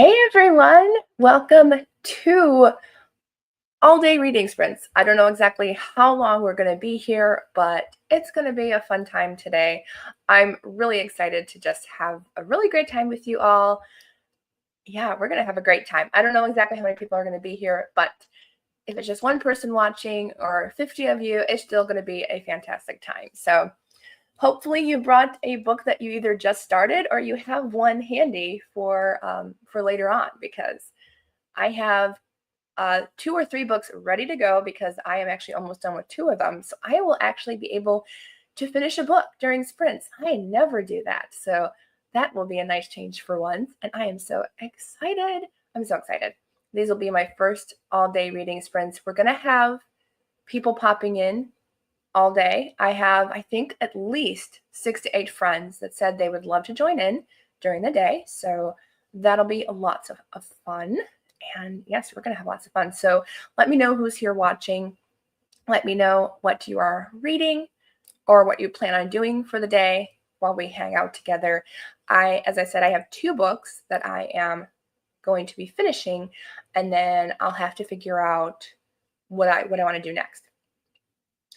Hey everyone, welcome to all day reading sprints. I don't know exactly how long we're going to be here, but it's going to be a fun time today. I'm really excited to just have a really great time with you all. Yeah, we're going to have a great time. I don't know exactly how many people are going to be here, but if it's just one person watching or 50 of you, it's still going to be a fantastic time. So hopefully you brought a book that you either just started or you have one handy for later on, because I have 2 or 3 books ready to go because I am actually almost done with 2 of them. So I will actually be able to finish a book during sprints. I never do that. So that will be a nice change for once. And I am so excited. I'm so excited. These will be my first all day reading sprints. We're going to have people popping in all day. I have, I think, at least 6 to 8 friends that said they would love to join in during the day. So that'll be lots of fun. And yes, we're going to have lots of fun. So let me know who's here watching. Let me know what you are reading or what you plan on doing for the day while we hang out together. As I said, I have 2 books that I am going to be finishing, and then I'll have to figure out what I want to do next.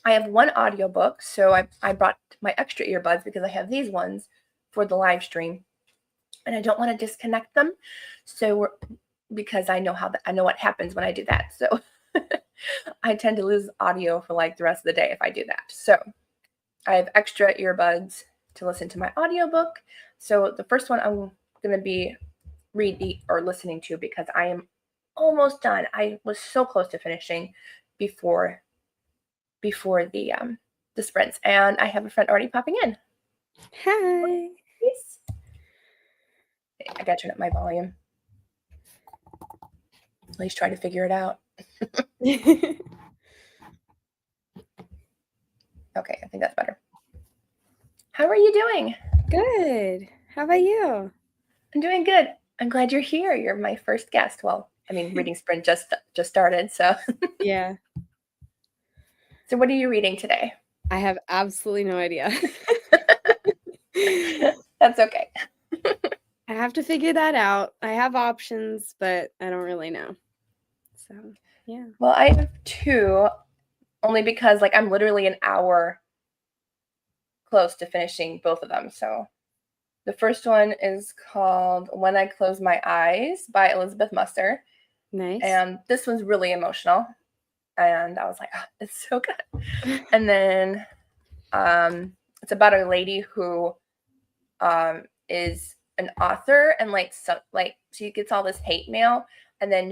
I have 1 audiobook, so I brought my extra earbuds because I have these ones for the live stream, and I don't want to disconnect them. So because I know what happens when I do that. So I tend to lose audio for like the rest of the day if I do that. So I have extra earbuds to listen to my audiobook. So the first one I'm going to be reading or listening to because I am almost done. I was so close to finishing before the sprints, and I have a friend already popping in. Hi. Yes. I gotta turn up my volume. At least try to figure it out. Okay, I think that's better. How are you doing? Good. How about you? I'm doing good. I'm glad you're here. You're my first guest. Well, I mean, reading sprint just started, so. Yeah. So what are you reading today? I have absolutely no idea. That's okay. I have to figure that out. I have options, but I don't really know. So, yeah. Well, I have 2, only because like I'm literally an hour close to finishing both of them. So the first one is called When I Close My Eyes by Elizabeth Muster. Nice. And this one's really emotional. And I was like, oh, it's so good. And then it's about a lady who is an author, and like she gets all this hate mail, and then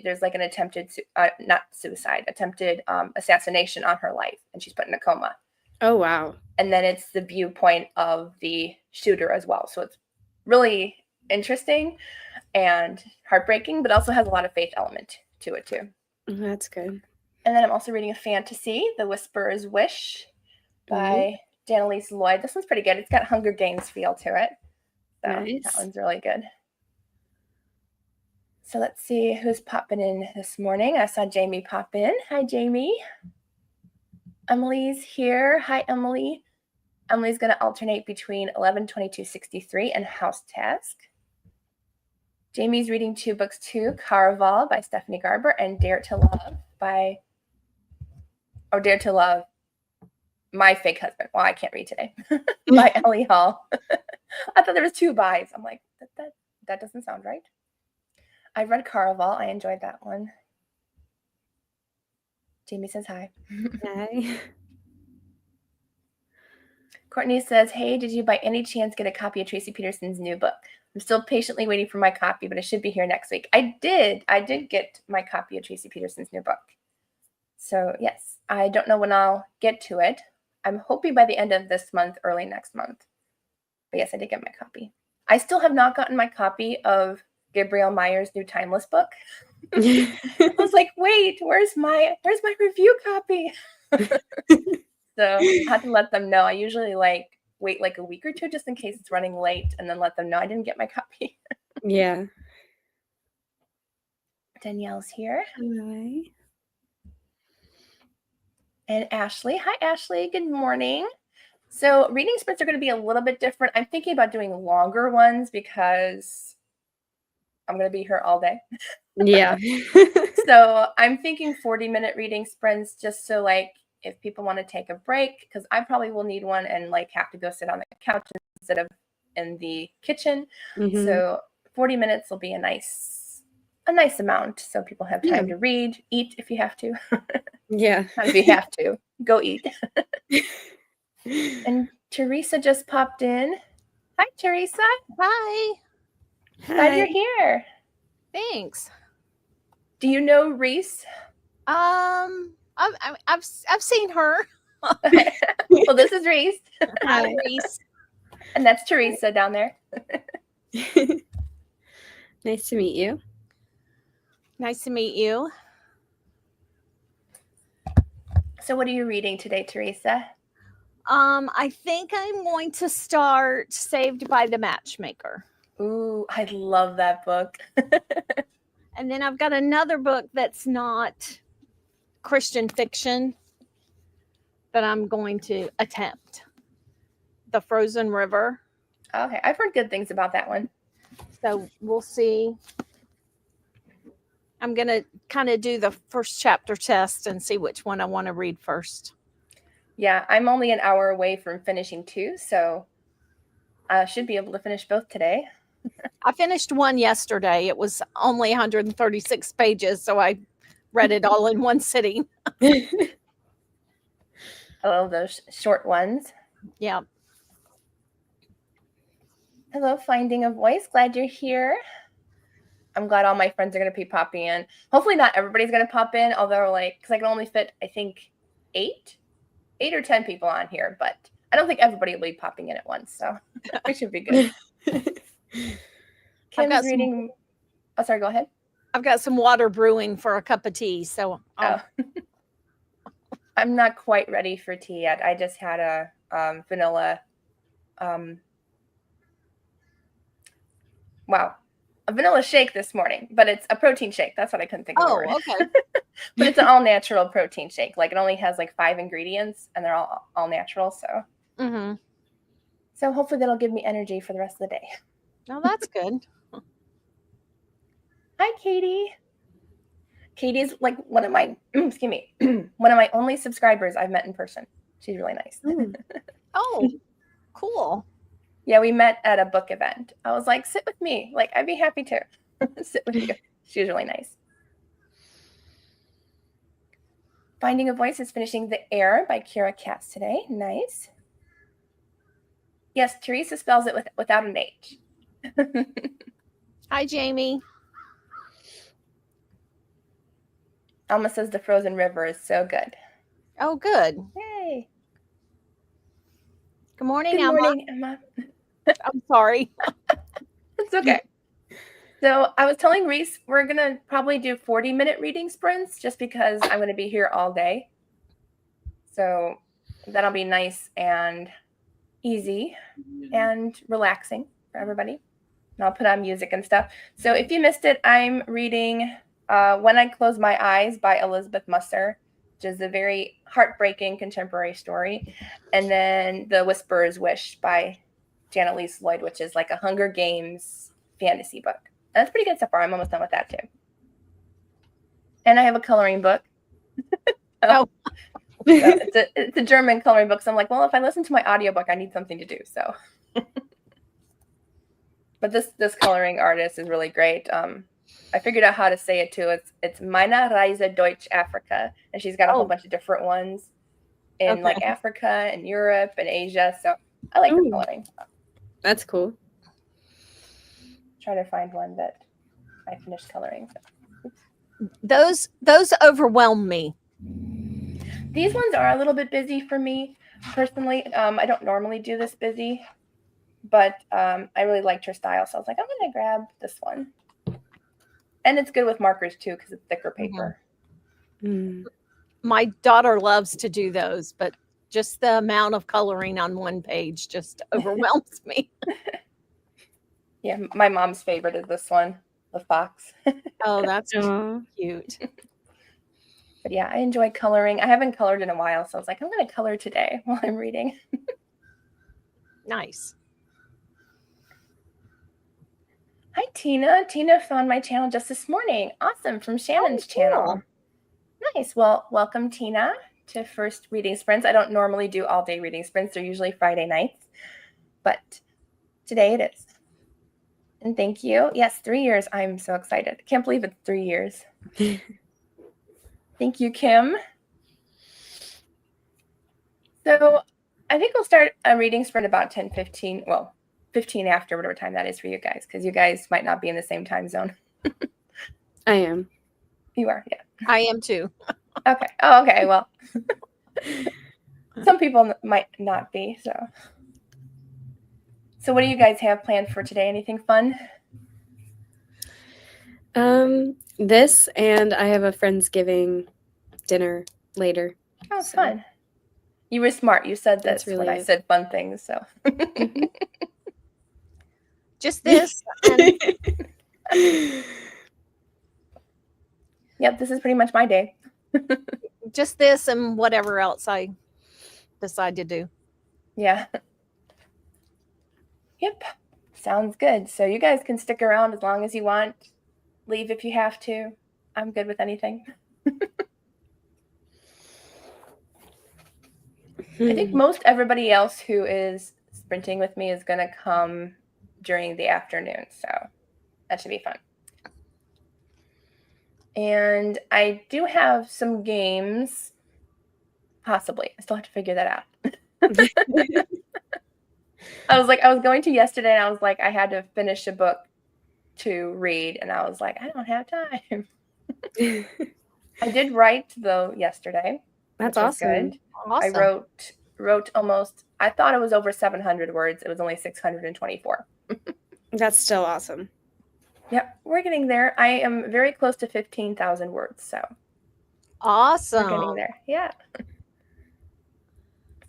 there's like an attempted attempted assassination on her life, and she's put in a coma. Oh, wow. And then it's the viewpoint of the shooter as well. So it's really interesting and heartbreaking, but also has a lot of faith element to it too. That's good. And then I'm also reading a fantasy, The Whisperer's Wish by Danelise Lloyd. This one's pretty good. It's got Hunger Games feel to it. So Nice. That one's really good. So let's see who's popping in this morning. I saw Jamie pop in. Hi, Jamie. Emily's here. Hi, Emily. Emily's going to alternate between 11/22/63 and House Task. Jamie's reading 2 books too, Caraval by Stephanie Garber and Dare to Love Dare to Love, My Fake Husband. Well, I can't read today. By Ellie Hall. I thought there was 2 buys. I'm like, that doesn't sound right. I read Caraval. I enjoyed that one. Jamie says hi. Hi. Courtney says, hey, did you by any chance get a copy of Tracy Peterson's new book? I'm still patiently waiting for my copy, but it should be here next week. I did get my copy of Tracy Peterson's new book. So yes, I don't know when I'll get to it. I'm hoping by the end of this month, early next month. But yes, I did get my copy. I still have not gotten my copy of Gabrielle Meyer's new Timeless book. I was like, wait, where's my review copy? So I had to let them know. I usually wait like a week or 2 just in case it's running late, and then let them know I didn't get my copy. Yeah. Danielle's here. Hi. And Ashley. Hi, Ashley. Good morning. So reading sprints are going to be a little bit different. I'm thinking about doing longer ones because I'm going to be here all day. Yeah. So I'm thinking 40-minute reading sprints just so like if people want to take a break, because I probably will need one and like have to go sit on the couch instead of in the kitchen. So 40 minutes will be a nice amount so people have time to read, eat if you have to. Yeah. If you have to, go eat. And Teresa just popped in. Hi, Teresa. Hi. Glad you're here. Thanks. Do you know Reese? I've seen her. Well, this is Reese. Hi, Reese. And that's Teresa down there. Nice to meet you. Nice to meet you. So what are you reading today, Teresa? I think I'm going to start Saved by the Matchmaker. Ooh, I love that book. And then I've got another book that's not Christian fiction that I'm going to attempt. The Frozen River. Okay, I've heard good things about that one. So we'll see. I'm going to kind of do the first chapter test and see which one I want to read first. Yeah, I'm only an hour away from finishing 2, so I should be able to finish both today. I finished one yesterday. It was only 136 pages, so I read it all in one sitting. I love those short ones. Yeah. Hello, Finding a Voice. Glad you're here. I'm glad all my friends are going to be popping in. Hopefully not everybody's going to pop in, although because I can only fit, I think, 8 or 10 people on here, but I don't think everybody will be popping in at once, so we should be good. Kim's reading. Oh, sorry, go ahead. I've got some water brewing for a cup of tea, so I'm not quite ready for tea yet. I just had a vanilla a vanilla shake this morning, but it's a protein shake. That's what I couldn't think of. Oh, okay. But it's an all natural protein shake. Like it only has like 5 ingredients and they're all natural. So, so hopefully that'll give me energy for the rest of the day. Oh, that's good. Hi, Katie. Katie's like one of my, excuse me, one of my only subscribers I've met in person. She's really nice. Oh, cool. Yeah, we met at a book event. I was like, sit with me. Like, I'd be happy to sit with you. She was really nice. Finding a Voice is finishing The Air by Kira Cass today. Nice. Yes, Teresa spells it without an H. Hi, Jamie. Alma says The Frozen River is so good. Oh, good. Yay. Good morning, Good morning, Emma. I'm sorry. It's okay. So I was telling Reese we're going to probably do 40-minute reading sprints just because I'm going to be here all day. So that'll be nice and easy and relaxing for everybody. And I'll put on music and stuff. So if you missed it, I'm reading When I Close My Eyes by Elizabeth Musser, which is a very heartbreaking contemporary story. And then The Whisperer's Wish by Janet Lee Lloyd, which is like a Hunger Games fantasy book. And that's pretty good so far. I'm almost done with that too. And I have a coloring book. So it's a German coloring book. So I'm like, well, if I listen to my audiobook, I need something to do. So, but this coloring artist is really great. I figured out how to say it too. It's Meine Reise Deutsch Afrika, and she's got a whole bunch of different ones in like Africa and Europe and Asia. So I like her coloring. That's cool. Try to find one that I finished coloring. Those overwhelm me. These ones are a little bit busy for me personally. I don't normally do this busy, but I really liked her style, so I was like, I'm gonna grab this one. And it's good with markers too because it's thicker paper. My daughter loves to do those, but just the amount of coloring on one page just overwhelms me. Yeah, my mom's favorite is this one, the fox. Oh, that's cute. But yeah, I enjoy coloring. I haven't colored in a while, so I was like, I'm going to color today while I'm reading. Nice. Hi, Tina. Tina found my channel just this morning. Awesome. From Shannon's channel. Nice. Well, welcome, Tina, to First Reading Sprints. I don't normally do all-day reading sprints. They're usually Friday nights, but today it is. And thank you. Yes, 3 years. I'm so excited. I can't believe it's 3 years. Thank you, Kim. So I think we'll start a reading sprint about 10, 15, well, 15 after, whatever time that is for you guys, because you guys might not be in the same time zone. I am. You are, yeah. I am too. Okay. Oh, okay. Well, some people might not be, so. So what do you guys have planned for today? Anything fun? This, and I have a Friendsgiving dinner later. Oh, So, fun. You were smart. You said That's this really when I it. said fun things, so. Just this. And Yep, this is pretty much my day. just this and whatever else I decide to do. Yeah. Yep. Sounds good. So you guys can stick around as long as you want. Leave if you have to. I'm good with anything. I think most everybody else who is sprinting with me is going to come during the afternoon. So that should be fun. And I do have some games. Possibly. I still have to figure that out. I was going to yesterday and I was like, I had to finish a book to read. And I was like, I don't have time. I did write though yesterday. That's which was awesome. Good. Awesome. I wrote almost, I thought it was over 700 words. It was only 624. That's still awesome. Yep, we're getting there. I am very close to 15,000 words, so Awesome. we're getting there. Yeah.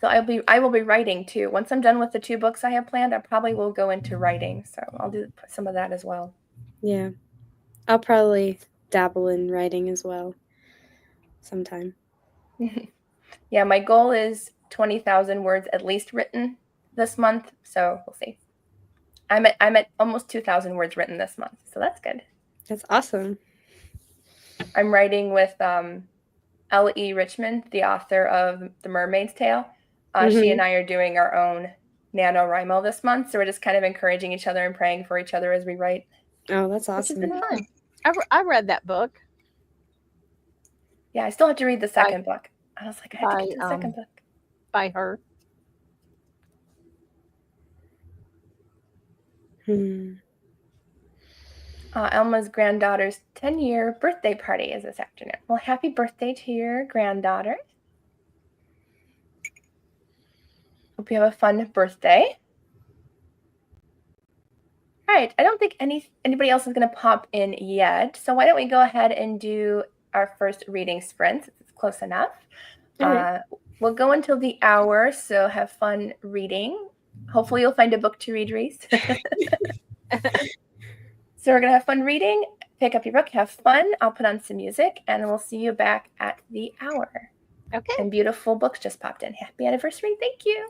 So I will be writing too. Once I'm done with the 2 books I have planned, I probably will go into writing. So I'll do some of that as well. Yeah. I'll probably dabble in writing as well sometime. Yeah, my goal is 20,000 words at least written this month. So we'll see. I'm at almost 2,000 words written this month. So that's good. That's awesome. I'm writing with L.E. Richmond, the author of The Mermaid's Tale. She and I are doing our own NaNoWriMo this month. So we're just kind of encouraging each other and praying for each other as we write. Oh, that's Which has awesome. been fun. I read that book. Yeah, I still have to read the second book. I was like, I have to get to the second book. By her. Elma's granddaughter's 10-year birthday party is this afternoon. Well, happy birthday to your granddaughter. Hope you have a fun birthday. All right, I don't think anybody else is going to pop in yet. So why don't we go ahead and do our first reading sprint? It's close enough. We'll go until the hour, so have fun reading. Hopefully you'll find a book to read, Reese. So we're going to have fun reading. Pick up your book, have fun. I'll put on some music, and we'll see you back at the hour. Okay. And beautiful books just popped in. Happy anniversary. Thank you.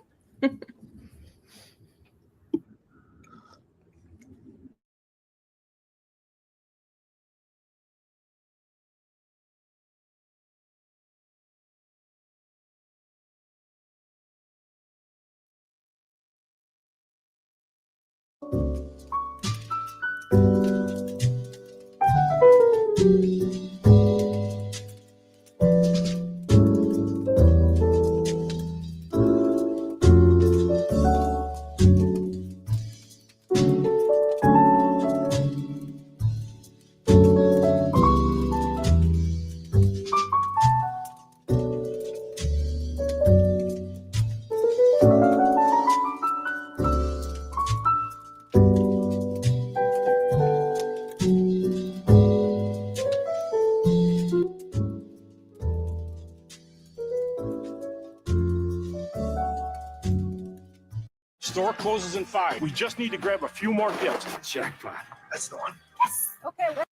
Store closes in 5. We just need to grab a few more gifts. Jackpot. That's the one. Okay.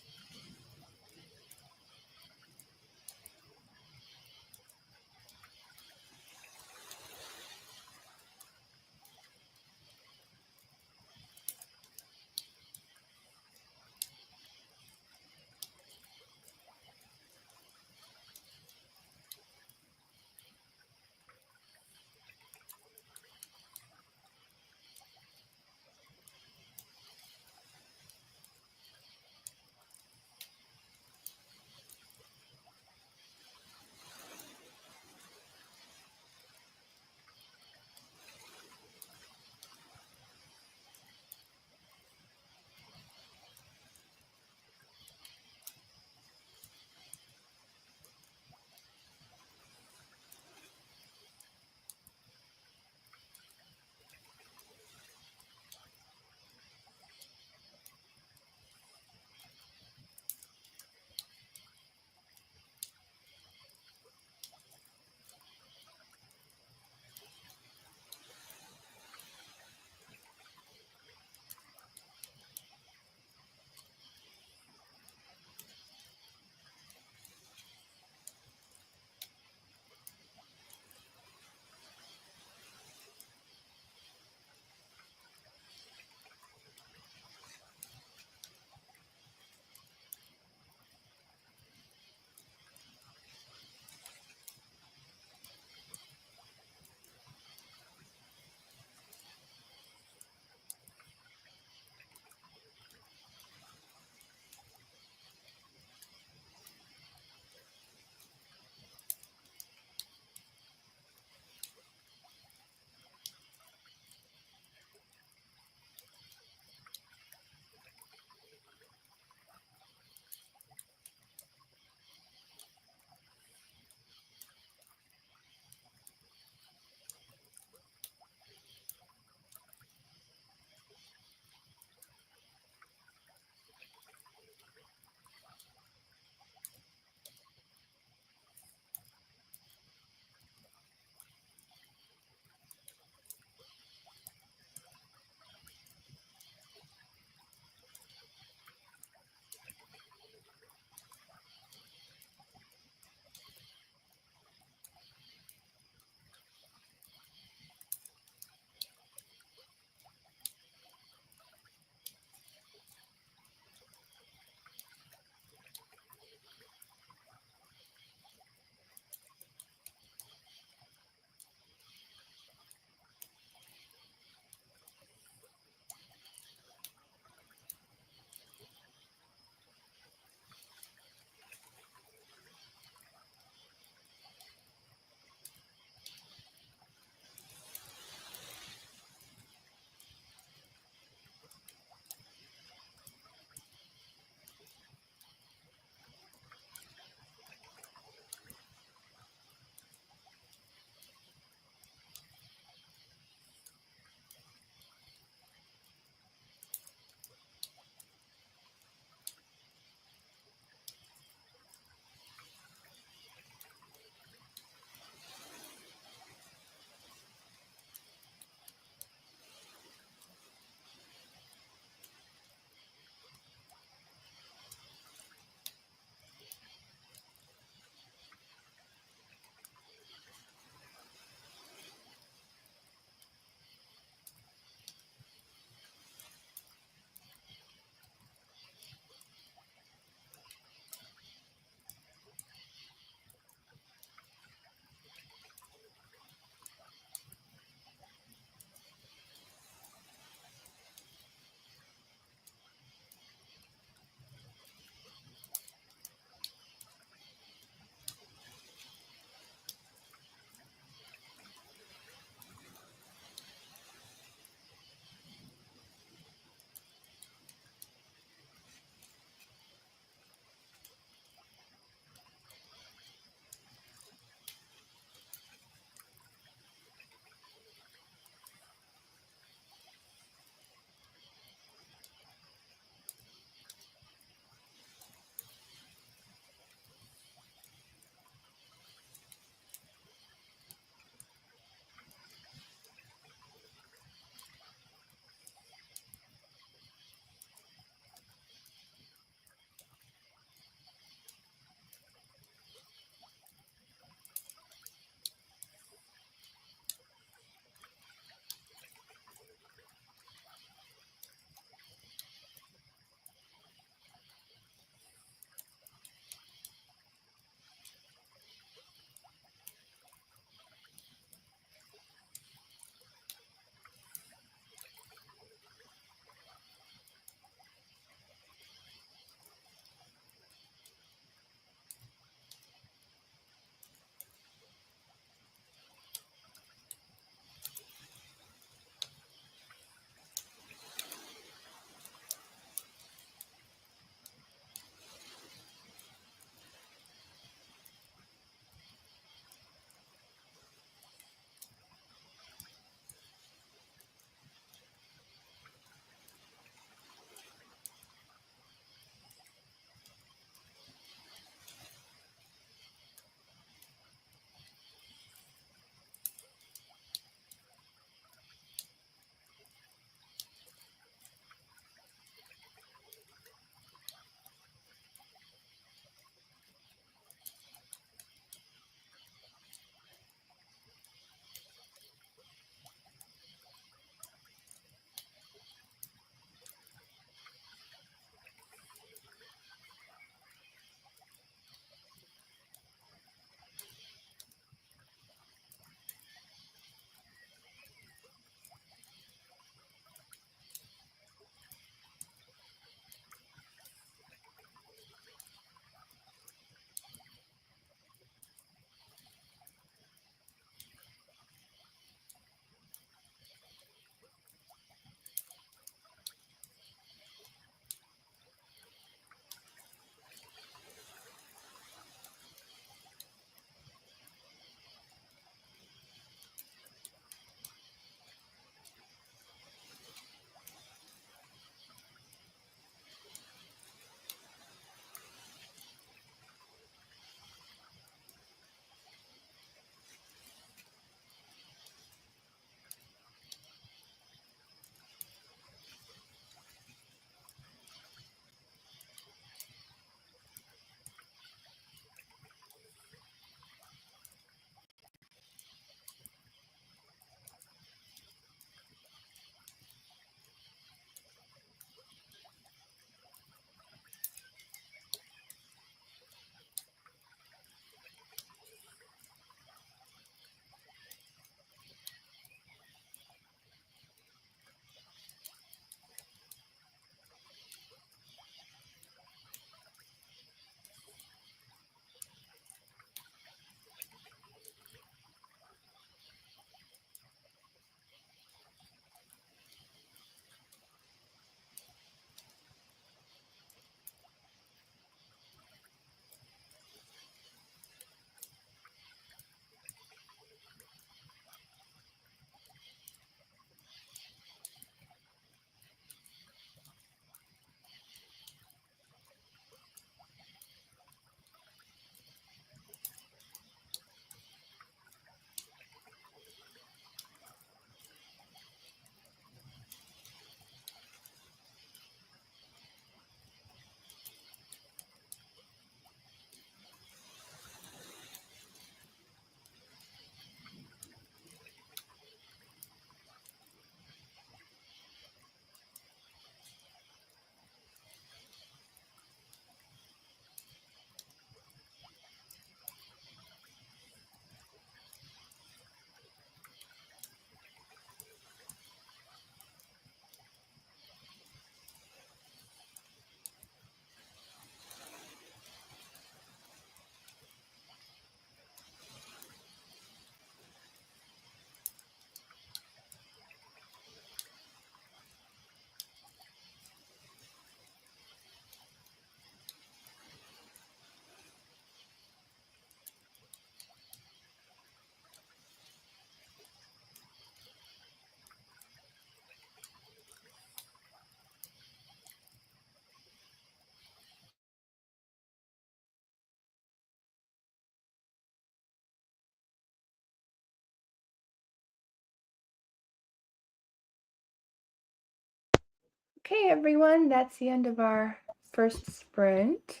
Okay, everyone, that's the end of our first sprint.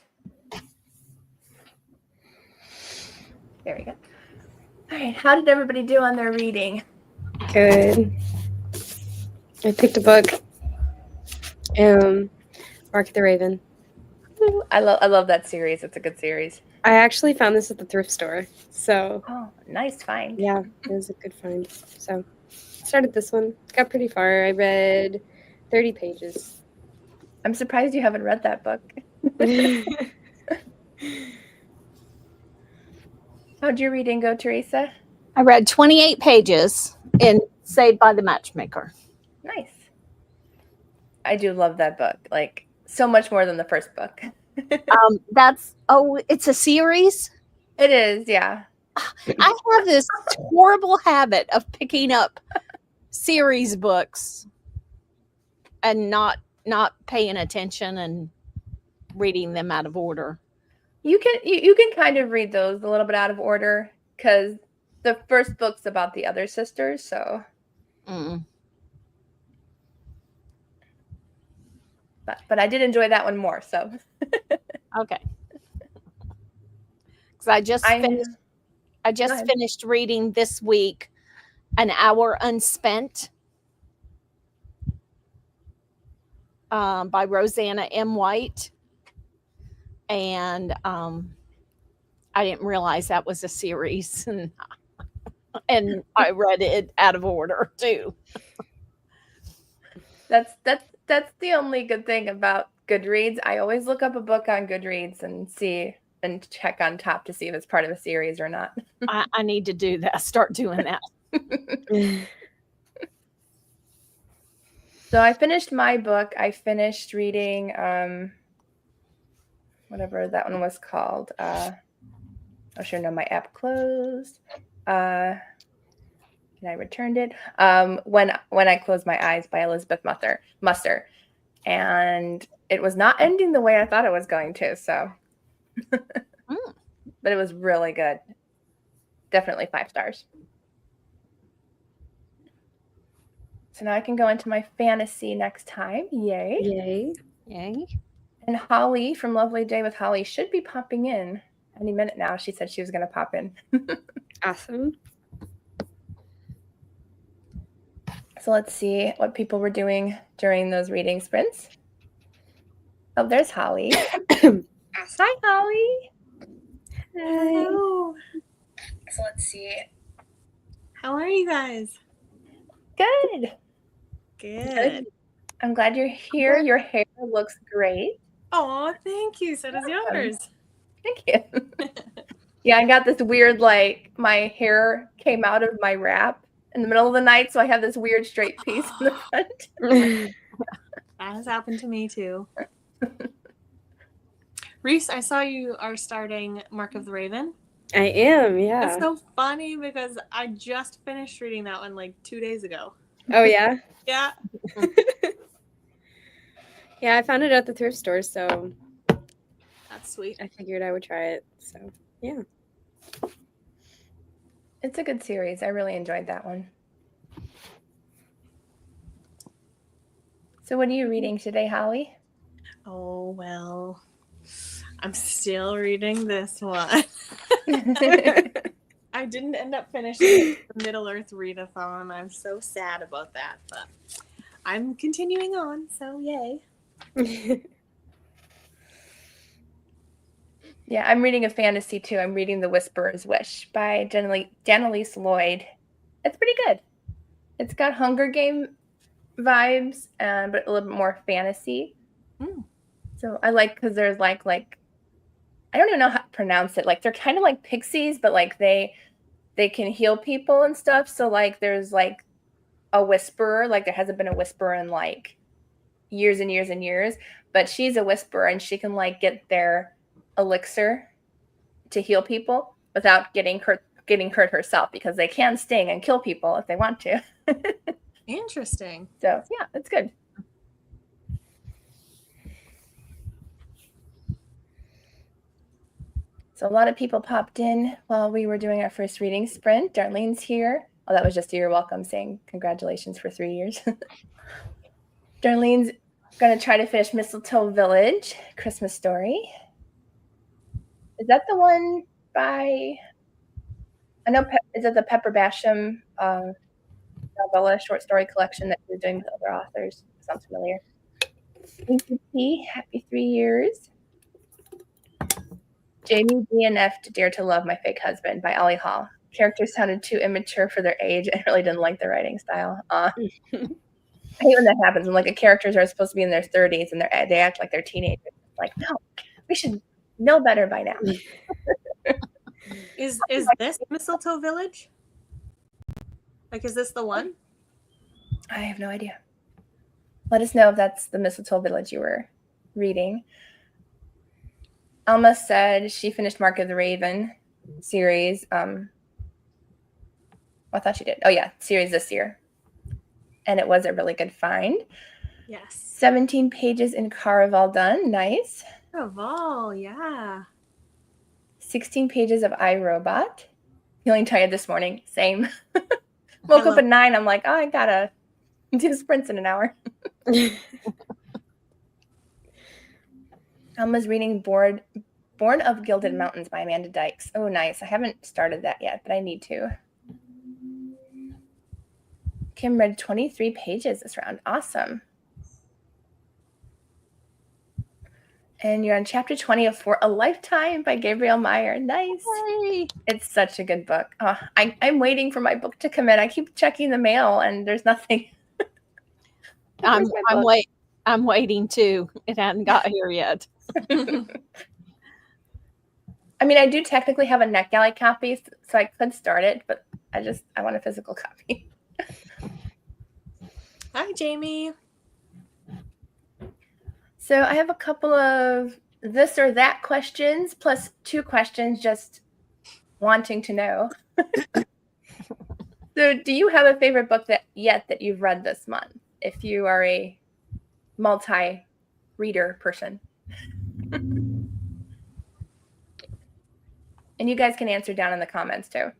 There we go. All right, how did everybody do on their reading? Good. I picked a book. Mark the Raven. Ooh, I love that series. It's a good series. I actually found this at the thrift store. So Oh, nice find. yeah, it was a good find. So started this one. Got pretty far. I read 30 pages. I'm surprised you haven't read that book. How'd your reading go, Teresa? I read 28 pages in Saved by the Matchmaker. Nice. I do love that book, like so much more than the first book. It's a series. It is, yeah. I have this horrible habit of picking up series books and not paying attention and reading them out of order. You can kind of read those a little bit out of order because the first book's about the other sisters, so. But I did enjoy that one more, so. Okay. Because I just finished reading this week An Hour Unspent by Rosanna M. White. And I didn't realize that was a series. And I read it out of order too. That's the only good thing about Goodreads. I always look up a book on Goodreads and check on top to see if it's part of a series or not. I need to do that. Start doing that. So I finished my book. I finished reading whatever that one was called. Oh, sure, no, my app closed. And I returned it. When I Closed My Eyes by Elizabeth Musser. And it was not ending the way I thought it was going to, so. But it was really good. Definitely 5 stars. So now I can go into my fantasy next time. Yay. Yay. Yay. And Holly from Lovely Day with Holly should be popping in any minute now. She said she was going to pop in. Awesome. So let's see what people were doing during those reading sprints. Oh, there's Holly. Hi, Holly. Hello. So let's see. How are you guys? Good. Good. I'm glad you're here. Your hair looks great. Oh, thank you. So does yours. Thank you. Yeah, I got this weird, like, my hair came out of my wrap in the middle of the night, so I have this weird straight piece in the front. That has happened to me too. Reese, I saw you are starting Mark of the Raven. I am, yeah. It's so funny because I just finished reading that one like 2 days ago. Oh, yeah? Yeah. Yeah, I found it at the thrift store, so That's sweet. I figured I would try it. So, yeah. It's a good series. I really enjoyed that one. So what are you reading today, Holly? Oh, well, I'm still reading this one. I didn't end up finishing the Middle Earth readathon. I'm so sad about that, but I'm continuing on, so yay. Yeah, I'm reading a fantasy too. I'm reading The Whisperer's Wish by Jannalise Lloyd. It's pretty good. It's got Hunger Game vibes, but a little bit more fantasy. So I like because there's like I don't even know how to pronounce it. Like they're kind of like pixies, but like they can heal people and stuff. So like there's like a whisperer. Like there hasn't been a whisperer in like years and years and years, but she's a whisperer and she can like get their elixir to heal people without getting hurt herself, because they can sting and kill people if they want to. Interesting. So yeah, it's good. So a lot of people popped in while we were doing our first reading sprint. Darlene's here. Oh, that was just a you're welcome saying congratulations for 3 years. Darlene's Gonna try to finish Mistletoe Village, Christmas Story. Is that the one by? I know. Is it the Pepper Basham novella short story collection that you're doing with other authors? Sounds familiar. Thank you, P. Happy 3 years. Jamie DNF'd Dare to Love My Fake Husband by Ollie Hall. Characters sounded too immature for their age. I really didn't like the writing style. I hate when that happens when like the characters are supposed to be in their 30s and they act like they're teenagers. Like, no, we should know better by now. Is this Mistletoe Village? Like, is this the one? I have no idea. Let us know if that's the Mistletoe Village you were reading. Alma said she finished Mark of the Raven series. I thought she did. Oh, yeah, series this year. And it was a really good find. Yes. 17 pages in Caraval done. Nice. Caraval, yeah. 16 pages of iRobot. Feeling tired this morning. Same. Woke up at 9. I'm like, oh, I gotta do sprints in an hour. Alma's reading Born of Gilded Mountains by Amanda Dykes. Oh, nice. I haven't started that yet, but I need to. Kim read 23 pages this round. Awesome. And you're on chapter 20 of For a Lifetime by Gabrielle Meyer. Nice. Yay. It's such a good book. Oh, I'm waiting for my book to come in. I keep checking the mail and there's nothing. I'm waiting too. It hadn't got here yet. I mean, I do technically have a NetGalley copy, so I could start it, but I want a physical copy. Hi, Jamie. So I have a couple of this or that questions, plus 2 questions just wanting to know. So do you have a favorite book that you've read this month, if you are a multi-reader person? And you guys can answer down in the comments too.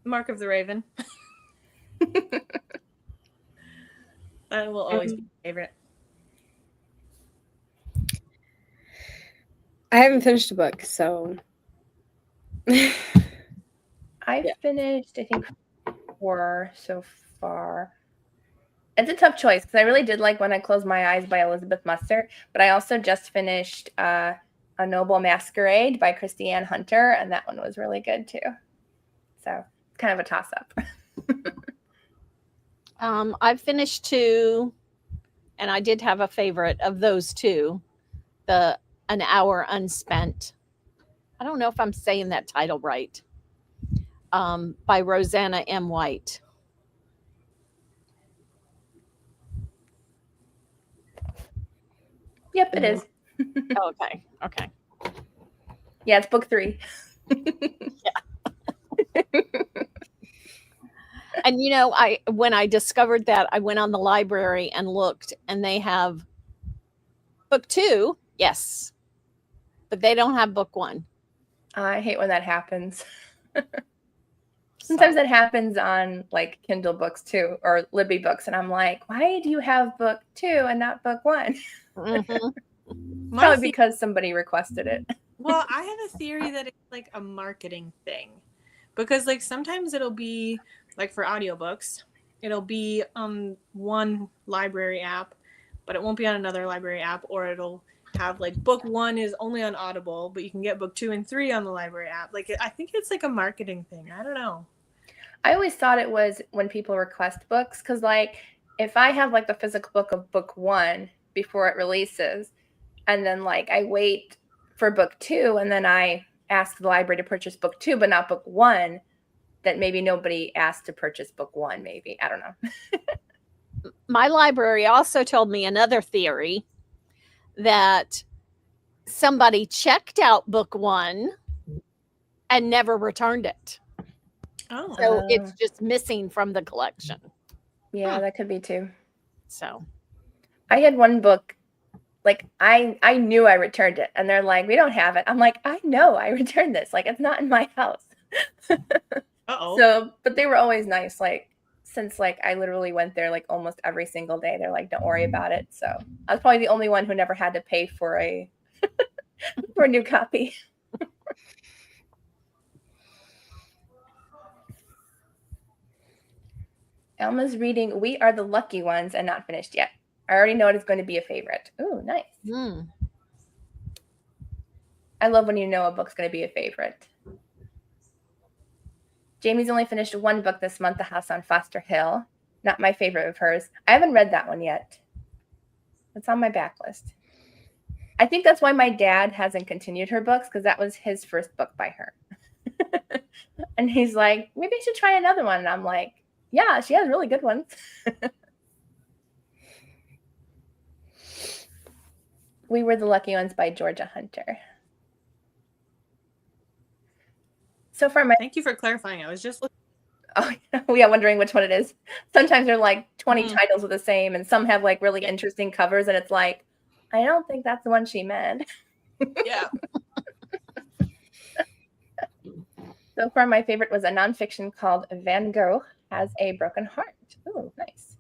Mark of the Raven. That will always be my favorite. I haven't finished a book, so I've finished, I think, 4 so far. It's a tough choice because I really did like When I Close My Eyes by Elizabeth Muster, but I also just finished A Noble Masquerade by Christy Ann Hunter, and that one was really good too. So it's kind of a toss-up. I've finished 2, and I did have a favorite of those 2, An Hour Unspent. I don't know if I'm saying that title right. By Rosanna M. White. Yep, it is. Okay. Yeah, it's book 3. And when I discovered that, I went on the library and looked, and they have book 2, yes, but they don't have book 1. I hate when that happens. Sometimes that happens on like Kindle books too, or Libby books, and I'm like, why do you have book 2 and not book 1? Mm-hmm. Probably because somebody requested it. Well, I have a theory that it's like a marketing thing, because like sometimes it'll be like for audiobooks, it'll be on one library app, but it won't be on another library app, or it'll have like book 1 is only on Audible, but you can get book 2 and 3 on the library app. Like, I think it's like a marketing thing. I don't know. I always thought it was when people request books, because like if I have like the physical book of book 1 before it releases, and then like I wait for book 2, and then I ask the library to purchase book 2 but not book 1, that maybe nobody asked to purchase book 1. Maybe, I don't know. My library also told me another theory, that somebody checked out book 1 and never returned it. Oh, So it's just missing from the collection. Yeah, that could be too. So I had one book, like I knew I returned it, and they're like, we don't have it. I'm like, I know I returned this. Like, it's not in my house. uh-oh. So, but they were always nice. Like, since like I literally went there like almost every single day. They're like, don't worry about it. So I was probably the only one who never had to pay for a for a new copy. Alma's reading We Are the Lucky Ones and not finished yet. I already know it is going to be a favorite. Ooh, nice. I love when you know a book's going to be a favorite. Jamie's only finished one book this month, The House on Foster Hill. Not my favorite of hers. I haven't read that one yet. It's on my backlist. I think that's why my dad hasn't continued her books, because that was his first book by her. And he's like, maybe I should try another one. And I'm like, yeah, she has really good ones. We Were the Lucky Ones by Georgia Hunter. So far, Thank you for clarifying. I was just looking. Oh, yeah, wondering which one it is. Sometimes they're like 20 titles are the same, and some have like really interesting covers, and it's like, I don't think that's the one she meant. Yeah. So far, my favorite was a nonfiction called Van Gogh Has a Broken Heart. Ooh, nice.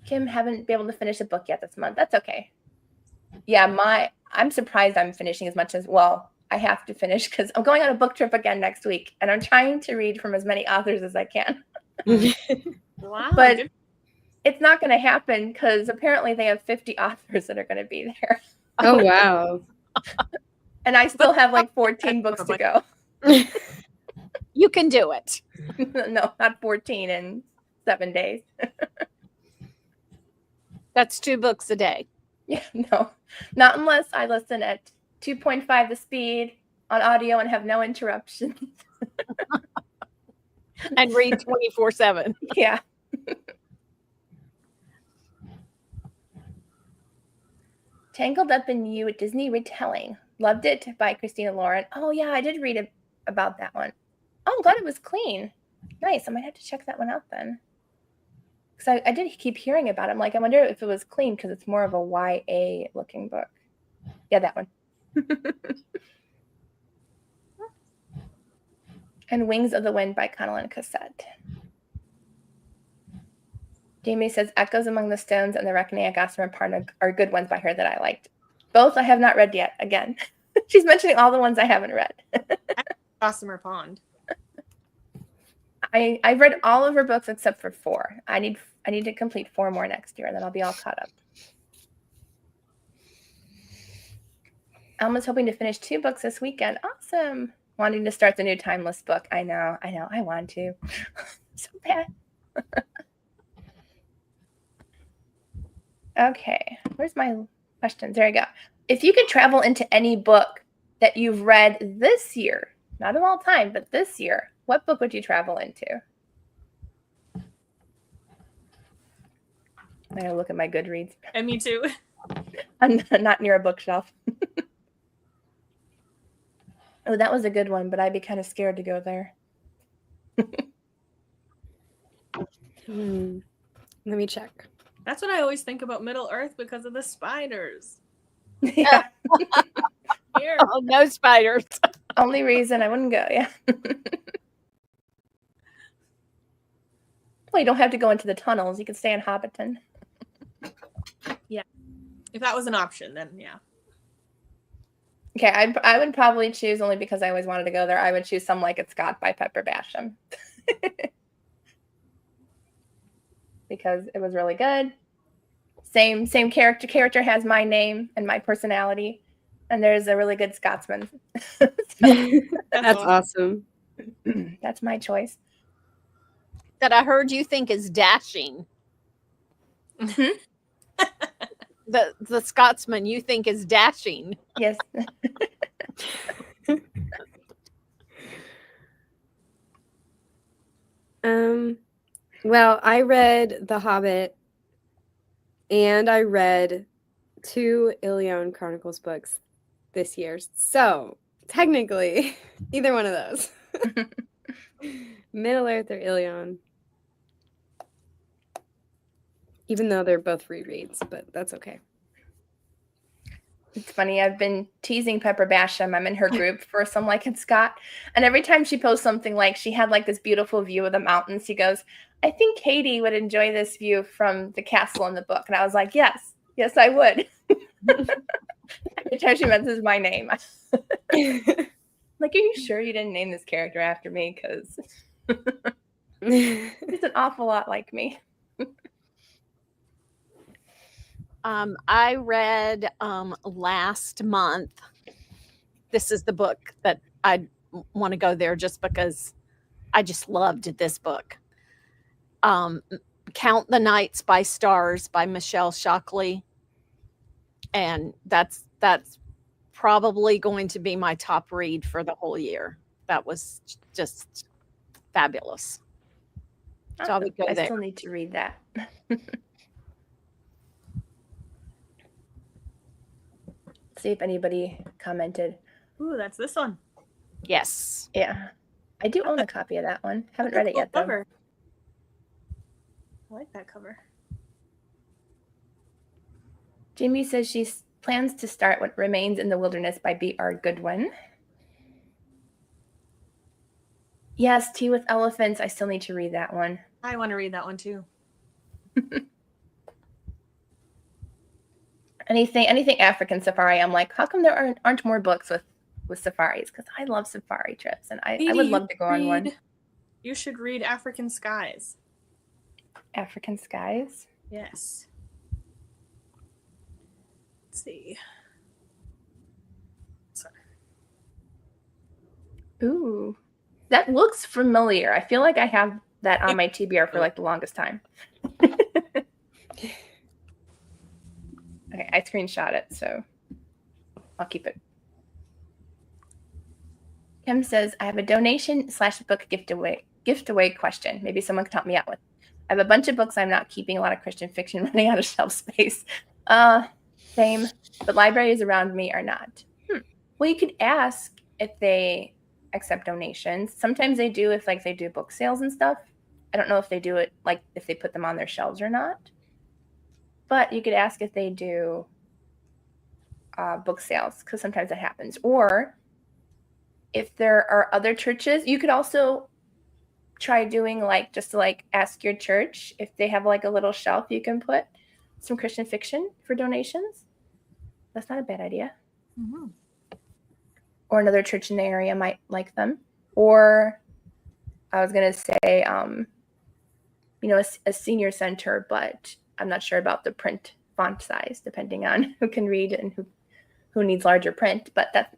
Kim, haven't been able to finish a book yet this month. That's okay. Yeah, I'm surprised I'm finishing as much as, well, I have to finish because I'm going on a book trip again next week, and I'm trying to read from as many authors as I can. Wow. But good. it's not going to happen because apparently they have 50 authors that are going to be there. Oh, wow. And I still have like 14 books to go. You can do it. No, not 14 in 7 days. That's 2 books a day. Yeah, no, not unless I listen at 2.5 the speed on audio and have no interruptions. And read 24/7. Yeah. Tangled Up in You, Disney retelling. Loved it by Christina Lauren. Oh, yeah, I did read about that one. Oh, I'm glad it was clean. Nice. I might have to check that one out then. Because I did keep hearing about it. I'm like, I wonder if it was clean because it's more of a YA looking book. Yeah, that one. And Wings of the Wind by Connellan Cassette. Jamie says Echoes Among the Stones and The Reckoning at Gossamer Pond are good ones by her that I liked. Both I have not read yet. Again, she's mentioning all the ones I haven't read. Gossamer Pond. I've read all of her books except for 4. I need to complete 4 more next year, and then I'll be all caught up. Alma's hoping to finish 2 books this weekend. Awesome. Wanting to start the new Timeless book. I know. I want to. So bad. Okay. Where's my questions? There you go. If you could travel into any book that you've read this year, not of all time, but this year, what book would you travel into? I gotta look at my Goodreads. And me too. I'm not near a bookshelf. Oh, that was a good one, but I'd be kind of scared to go there. Let me check. That's what I always think about Middle Earth because of the spiders. Yeah. Here. Oh, no spiders. Only reason I wouldn't go, yeah. Well, you don't have to go into the tunnels. You can stay in Hobbiton. Yeah. If that was an option, then yeah. Okay, I would probably choose, only because I always wanted to go there, I would choose Some Like It Scott by Pepper Basham. Because it was really good. Same character. Character has my name and my personality. And there's a really good Scotsman. That's awesome. That's my choice. That I heard you think is dashing. Mhm. The Scotsman you think is dashing. Yes. Well, I read The Hobbit and I read 2 Ilion Chronicles books this year. So technically, either one of those. Middle Earth or Ilion. Even though they're both rereads, but that's okay. It's funny. I've been teasing Pepper Basham. I'm in her group for Some Like It Scott. And every time she posts something like she had like this beautiful view of the mountains, she goes, I think Katie would enjoy this view from the castle in the book. And I was like, yes, I would. Every time she mentions my name. Like, are you sure you didn't name this character after me? Because it's an awful lot like me. I read last month. This is the book that I want to go there just because I just loved this book. Count the Nights by Stars by Michelle Shockley. And that's probably going to be my top read for the whole year. That was just fabulous. So I would go I there. still need to read that. See if anybody commented. Ooh, that's this one. Yes. Yeah. I do own a copy of that one. Haven't read it yet, though. Cover. I like that cover. Jamie says she plans to start What Remains in the Wilderness by B.R. Goodwin. Yes, Tea with Elephants. I still need to read that one. I want to read that one too. Anything African safari, I'm like, how come there aren't more books with safaris? Because I love safari trips, and I would love to go on one. You should read African Skies. African Skies? Yes. Let's see. Sorry. Ooh, that looks familiar. I feel like I have that on my TBR for like the longest time. Okay, I screenshot it, so I'll keep it. Kim says, I have a donation/book gift away question. Maybe someone can help me out with. I have a bunch of books I'm not keeping, a lot of Christian fiction running out of shelf space. Same, but libraries around me are not. Well, you could ask if they accept donations. Sometimes they do if like they do book sales and stuff. I don't know if they do it like if they put them on their shelves or not. But you could ask if they do book sales, because sometimes that happens. Or if there are other churches, you could also try doing like just to like ask your church if they have like a little shelf you can put some Christian fiction for donations. That's not a bad idea. Mm-hmm. Or another church in the area might like them. Or I was going to say, a senior center, but I'm not sure about the print font size, depending on who can read and who needs larger print. But that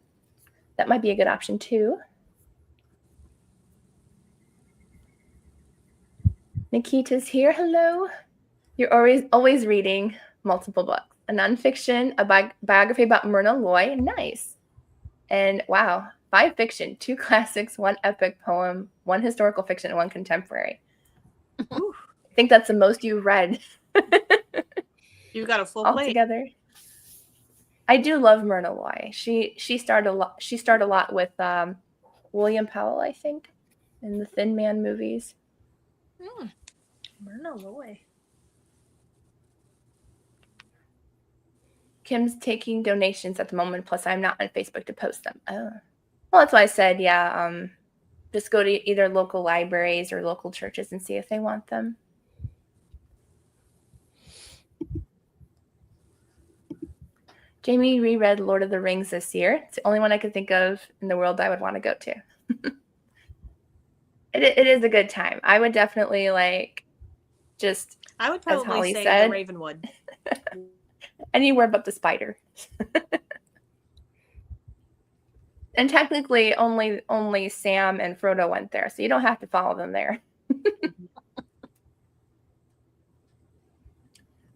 might be a good option too. Nikita's here. Hello. You're always reading multiple books. A nonfiction, a biography about Myrna Loy. Nice. And wow, 5 fiction, 2 classics, 1 epic poem, 1 historical fiction, and 1 contemporary. I think that's the most you've read. You got a full all plate together. I do love Myrna Loy. She starred a lot with William Powell, I think, in the Thin Man movies. Myrna Loy. Kim's taking donations at the moment, plus I'm not on Facebook to post them. Oh. Well, that's why I said, just go to either local libraries or local churches and see if they want them. Jamie reread Lord of the Rings this year. It's the only one I could think of in the world I would want to go to. It is a good time. I would definitely I would probably say said, the Ravenwood. Anywhere but the spider. And technically only Sam and Frodo went there, so you don't have to follow them there.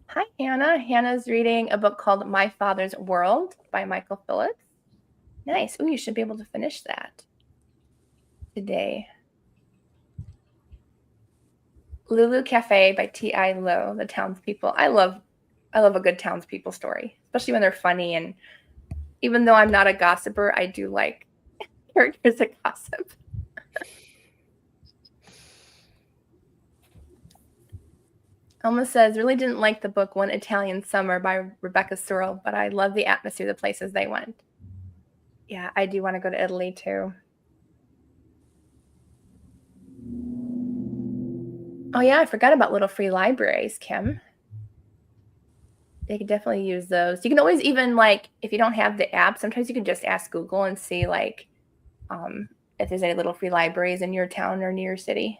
Hi, Hannah. Hannah's reading a book called My Father's World by Michael Phillips. Nice. Ooh, you should be able to finish that today. Lulu Cafe by T.I. Lowe, The Townspeople. I love a good townspeople story, especially when they're funny. And even though I'm not a gossiper, I do like characters that gossip. Elma says, really didn't like the book One Italian Summer by Rebecca Searle, but I love the atmosphere, the places they went. Yeah, I do want to go to Italy too. Oh yeah, I forgot about little free libraries, Kim. They could definitely use those. You can always even like, if you don't have the app, sometimes you can just ask Google and see like if there's any little free libraries in your town or near your city.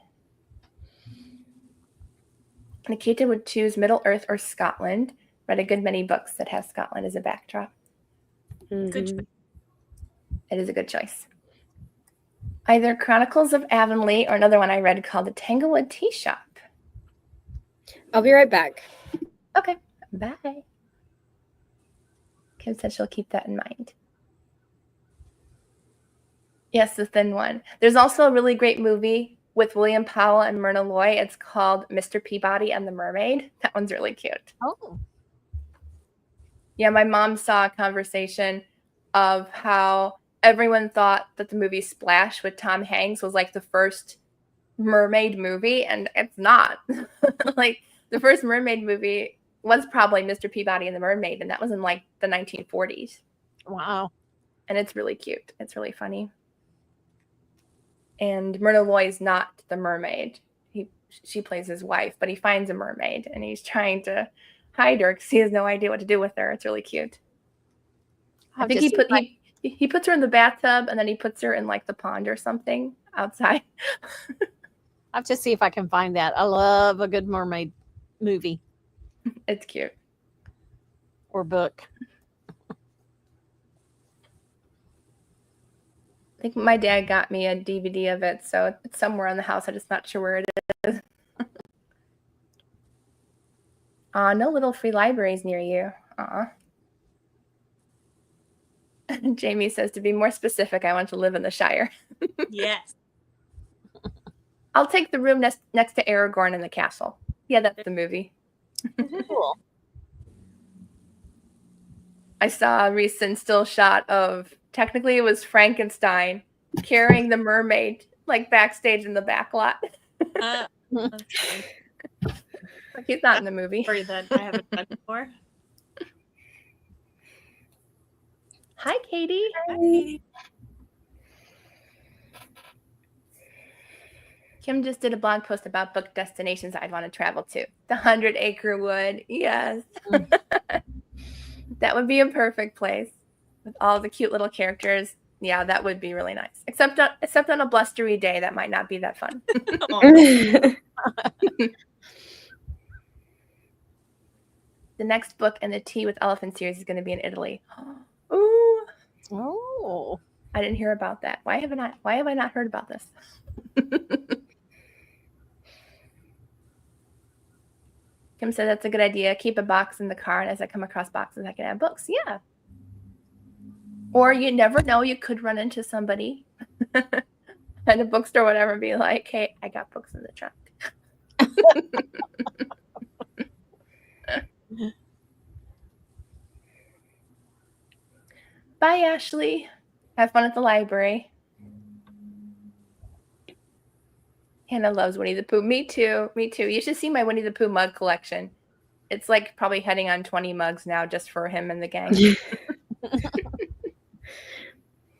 Nikita would choose Middle Earth or Scotland. Read a good many books that have Scotland as a backdrop. Good choice. It is a good choice. Either Chronicles of Avonlea or another one I read called The Tanglewood Tea Shop. I'll be right back. Okay, bye. Kim said she'll keep that in mind. Yes, the thin one. There's also a really great movie with William Powell and Myrna Loy. It's called Mr. Peabody and the Mermaid. That one's really cute. Oh. Yeah, my mom saw a conversation of how everyone thought that the movie Splash with Tom Hanks was like the first mermaid movie, and it's not. Like the first mermaid movie was probably Mr. Peabody and the Mermaid, and that was in like the 1940s. Wow. And it's really cute. It's really funny. And Myrna Loy's not the mermaid. She plays his wife, but he finds a mermaid and he's trying to hide her because he has no idea what to do with her. It's really cute. I think he puts her in the bathtub and then he puts her in like the pond or something outside. I have to see if I can find that. I love a good mermaid movie It's cute. or book. I think my dad got me a DVD of it, so it's somewhere in the house. I'm just not sure where it is. No little free libraries near you. Jamie says, to be more specific, I want to live in the Shire. Yes. I'll take the room next to Aragorn in the castle. Yeah, that's the movie. Cool. I saw a recent still shot of, technically it was Frankenstein carrying the mermaid like backstage in the back lot. That's Like he's not in the movie. story that I haven't done before. Hi, Katie. Hi. Kim just did a blog post about book destinations I'd want to travel to. The 100-Acre Wood. Yes. That would be a perfect place with all the cute little characters. Yeah, that would be really nice. Except on a blustery day, that might not be that fun. The next book in the Tea with Elephant series is going to be in Italy. Ooh. Oh. I didn't hear about that. Why have I not heard about this? Kim said that's a good idea. Keep a box in the car, and as I come across boxes, I can add books. Yeah. Or you never know, you could run into somebody at a bookstore or whatever and be like, hey, I got books in the trunk. Bye, Ashley. Have fun at the library. Hannah loves Winnie the Pooh. Me too. Me too. You should see my Winnie the Pooh mug collection. It's like probably heading on 20 mugs now just for him and the gang.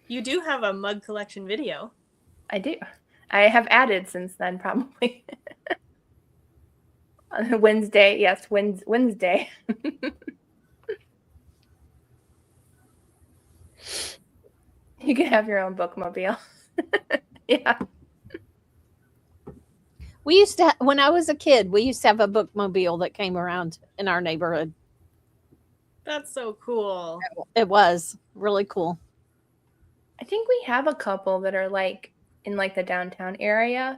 You do have a mug collection video. I do. I have added since then, probably. On Wednesday. Yes, Wednesday. You can have your own bookmobile. Yeah. We used to, when I was a kid, we used to have a bookmobile that came around in our neighborhood. That's so cool. It was really cool. I think we have a couple that are like in like the downtown area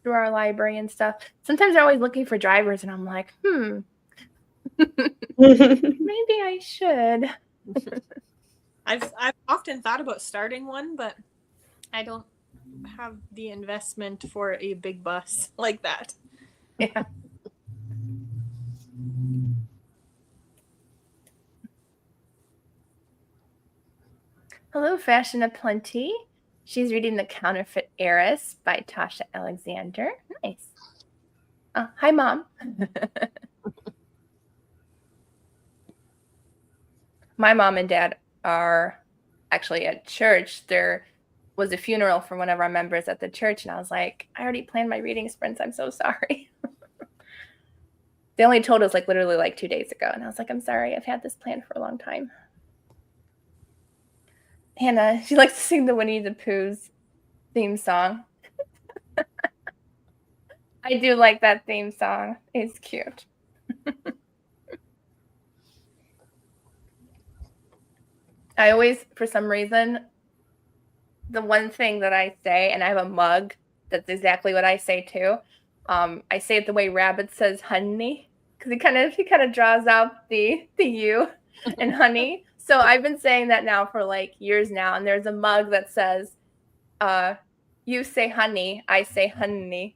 through our library and stuff. Sometimes they're always looking for drivers, and I'm like, maybe I should. I've often thought about starting one, but I don't have the investment for a big bus like that. Yeah. Hello, Fashion Aplenty. She's reading The Counterfeit Heiress by Tasha Alexander. Nice. Hi, Mom. My mom and dad are actually at church. There was a funeral for one of our members at the church, and I was like, I already planned my reading sprints. I'm so sorry. They only told us like literally like 2 days ago, and I was like, I'm sorry. I've had this planned for a long time. Hannah, she likes to sing the Winnie the Pooh's theme song. I do like that theme song. It's cute. I always, for some reason, the one thing that I say, and I have a mug that's exactly what I say too. I say it the way Rabbit says honey, because he kind of draws out the U in honey. So I've been saying that now for like years now, and there's a mug that says, "You say honey, I say honey."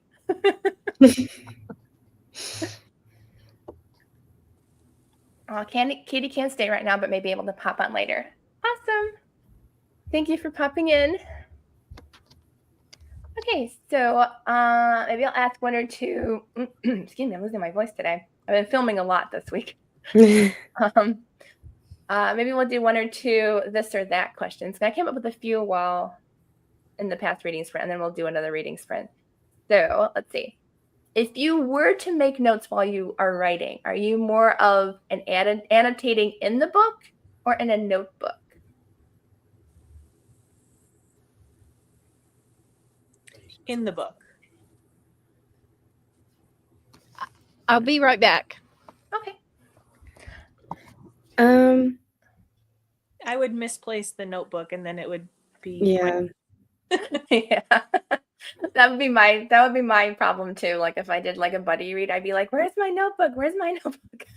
Katie can't stay right now, but may be able to pop on later. Awesome. Thank you for popping in. Okay, so maybe I'll ask one or two. Excuse me, I'm losing my voice today. I've been filming a lot this week. Maybe we'll do one or two this or that questions. I came up with a few while in the past reading sprint, and then we'll do another reading sprint. So let's see. If you were to make notes while you are writing, are you more of an annotating in the book or in a notebook? In the book. I'll be right back. Okay. I would misplace the notebook, and then it would be Yeah. Yeah. That would be my problem too. Like if I did like a buddy read, I'd be like, "Where's my notebook? Where's my notebook?"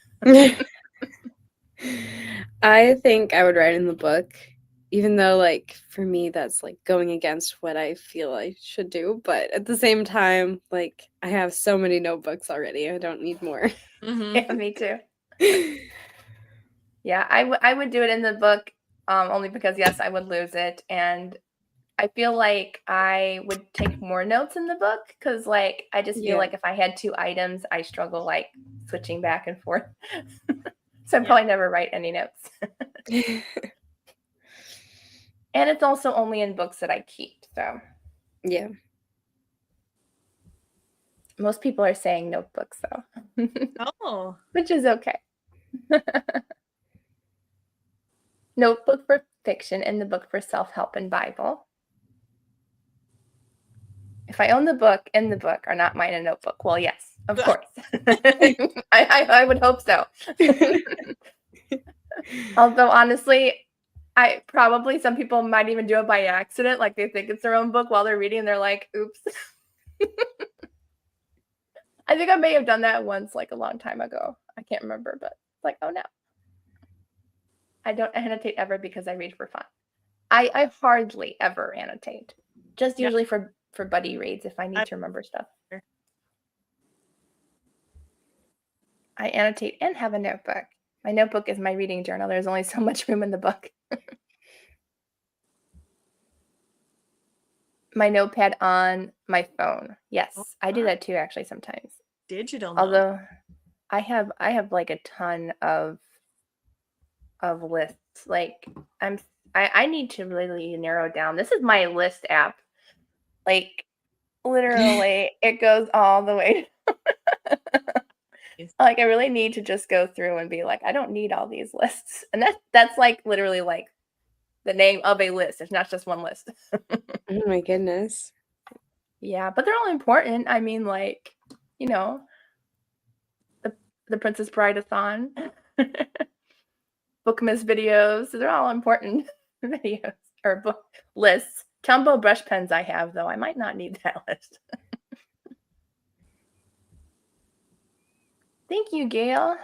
I think I would write in the book, even though like for me that's like going against what I feel I should do. But at the same time, like I have so many notebooks already. I don't need more. Yeah, me too. Yeah, I would do it in the book only because yes, I would lose it, and I feel like I would take more notes in the book because like I just feel Yeah. like if I had 2 items, I struggle like switching back and forth. So I probably never write any notes. And it's also only in books that I keep. So Yeah. most people are saying notebooks though. Oh. Which is okay. Notebook for fiction and the book for self-help and Bible. If I own the book and the book are not mine in a notebook, well, yes, of course. I would hope so. Although honestly, I probably some people might even do it by accident, like they think it's their own book while they're reading and they're like, oops. I think I may have done that once like a long time ago. I can't remember, but like, oh no. I don't annotate ever because I read for fun. I hardly ever annotate. Just usually for buddy reads if I need to remember stuff. I annotate and have a notebook. My notebook is my reading journal. There's only so much room in the book. My notepad on my phone. Yes, I do that too actually sometimes. Digital note. Although I have like a ton of lists. Like I need to really narrow down. This is my list app. Like literally it goes all the way. Like I really need to just go through and be like, I don't need all these lists. And that's like literally like the name of a list. It's not just one list. Oh my goodness. Yeah, but they're all important. I mean, like, you know, the Princess Bride-a-thon, Bookmas videos. They're all important videos or book lists. Tumbo brush pens I have, though. I might not need that list. Thank you, Gail.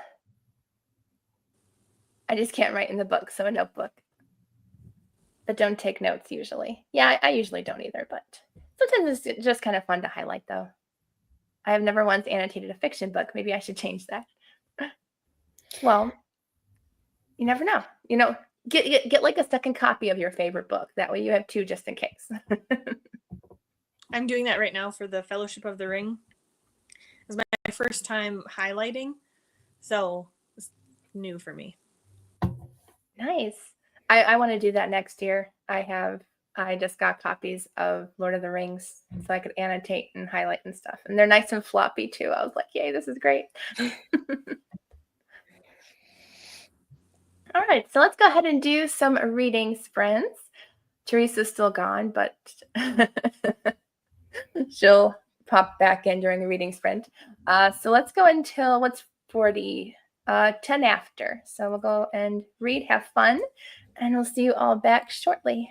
I just can't write in the book, so a notebook. But don't take notes usually. Yeah, I usually don't either, but sometimes it's just kind of fun to highlight, though. I have never once annotated a fiction book. Maybe I should change that. Well, you never know. You know, get like a second copy of your favorite book. That way you have 2 just in case. I'm doing that right now for the Fellowship of the Ring. It's my first time highlighting, so it's new for me. Nice. I want to do that next year. I just got copies of Lord of the Rings so I could annotate and highlight and stuff. And they're nice and floppy too. I was like, yay, this is great. All right, so let's go ahead and do some reading sprints. Teresa's still gone, but she'll pop back in during the reading sprint. So let's go until what's 40, 10 after. So we'll go and read, have fun, and we'll see you all back shortly.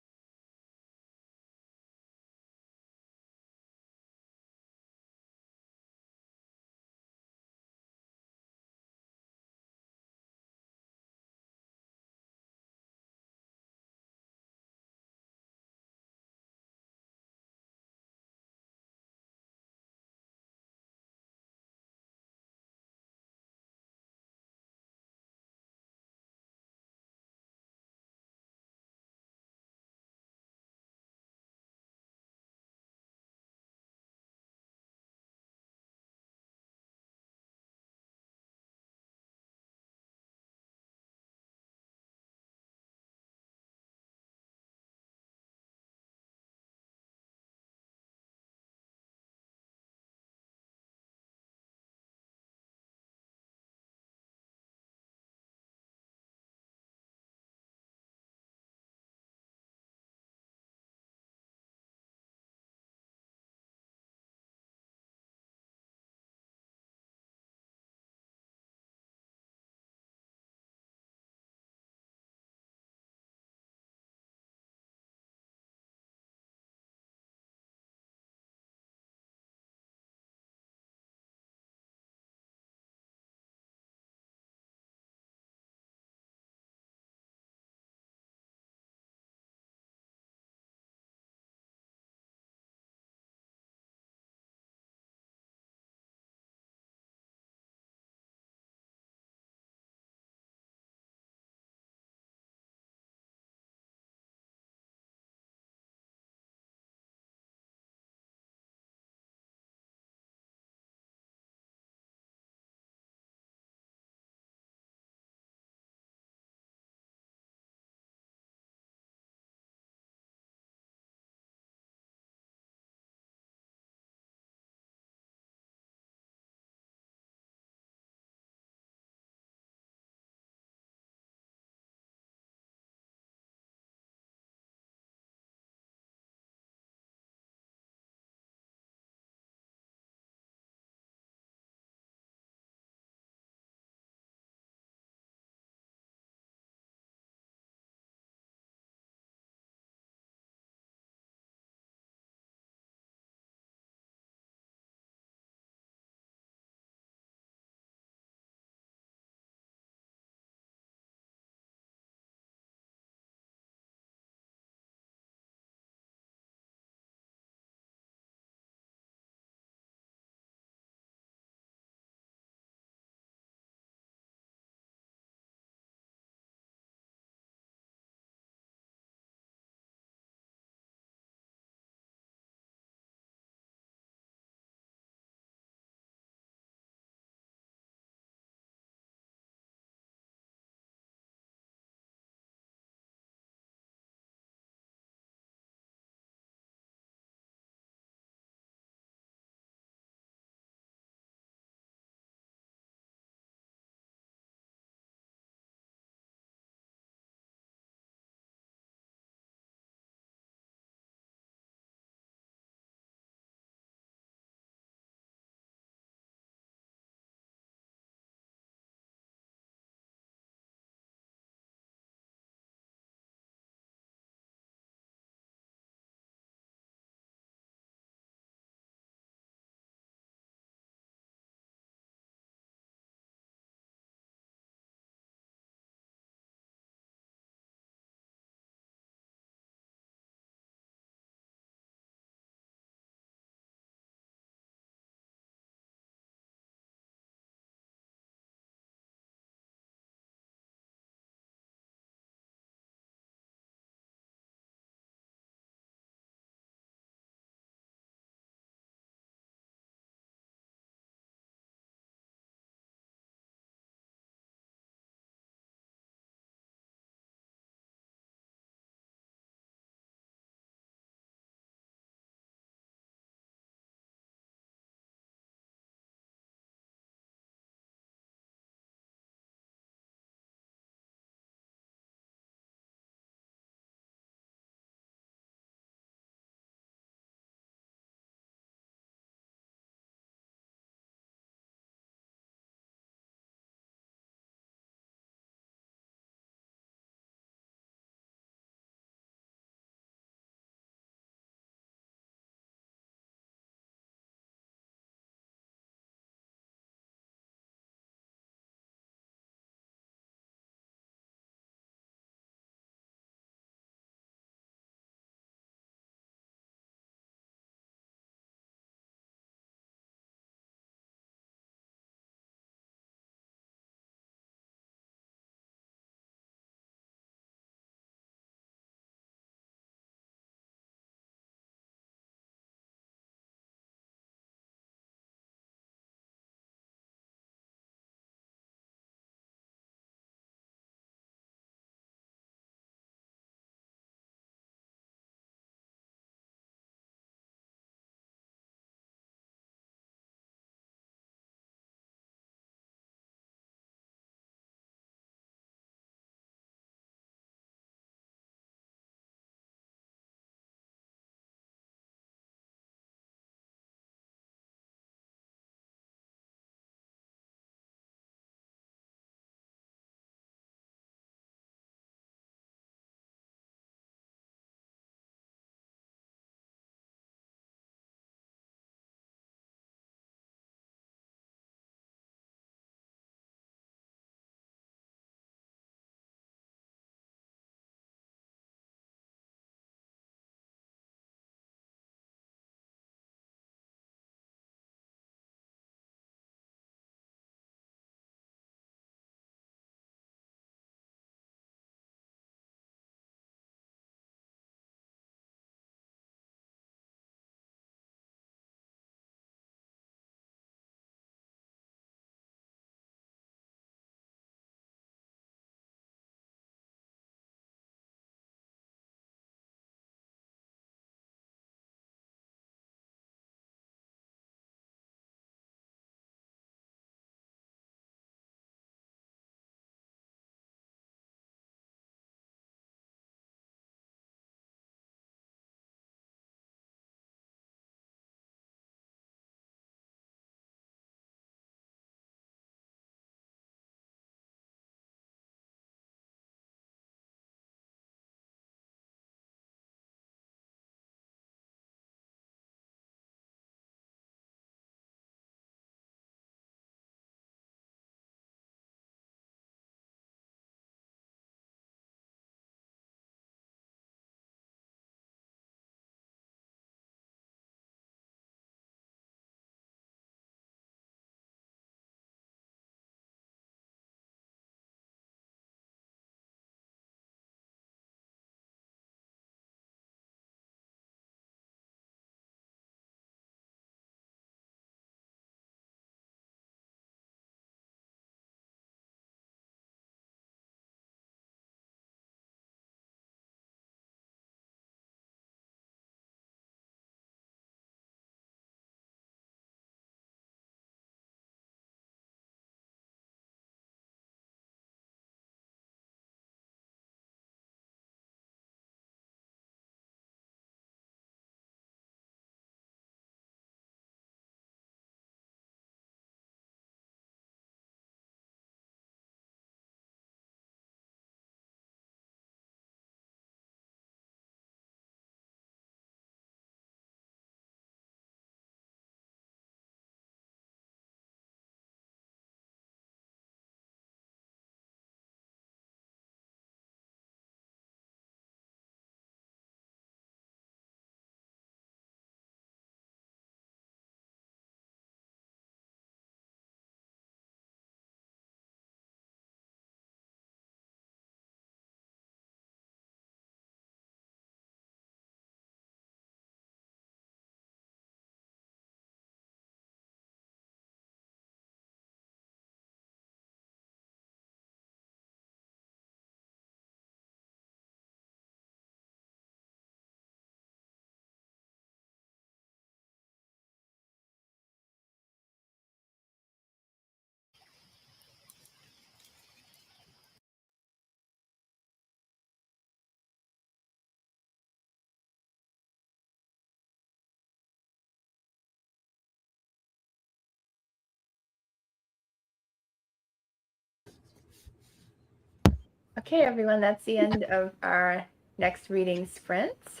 Okay, everyone, that's the end of our next reading sprints.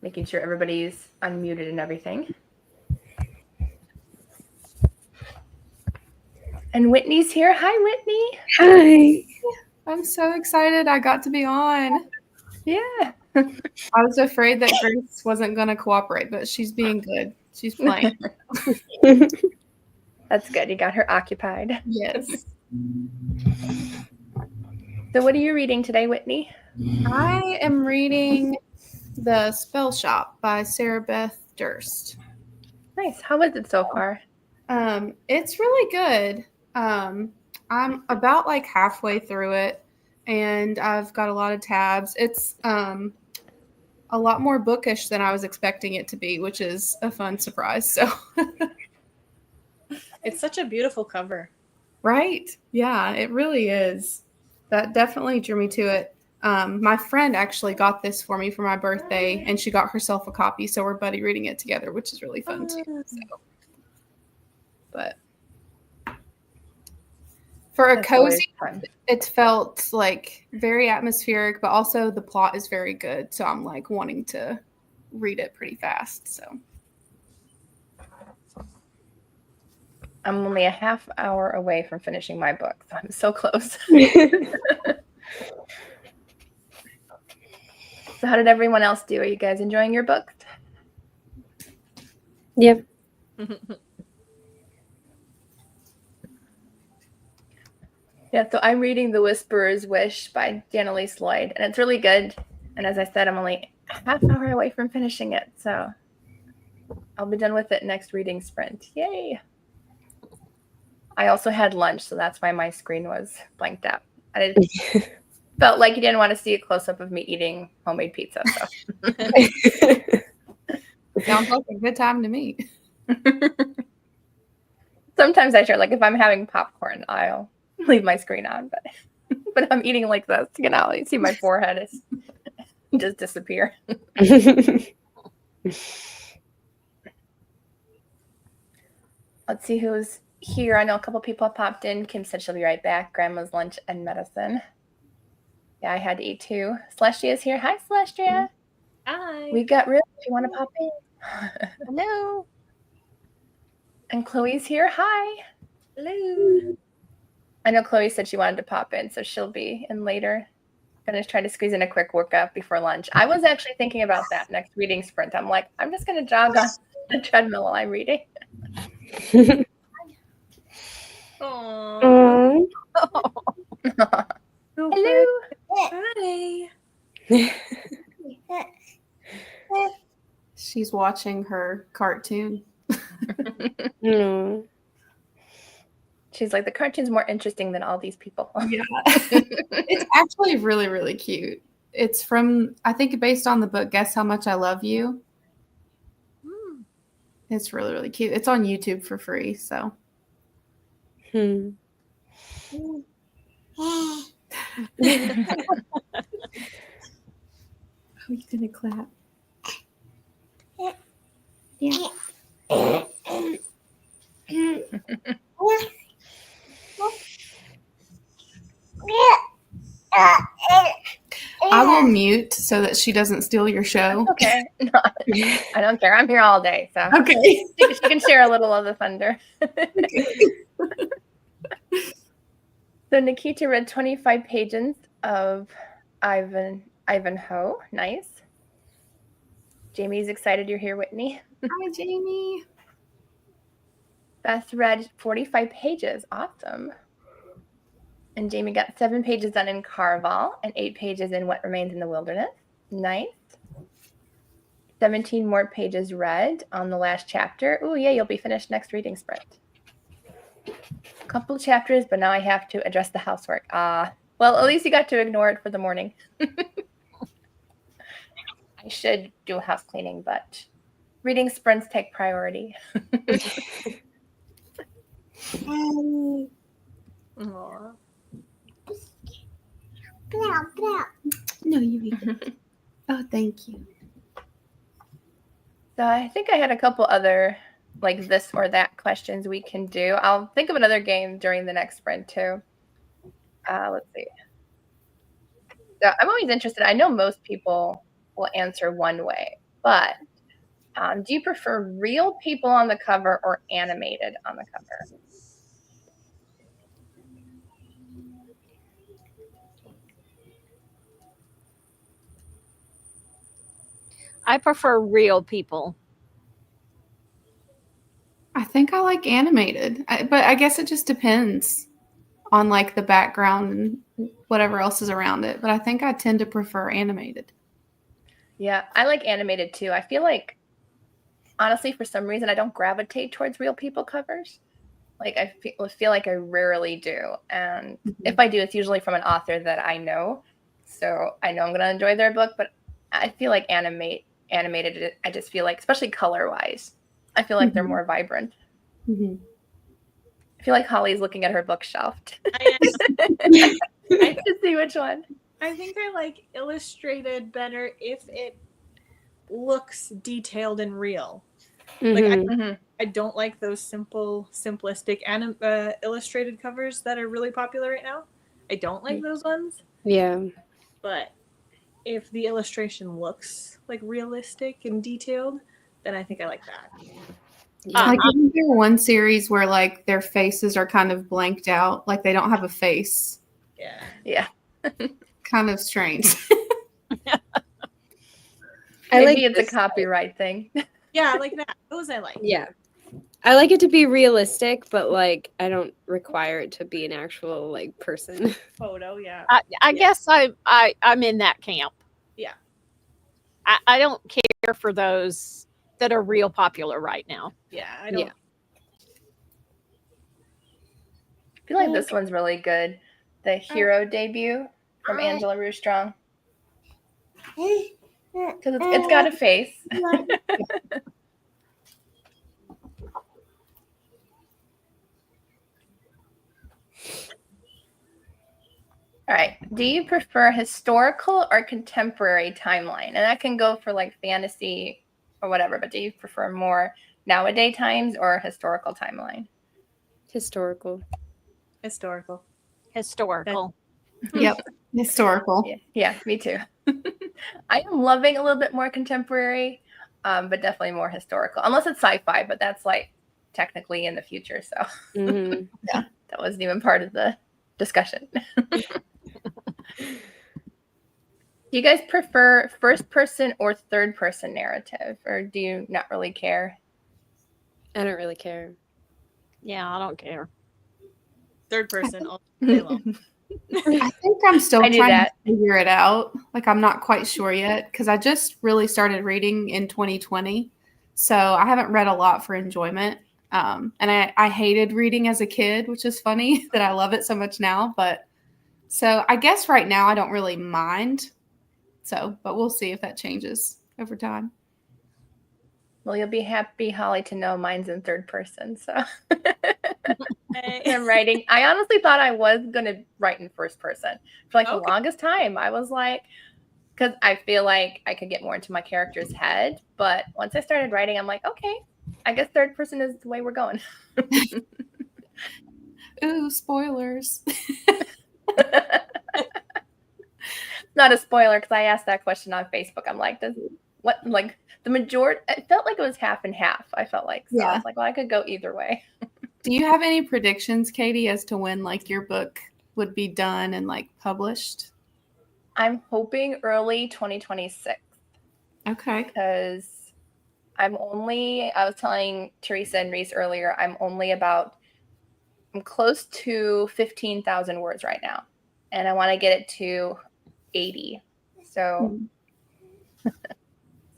Making sure everybody's unmuted and everything. And Whitney's here. Hi, Whitney. Hi. I'm so excited I got to be on. Yeah. I was afraid that Grace wasn't going to cooperate, but she's being good. She's playing. That's good. You got her occupied. Yes. So what are you reading today, Whitney? I am reading The Spell Shop by Sarah Beth Durst. Nice. How was it so far? It's really good. I'm about like halfway through it, and I've got a lot of tabs. It's a lot more bookish than I was expecting it to be, which is a fun surprise. So, It's such a beautiful cover. right? Yeah, it really is. That definitely drew me to it. My friend actually got this for me for my birthday, and she got herself a copy, so we're buddy reading it together, which is really fun too. So. But for a That's always cozy, fun. it felt like very atmospheric, but also the plot is very good. So I'm like wanting to read it pretty fast. So I'm only a half hour away from finishing my book, so I'm so close. So how did everyone else do? Are you guys enjoying your books? Yep. Yeah, so I'm reading The Whisperer's Wish by Jannalise Lloyd, and it's really good. And as I said, I'm only a half hour away from finishing it, so I'll be done with it next reading sprint. Yay! I also had lunch, so that's why my screen was blanked out. I felt like you didn't want to see a close-up of me eating homemade pizza. So. sounds like a good time to me. Sometimes I share, like if I'm having popcorn, I'll leave my screen on, but I'm eating like this, you know, you see my forehead is just disappear. Let's see who's here. I know a couple people popped in. Kim said she'll be right back. Grandma's lunch and medicine. Yeah, I had to eat too. Celestia is here. Hi, Celestia. Hi. We got Rip if you want to pop in. Hello. And Chloe's here. Hi. Hello. I know Chloe said she wanted to pop in, so she'll be in later. Gonna try to squeeze in a quick workout before lunch. I was actually thinking about that next reading sprint. I'm like, I'm just gonna jog on the treadmill while I'm reading. Aww. Hello. Hi. She's watching her cartoon. No. She's like, the cartoon's more interesting than all these people. Yeah. It's actually really, really cute. It's from, I think, based on the book Guess How Much I Love You. It's really, really cute. It's on YouTube for free, so. Hmm. Oh, you gonna clap? Yeah. I will mute so that she doesn't steal your show. Okay. No, I don't care. I'm here all day, so Okay. she can share a little of the thunder. So Nikita read 25 pages of Ivanhoe. Nice. Jamie's excited you're here, Whitney. Hi, Jamie. Beth read 45 pages. Awesome. And Jamie got 7 pages done in Carval and 8 pages in What Remains in the Wilderness. Nice. 17 more pages read on the last chapter. Oh, yeah, you'll be finished next reading sprint. A couple chapters, but now I have to address the housework. Well, at least you got to ignore it for the morning. I should do house cleaning, but reading sprints take priority. Aww. No, you eat. Oh, thank you. So I think I had a couple other like this or that questions we can do. I'll think of another game during the next sprint too. Let's see. So I'm always interested. I know most people will answer one way, but do you prefer real people on the cover or animated on the cover? I prefer real people. I think I like animated, but I guess it just depends on like the background and whatever else is around it. But I think I tend to prefer animated. Yeah, I like animated too. I feel like, honestly, for some reason, I don't gravitate towards real people covers. Like, I feel like I rarely do. And if I do, it's usually from an author that I know. So I know I'm going to enjoy their book, but I feel like animated, I just feel like, especially color-wise, I feel like they're more vibrant. Mm-hmm. I feel like Holly's looking at her bookshelf I to see which one. I think I like illustrated better if it looks detailed and real. Like I don't like those simplistic illustrated covers that are really popular right now. I don't like those ones. Yeah. But if the illustration looks like realistic and detailed, then I think I like that. Yeah. Like, isn't there one series where like their faces are kind of blanked out, like they don't have a face? Yeah. Yeah. Kind of strange. Maybe it's a copyright thing. Yeah, I like that. Those I like. Yeah. I like it to be realistic, but like I don't require it to be an actual like person. Photo, yeah. I guess I'm in that camp. Yeah. I don't care for those that are real popular right now. Yeah, I don't. Yeah. I feel like this one's really good. The Hero debut from Angela Rue Strong. Because it's got a face. All right. Do you prefer historical or contemporary timeline? And that can go for like fantasy or whatever, but do you prefer more nowadays times or historical timeline? Historical. Historical. Yep. Historical. Yeah, me too. I am loving a little bit more contemporary, but definitely more historical. Unless it's sci-fi, but that's like technically in the future. So yeah, that wasn't even part of the discussion. Do you guys prefer first person or third person narrative, or do you not really care? I don't really care. Yeah, I don't care. Third person all day long. I think I'm still I do trying that. to figure it out. Like, I'm not quite sure yet because I just really started reading in 2020. So I haven't read a lot for enjoyment. And I hated reading as a kid, which is funny that I love it so much now. But so I guess right now I don't really mind. So, but we'll see if that changes over time. Well, you'll be happy, Holly, to know mine's in third person. So I'm writing. I honestly thought I was going to write in first person for like the longest time. I was like, because I feel like I could get more into my character's head. But once I started writing, I'm like, okay, I guess third person is the way we're going. Ooh, spoilers. Not a spoiler, because I asked that question on Facebook. I'm like, like the majority, it felt like it was half and half. I felt like, so I was like, well, I could go either way. Do you have any predictions, Katie, as to when like your book would be done and like published? I'm hoping early 2026. Okay. Because I was telling Teresa and Reese earlier, I'm close to 15,000 words right now. And I want to get it to 80. So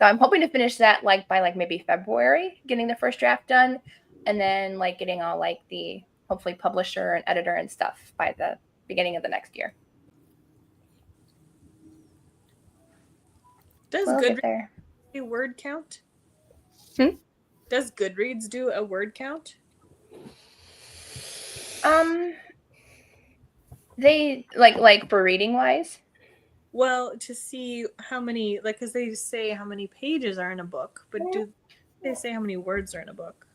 I'm hoping to finish that like by like maybe February, getting the first draft done, and then like getting all like the hopefully publisher and editor and stuff by the beginning of the next year. Does Goodreads do a word count? Does Goodreads do a word count? They like for reading wise. Well, to see how many, like, because they say how many pages are in a book, but do they say how many words are in a book?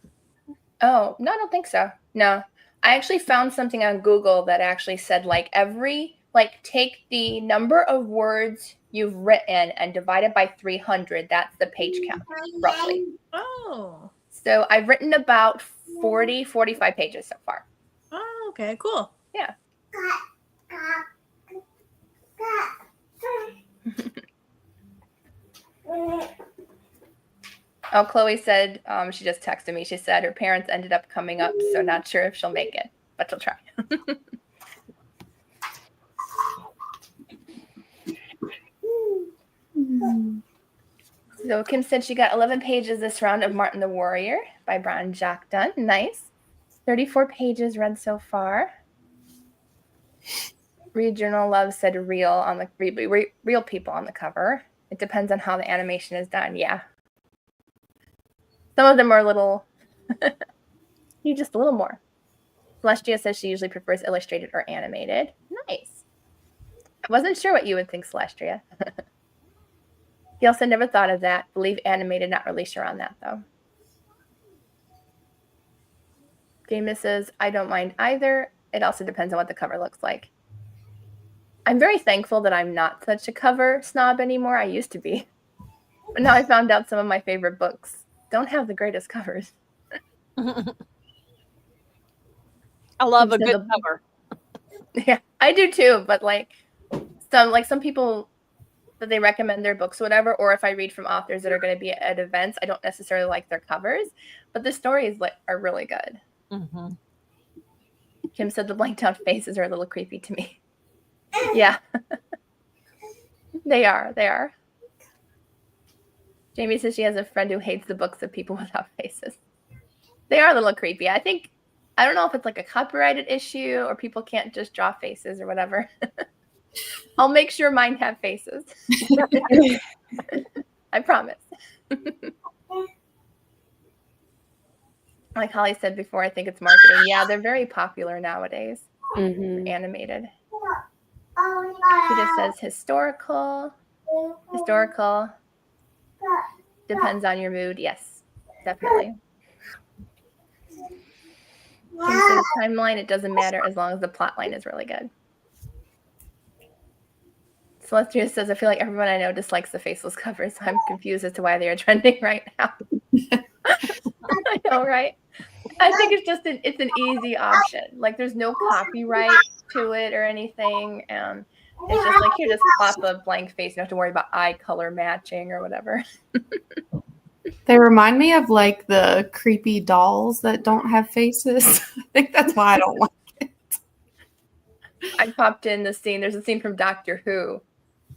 Oh, no, I don't think so. No. I actually found something on Google that actually said like every like take the number of words you've written and divide it by 300. That's the page count, roughly. Oh. So I've written about 40, 45 pages so far. Oh, okay, cool. Yeah. Oh, Chloe said, she just texted me. She said her parents ended up coming up, so not sure if she'll make it, but she'll try. So Kim said she got 11 pages this round of Martin the Warrior by Brian Jack Dunn. Nice. 34 pages read so far. Read Journal Love said real on the real people on the cover. It depends on how the animation is done. Yeah. Some of them are a little, need just a little more. Celestia says she usually prefers illustrated or animated. Nice. I wasn't sure what you would think, Celestia. Gail said never thought of that. Believe animated, not really sure on that though. James says, I don't mind either. It also depends on what the cover looks like. I'm very thankful that I'm not such a cover snob anymore. I used to be. But now I found out some of my favorite books don't have the greatest covers. I love a good cover. Yeah, I do too. But some people that they recommend their books or whatever, or if I read from authors that are going to be at events, I don't necessarily like their covers, but the stories are really good. Mm-hmm. Kim said the blanked out faces are a little creepy to me. Yeah. They are. Jamie says she has a friend who hates the books of people without faces. They are a little creepy. I don't know if it's like a copyrighted issue or people can't just draw faces or whatever. I'll make sure mine have faces. I promise. Like Holly said before, I think it's marketing. Yeah, they're very popular nowadays. Mm-hmm. Animated. She just says historical. Depends on your mood. Yes, definitely. Kim says timeline, it doesn't matter as long as the plot line is really good. Celestia says, I feel like everyone I know dislikes the faceless covers, so I'm confused as to why they are trending right now. I know, right? I think it's an easy option. Like there's no copyright to it or anything. It's just like, here, just plop a blank face. You don't have to worry about eye color matching or whatever. They remind me of like the creepy dolls that don't have faces. I think that's why I don't like it. I popped in the scene. There's a scene from Doctor Who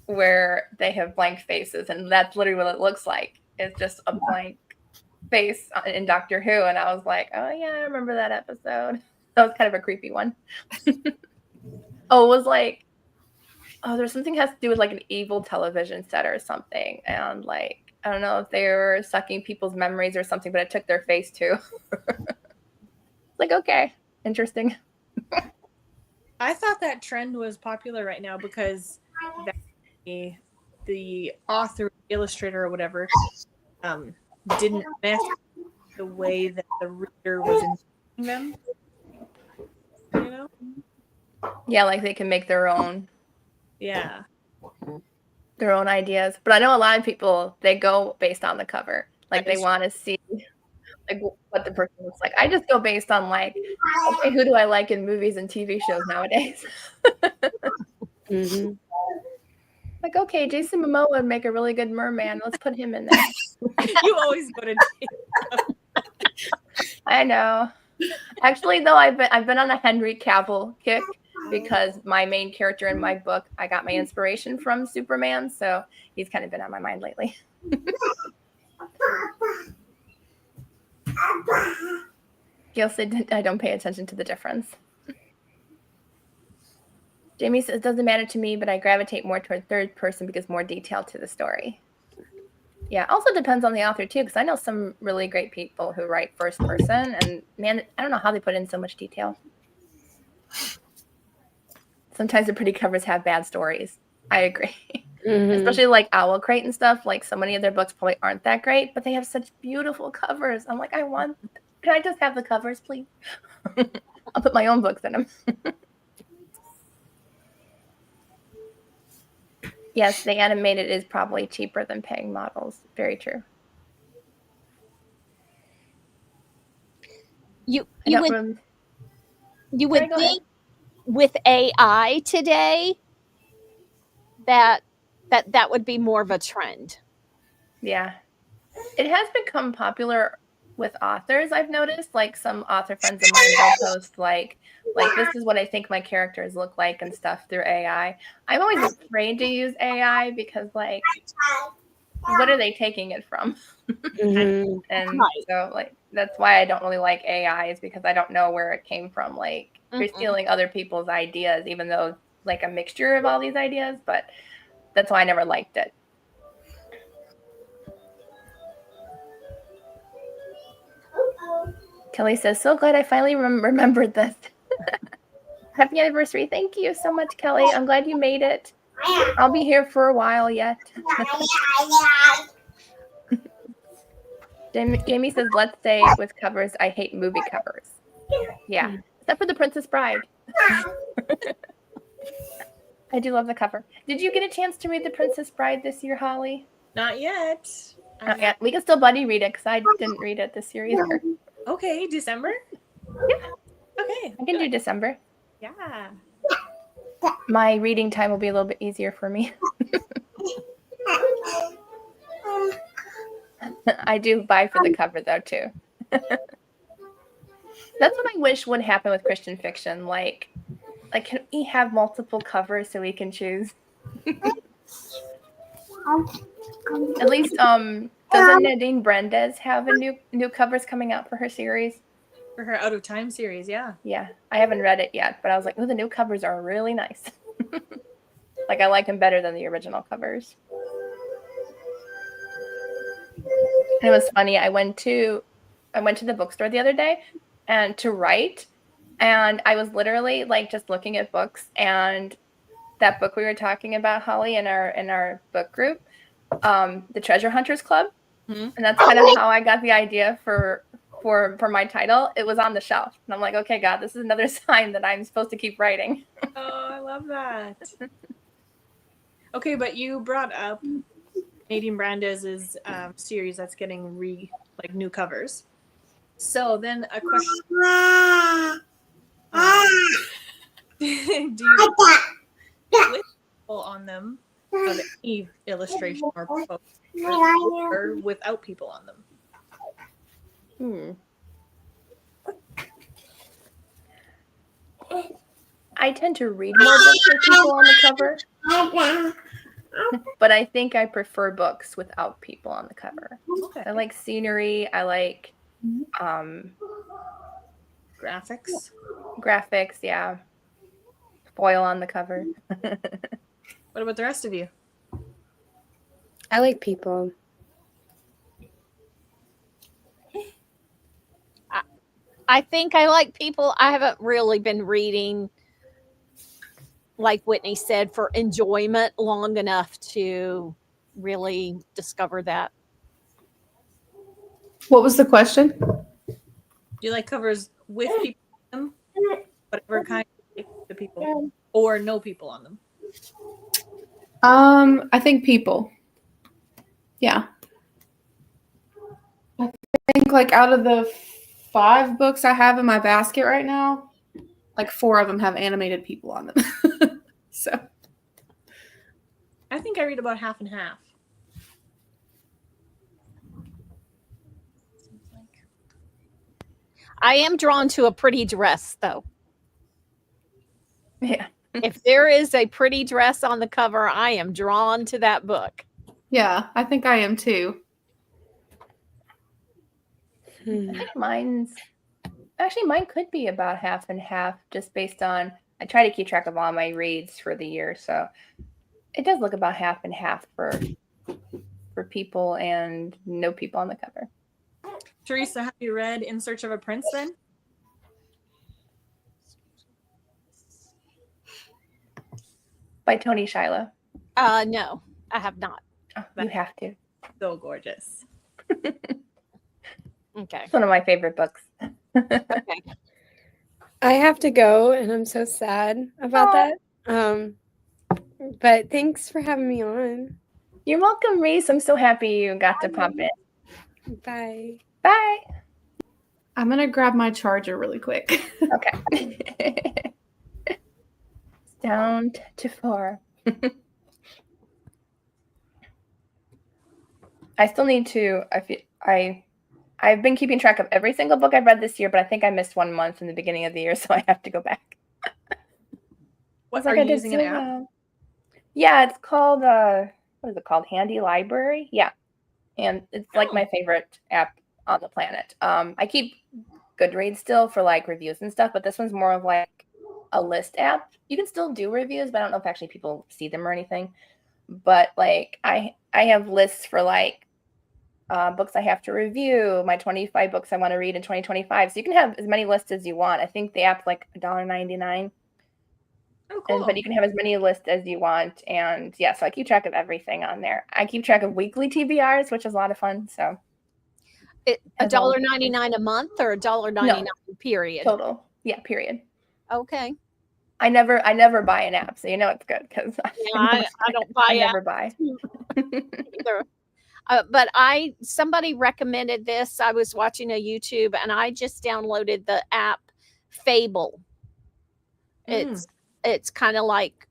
where they have blank faces, and that's literally what it looks like. It's just a blank face in Doctor Who, and I was like, oh yeah, I remember that episode. That was kind of a creepy one. Oh, it was like, there's something has to do with like an evil television set or something, and like I don't know if they were sucking people's memories or something, but it took their face too. Like, okay, interesting. I thought that trend was popular right now because the author, illustrator, or whatever didn't mess the way that the reader was enjoying them. You know? Yeah, like they can make their own. Yeah. Their own ideas. But I know a lot of people, they go based on the cover. Like they want to see like what the person looks like. I just go based on like, okay, who do I like in movies and TV shows nowadays? Mm-hmm. Like, okay, Jason Momoa would make a really good merman. Let's put him in there. You always go to I know. Actually, though, I've been on a Henry Cavill kick because my main character in my book, I got my inspiration from Superman, so he's kind of been on my mind lately. Gail said, I don't pay attention to the difference. Jamie says, it doesn't matter to me, but I gravitate more toward third person because more detail to the story. Yeah, also depends on the author too, because I know some really great people who write first person, and man, I don't know how they put in so much detail. Sometimes the pretty covers have bad stories. I agree. Mm-hmm. Especially like Owl Crate and stuff. Like so many of their books probably aren't that great, but they have such beautiful covers. I'm like, can I just have the covers, please? I'll put my own books in them. Yes, the animated is probably cheaper than paying models. Very true. You I you don't would rem- you Sorry, would go ahead. think with AI today that that would be more of a trend. Yeah. It has become popular with authors, I've noticed. Like some author friends of mine, they'll post like this is what I think my characters look like and stuff through AI. I'm always afraid to use AI because like what are they taking it from? Mhm. And Right. so like that's why I don't really like AI is because I don't know where it came from. Like you're Mhm. stealing other people's ideas, even though it's like a mixture of all these ideas, but that's why I never liked it. Kelly says, so glad I finally remembered this. Happy anniversary. Thank you so much, Kelly. I'm glad you made it. I'll be here for a while yet. Jamie says, let's say with covers, I hate movie covers. Yeah, except for The Princess Bride. I do love the cover. Did you get a chance to read The Princess Bride this year, Holly? Not yet. Not yet. We can still buddy read it because I didn't read it this year either. Okay, December? Yeah. Okay. I can do December. Yeah. My reading time will be a little bit easier for me. I do buy for the cover though too. That's what I wish would happen with Christian fiction. Like can we have multiple covers so we can choose? At least doesn't Nadine Brandes have a new covers coming out for her series? For her Out of Time series, yeah. Yeah, I haven't read it yet, but I was like, oh, the new covers are really nice. Like I like them better than the original covers. And it was funny. I went to the bookstore the other day and to write, and I was literally like just looking at books, and that book we were talking about, Holly, in our book group, the Treasure Hunters Club, and that's kind of how I got the idea for my title. It was on the shelf, and I'm like, okay, God, this is another sign that I'm supposed to keep writing. Oh, I love that. Okay, but you brought up Nadine Brandes' series that's getting new covers. So then a question: do you with people on them of any illustration or poster, or without people on them? I tend to read more books with people on the cover, but I think I prefer books without people on the cover. Okay. I like scenery. I like Graphics. graphics. Yeah, foil on the cover. What about the rest of you? I like people. I think I like people. I haven't really been reading, like Whitney said, for enjoyment long enough to really discover that. What was the question? Do you like covers with people on them? Whatever kind of the people, or no people on them? I think people. Yeah. I think like out of the 5 books I have in my basket right now, like 4 of them have animated people on them. So I think I read about half and half. I am drawn to a pretty dress, though. Yeah. If there is a pretty dress on the cover, I am drawn to that book. yeah, I think I am too. I think mine could be about half and half, just based on I try to keep track of all my reads for the year, so it does look about half and half for people and no people on the cover. Teresa, have you read In Search of a Prince then? By Tony Shiloh. No, I have not. Oh, you have to. So gorgeous. Okay. It's one of my favorite books. Okay. I have to go, and I'm so sad about that. But thanks for having me on. You're welcome, Reese. I'm so happy you got to pop in. Bye. Bye. I'm gonna grab my charger really quick. Okay. It's down to 4. I still need to. I've been keeping track of every single book I've read this year, but I think I missed 1 month in the beginning of the year, so I have to go back. What I are did you using an so app? well. Yeah, it's called what is it called? Handy Library. Yeah, and it's like Oh. my favorite app on the planet. I keep Goodreads still for like reviews and stuff, but this one's more of like a list app. You can still do reviews, but I don't know if actually people see them or anything. But like I have lists for like books I have to review, my 25 books I want to read in 2025. So you can have as many lists as you want. I think the app's like $1.99. Oh, cool. But you can have as many lists as you want. And yeah, so I keep track of everything on there. I keep track of weekly TBRs, which is a lot of fun. So Has all the $1.99 a month or $1.99 period? total. Yeah, period. Okay. I never buy an app, so you know it's good because I don't buy I apps never buy. either. But somebody recommended this. I was watching a YouTube and I just downloaded the app Fable. It's kind of like,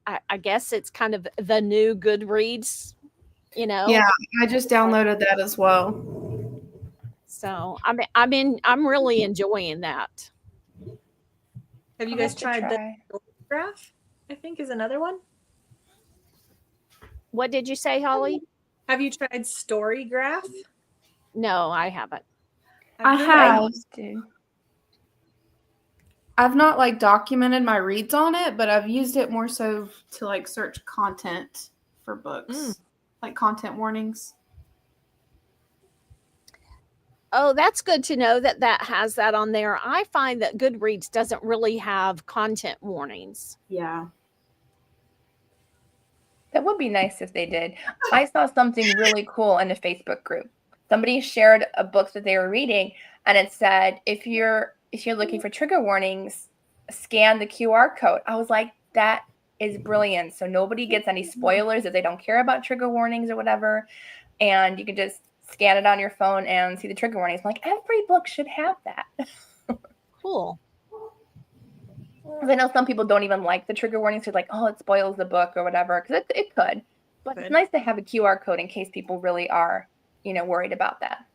I guess it's kind of the new Goodreads, you know? Yeah, I just downloaded that as well. So I'm really enjoying that. Have you I'll guys have to tried the try. Graph? I think is another one. What did you say, Holly? Have you tried Storygraph? No, I haven't. I heard have. I used to. I've not like documented my reads on it, but I've used it more so to like search content for books, like content warnings. Oh, that's good to know that has that on there. I find that Goodreads doesn't really have content warnings. Yeah. That would be nice if they did. I saw something really cool in a Facebook group. Somebody shared a book that they were reading, and it said, if you're looking for trigger warnings, scan the QR code. I was like, that is brilliant. So nobody gets any spoilers if they don't care about trigger warnings or whatever. And you can just scan it on your phone and see the trigger warnings. I'm like, every book should have that. Cool. Because I know some people don't even like the trigger warnings. They're like, oh, it spoils the book or whatever. Because it could. But it's nice to have a QR code in case people really are, worried about that.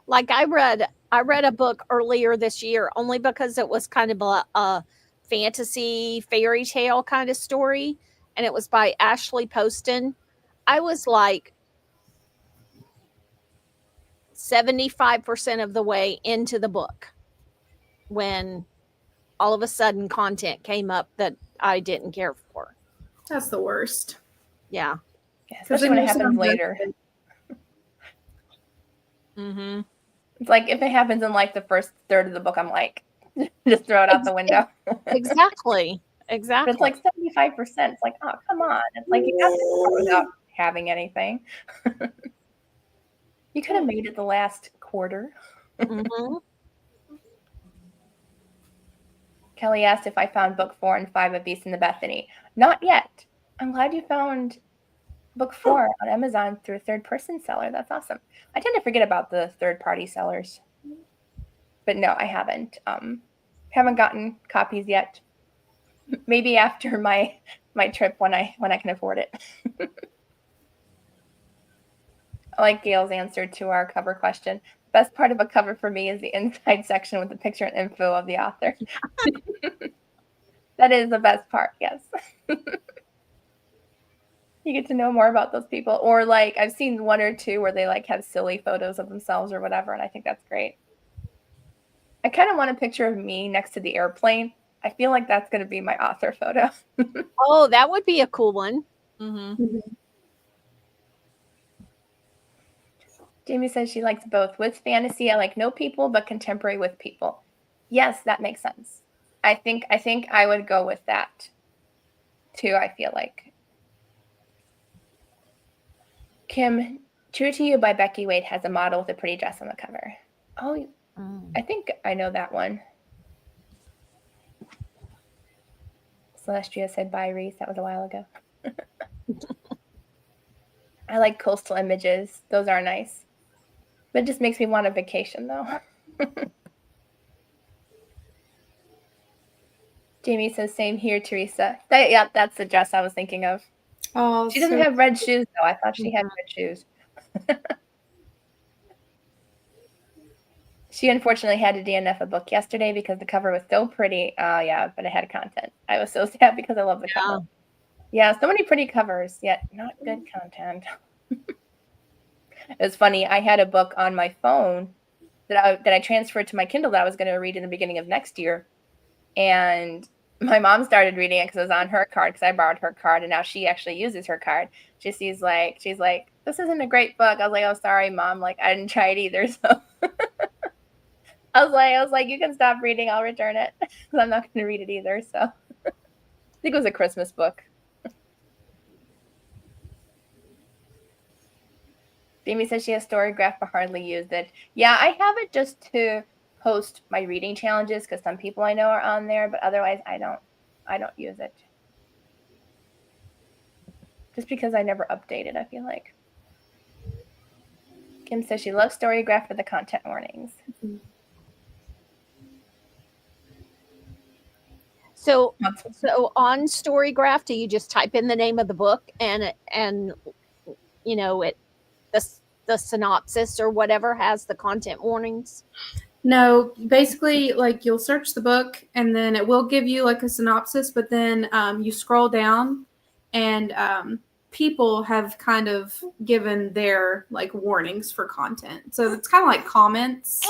Like I read a book earlier this year only because it was kind of a fantasy fairy tale kind of story, and it was by Ashley Poston. I was like 75% of the way into the book when all of a sudden content came up that I didn't care for. That's the worst. Yeah. Especially when it happens later. Mm-hmm. It's like if it happens in like the first third of the book, I'm like, just throw it out the window. Exactly. But it's like 75%. It's like, oh, come on. It's like you got to start without having anything. You could have made it the last quarter. Mm-hmm. Kelly asked if I found book 4 and 5 of Beast in the Bethany. Not yet. I'm glad you found book 4 on Amazon through a third-person seller. That's awesome. I tend to forget about the third-party sellers. But no, I haven't. Haven't gotten copies yet. Maybe after my trip when I can afford it. I like Gail's answer to our cover question. Best part of a cover for me is the inside section with the picture and info of the author. That is the best part, yes. You get to know more about those people. Or like I've seen 1 or 2 where they like have silly photos of themselves or whatever, and I think that's great. I kind of want a picture of me next to the airplane. I feel like that's going to be my author photo. Oh, that would be a cool one. Mm-hmm. Jamie says she likes both. With fantasy, I like no people, but contemporary with people. Yes, that makes sense. I think I would go with that too, I feel like. Kim, True to You by Becky Wade has a model with a pretty dress on the cover. Oh, I think I know that one. Celestia said bye, Reese. That was a while ago. I like coastal images. Those are nice. But it just makes me want a vacation, though. Jamie says, same here, Teresa. Yeah, that's the dress I was thinking of. Oh, She doesn't have red shoes, though. I thought she had red shoes. She unfortunately had to DNF a book yesterday because the cover was so pretty. Yeah, but it had content. I was so sad because I love the cover. Yeah, so many pretty covers, yet not good content. It was funny. I had a book on my phone that I transferred to my Kindle that I was going to read in the beginning of next year. And my mom started reading it because it was on her card, because I borrowed her card, and now she actually uses her card. She's like, this isn't a great book. I was like, oh, sorry, Mom. Like, I didn't try it either. So I was like, you can stop reading. I'll return it because I'm not going to read it either. So I think it was a Christmas book. Jamie says she has Storygraph but hardly used it. Yeah, I have it just to post my reading challenges because some people I know are on there, but otherwise I don't use it. Just because I never update it, I feel like. Kim says she loves Storygraph for the content warnings. So on Storygraph, do you just type in the name of the book and you know the synopsis or whatever has the content warnings? No, basically, like you'll search the book and then it will give you like a synopsis, but then you scroll down and people have kind of given their like warnings for content. So it's kind of like comments.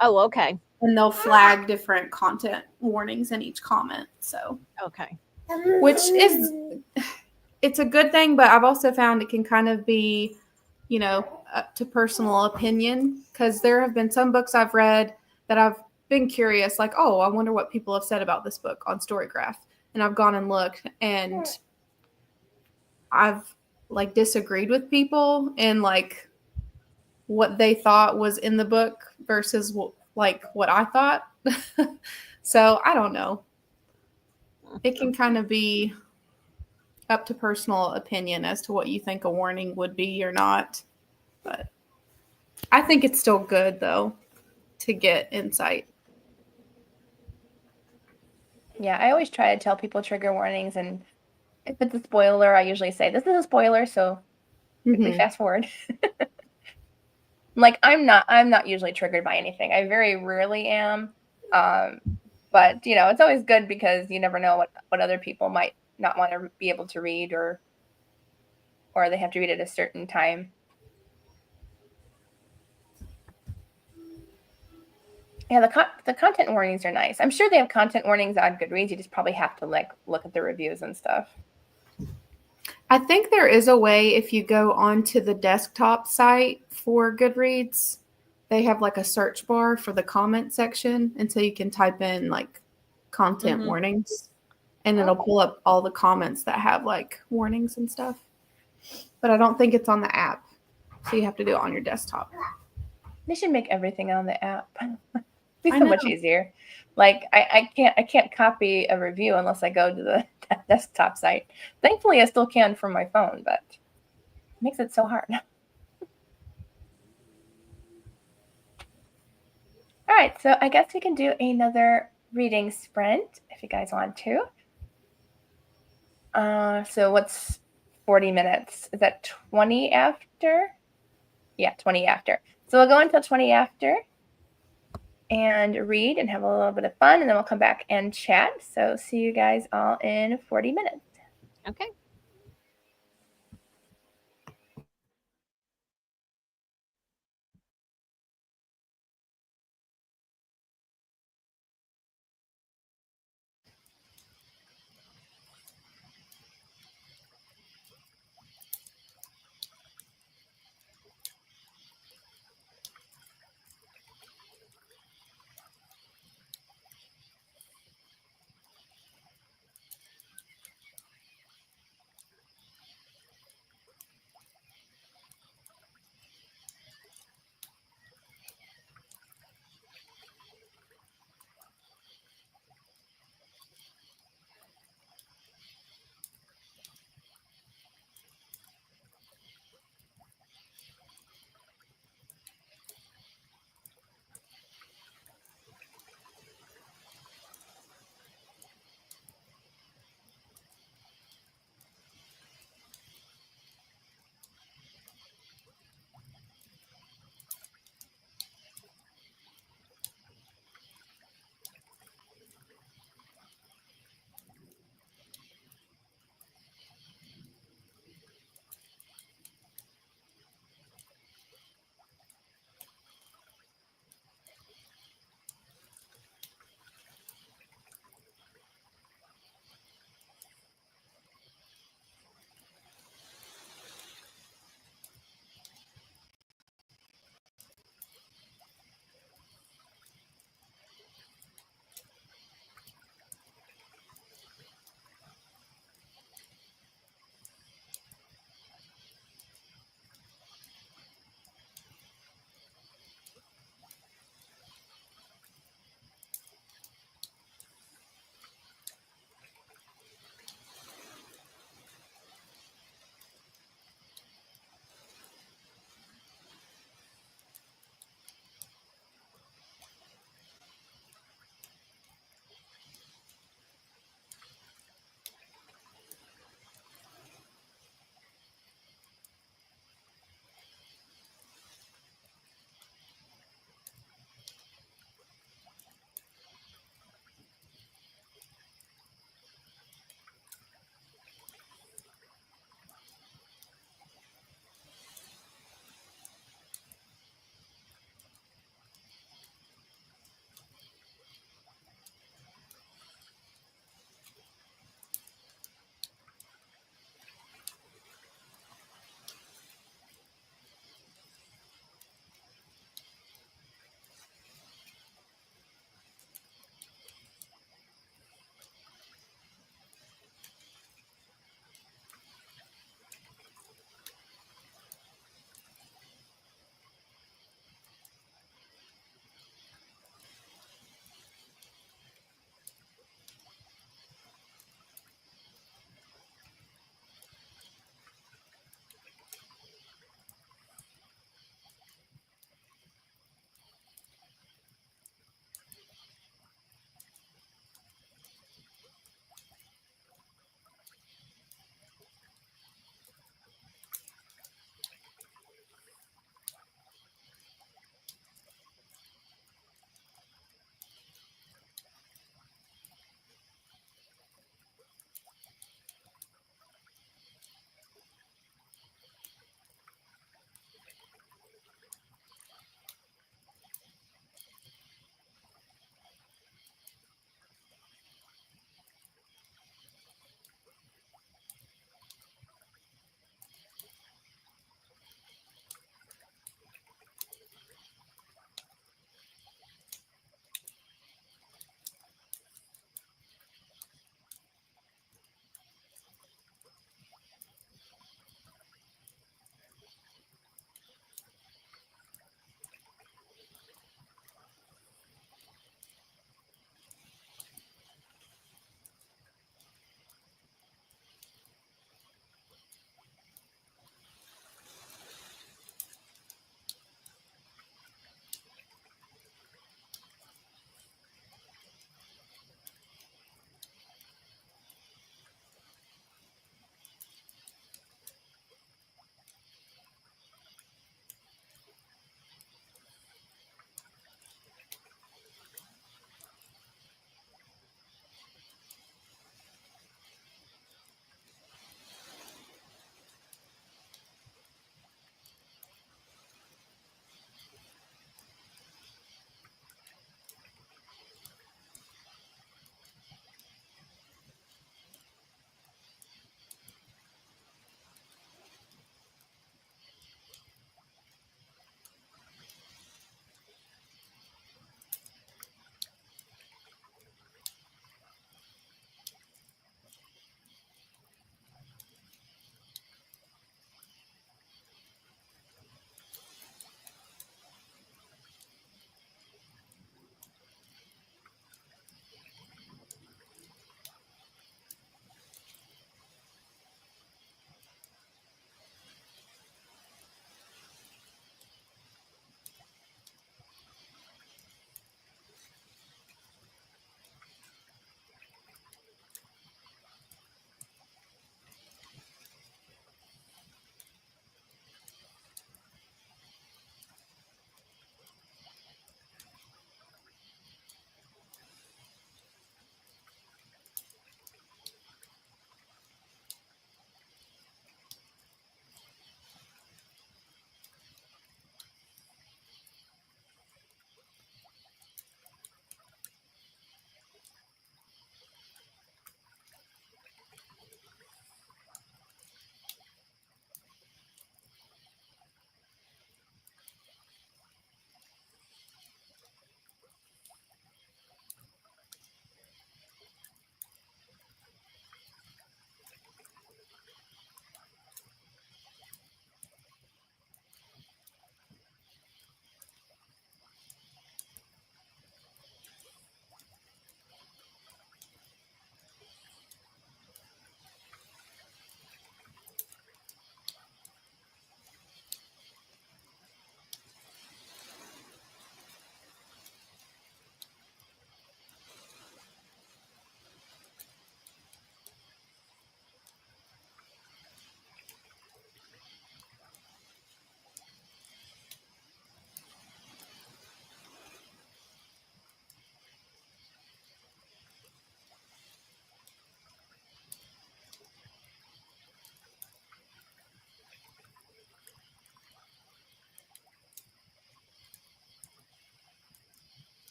Oh, okay. And they'll flag different content warnings in each comment. So, okay. Which is, it's a good thing, but I've also found it can kind of be, you know, up to personal opinion, because there have been some books I've read that I've been curious, like, oh, I wonder what people have said about this book on Storygraph. And I've gone and looked, and I've like disagreed with people and like what they thought was in the book versus like what I thought. So I don't know. It can kind of be up to personal opinion as to what you think a warning would be or not. But I think it's still good, though, to get insight. Yeah, I always try to tell people trigger warnings, and if it's a spoiler, I usually say, this is a spoiler, so quickly fast forward. Like, I'm not usually triggered by anything. I very rarely am. But, you know, it's always good because you never know what other people might not want to be able to read, or they have to read at a certain time. Yeah, the content warnings are nice. I'm sure they have content warnings on Goodreads. You just probably have to like look at the reviews and stuff. I think there is a way, if you go onto the desktop site for Goodreads, they have like a search bar for the comment section, and so you can type in like content warnings, and it'll pull up all the comments that have like warnings and stuff. But I don't think it's on the app, so you have to do it on your desktop. They should make everything on the app. Be so much easier. Like I can't copy a review unless I go to the desktop site. Thankfully, I still can from my phone, but it makes it so hard. All right, so I guess we can do another reading sprint if you guys want to. So what's 40 minutes? Is that 20 after? Yeah, 20 after. So we'll go until 20 after and read and have a little bit of fun, and then we'll come back and chat. So see you guys all in 40 minutes. Okay.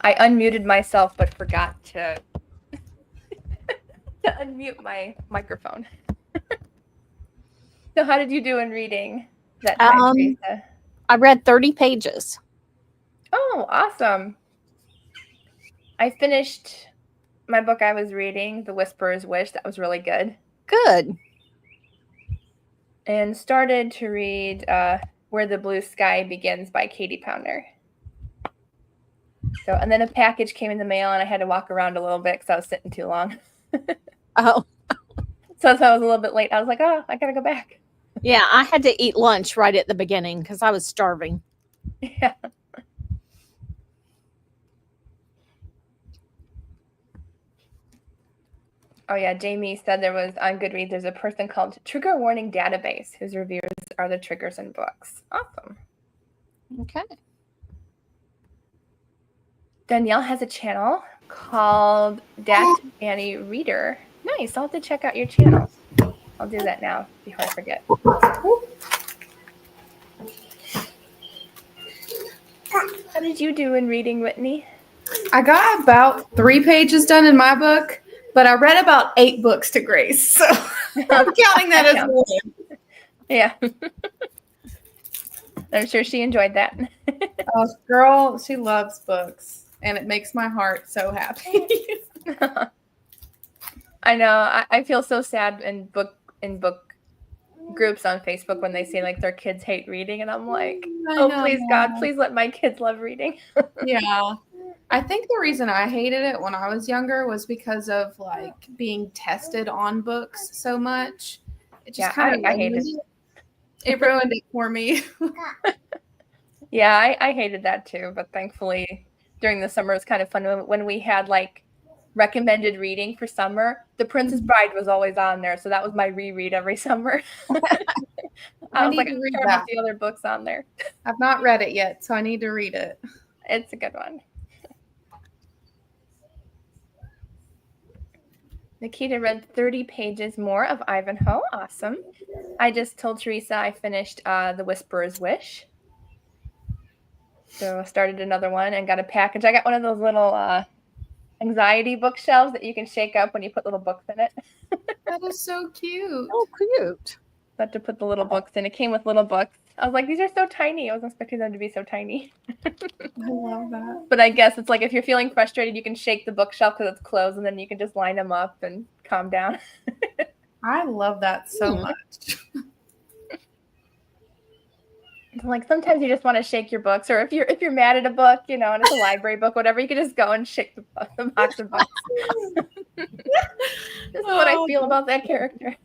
I unmuted myself but forgot to unmute my microphone. So how did you do in reading that time, Teresa? I read 30 pages. Oh, awesome. I finished my book I was reading, The Whisperer's Wish. That was really good. Good. And started to read Where the Blue Sky Begins by Katie Pounder. So, and then a package came in the mail and I had to walk around a little bit because I was sitting too long. Oh, So I was a little bit late. I was like, oh, I got to go back. yeah. I had to eat lunch right at the beginning because I was starving. Yeah. Oh, yeah. Jamie said there was on Goodreads, there's a person called Trigger Warning Database whose reviews are the triggers in books. Awesome. Okay. Danielle has a channel called Dat Annie Reader. Nice. I'll have to check out your channel. I'll do that now before I forget. How did you do in reading, Whitney? I got about 3 pages done in my book, but I read about 8 books to Grace, so I'm counting that as one. Yeah. I'm sure she enjoyed that. Oh, girl, she loves books, and it makes my heart so happy. I know. I feel so sad in book groups on Facebook when they say like their kids hate reading, and I'm like, oh, please God, please let my kids love reading. Yeah. I think the reason I hated it when I was younger was because of like being tested on books so much. It just kind of I hated it. It ruined it for me. Yeah, I hated that too. But thankfully, during the summer, it was kind of fun when we had like recommended reading for summer. The Princess Bride was always on there, so that was my reread every summer. I was like, I'm sure about the other books on there. I've not read it yet, so I need to read it. It's a good one. Nikita read 30 pages more of Ivanhoe. Awesome. I just told Teresa I finished The Whisperer's Wish. So I started another one and got a package. I got one of those little anxiety bookshelves that you can shake up when you put little books in it. That is so cute. Oh, cute. I had to put the little books in. It came with little books. I was like, these are so tiny. I wasn't expecting them to be so tiny. I love that. But I guess it's like if you're feeling frustrated, you can shake the bookshelf because it's closed, and then you can just line them up and calm down. I love that so much. Like sometimes you just want to shake your books, or if you're mad at a book, and it's a library book, whatever, you can just go and shake the box of books. This is what I feel about that character.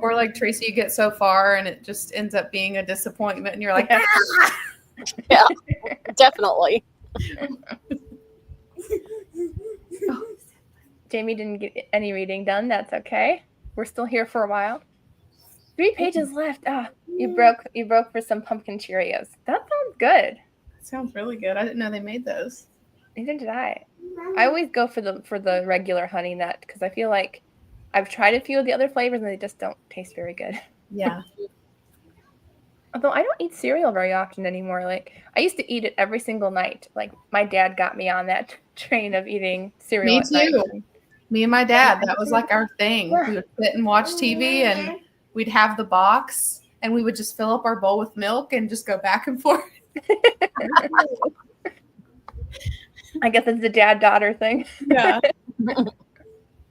Or like Tracy, you get so far and it just ends up being a disappointment, and you're like, Yeah, definitely. Jamie didn't get any reading done. That's okay. We're still here for a while. 3 pages left. You broke for some pumpkin Cheerios. That sounds good. Sounds really good. I didn't know they made those. Neither did I. I always go for the regular honey nut because I feel like I've tried a few of the other flavors and they just don't taste very good. Yeah. Although I don't eat cereal very often anymore. Like I used to eat it every single night. Like my dad got me on that train of eating cereal. Me at too. night. Me and my dad, that was like our thing. We would sit and watch TV, and we'd have the box, and we would just fill up our bowl with milk and just go back and forth. I guess it's a dad-daughter thing. Yeah.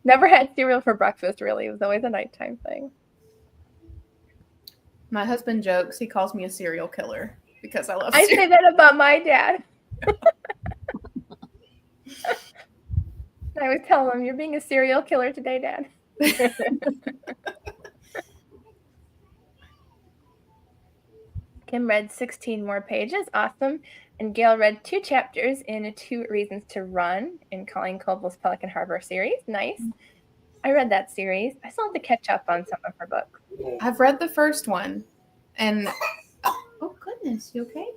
Never had cereal for breakfast, really. It was always a nighttime thing. My husband jokes. He calls me a serial killer because I love I cereal. say that about my dad. I always tell him, you're being a serial killer today, Dad. Kim read 16 more pages. Awesome. And Gail read 2 chapters in 2 Reasons to Run in Colleen Covel's Pelican Harbor series. Nice. I read that series. I still have to catch up on some of her books. I've read the first one, and oh goodness, you okay?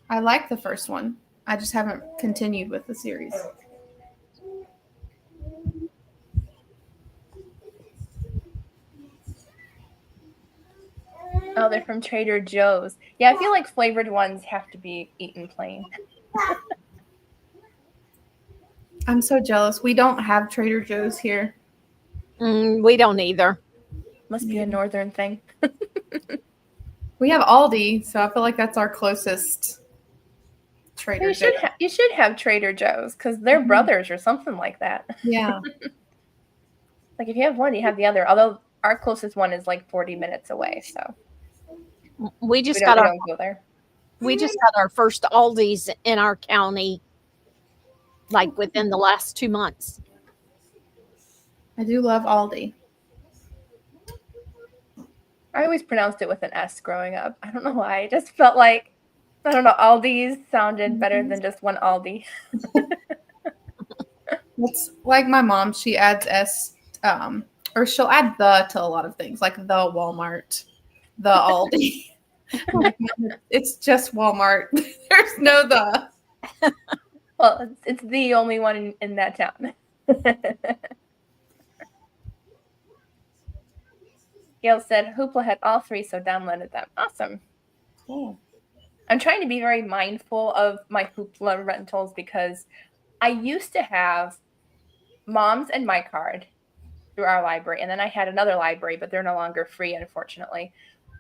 I like the first one. I just haven't continued with the series. Oh, they're from Trader Joe's. Yeah, I feel like flavored ones have to be eaten plain. I'm so jealous. We don't have Trader Joe's here. We don't either. Must be a northern thing. We have Aldi, so I feel like that's our closest Trader You Joe's. should have Trader Joe's because they're brothers or something like that. Yeah. Like if you have one, you have the other. Although our closest one is like 40 minutes away, so We we just don't, got we our don't go there. we just got our first Aldi's in our county, like within the last 2 months. I do love Aldi. I always pronounced it with an S growing up. I don't know why. I just felt like, I don't know, Aldi's sounded better than just one Aldi. It's like my mom, she adds S, or she'll add the to a lot of things, like the Walmart, the Aldi. I'm like, "Mom, it's just Walmart. There's no the. Well, it's the only one in that town. Gail said Hoopla had all three, so downloaded them. Awesome. Cool. I'm trying to be very mindful of my Hoopla rentals because I used to have Mom's and my card through our library, and then I had another library, but they're no longer free, unfortunately.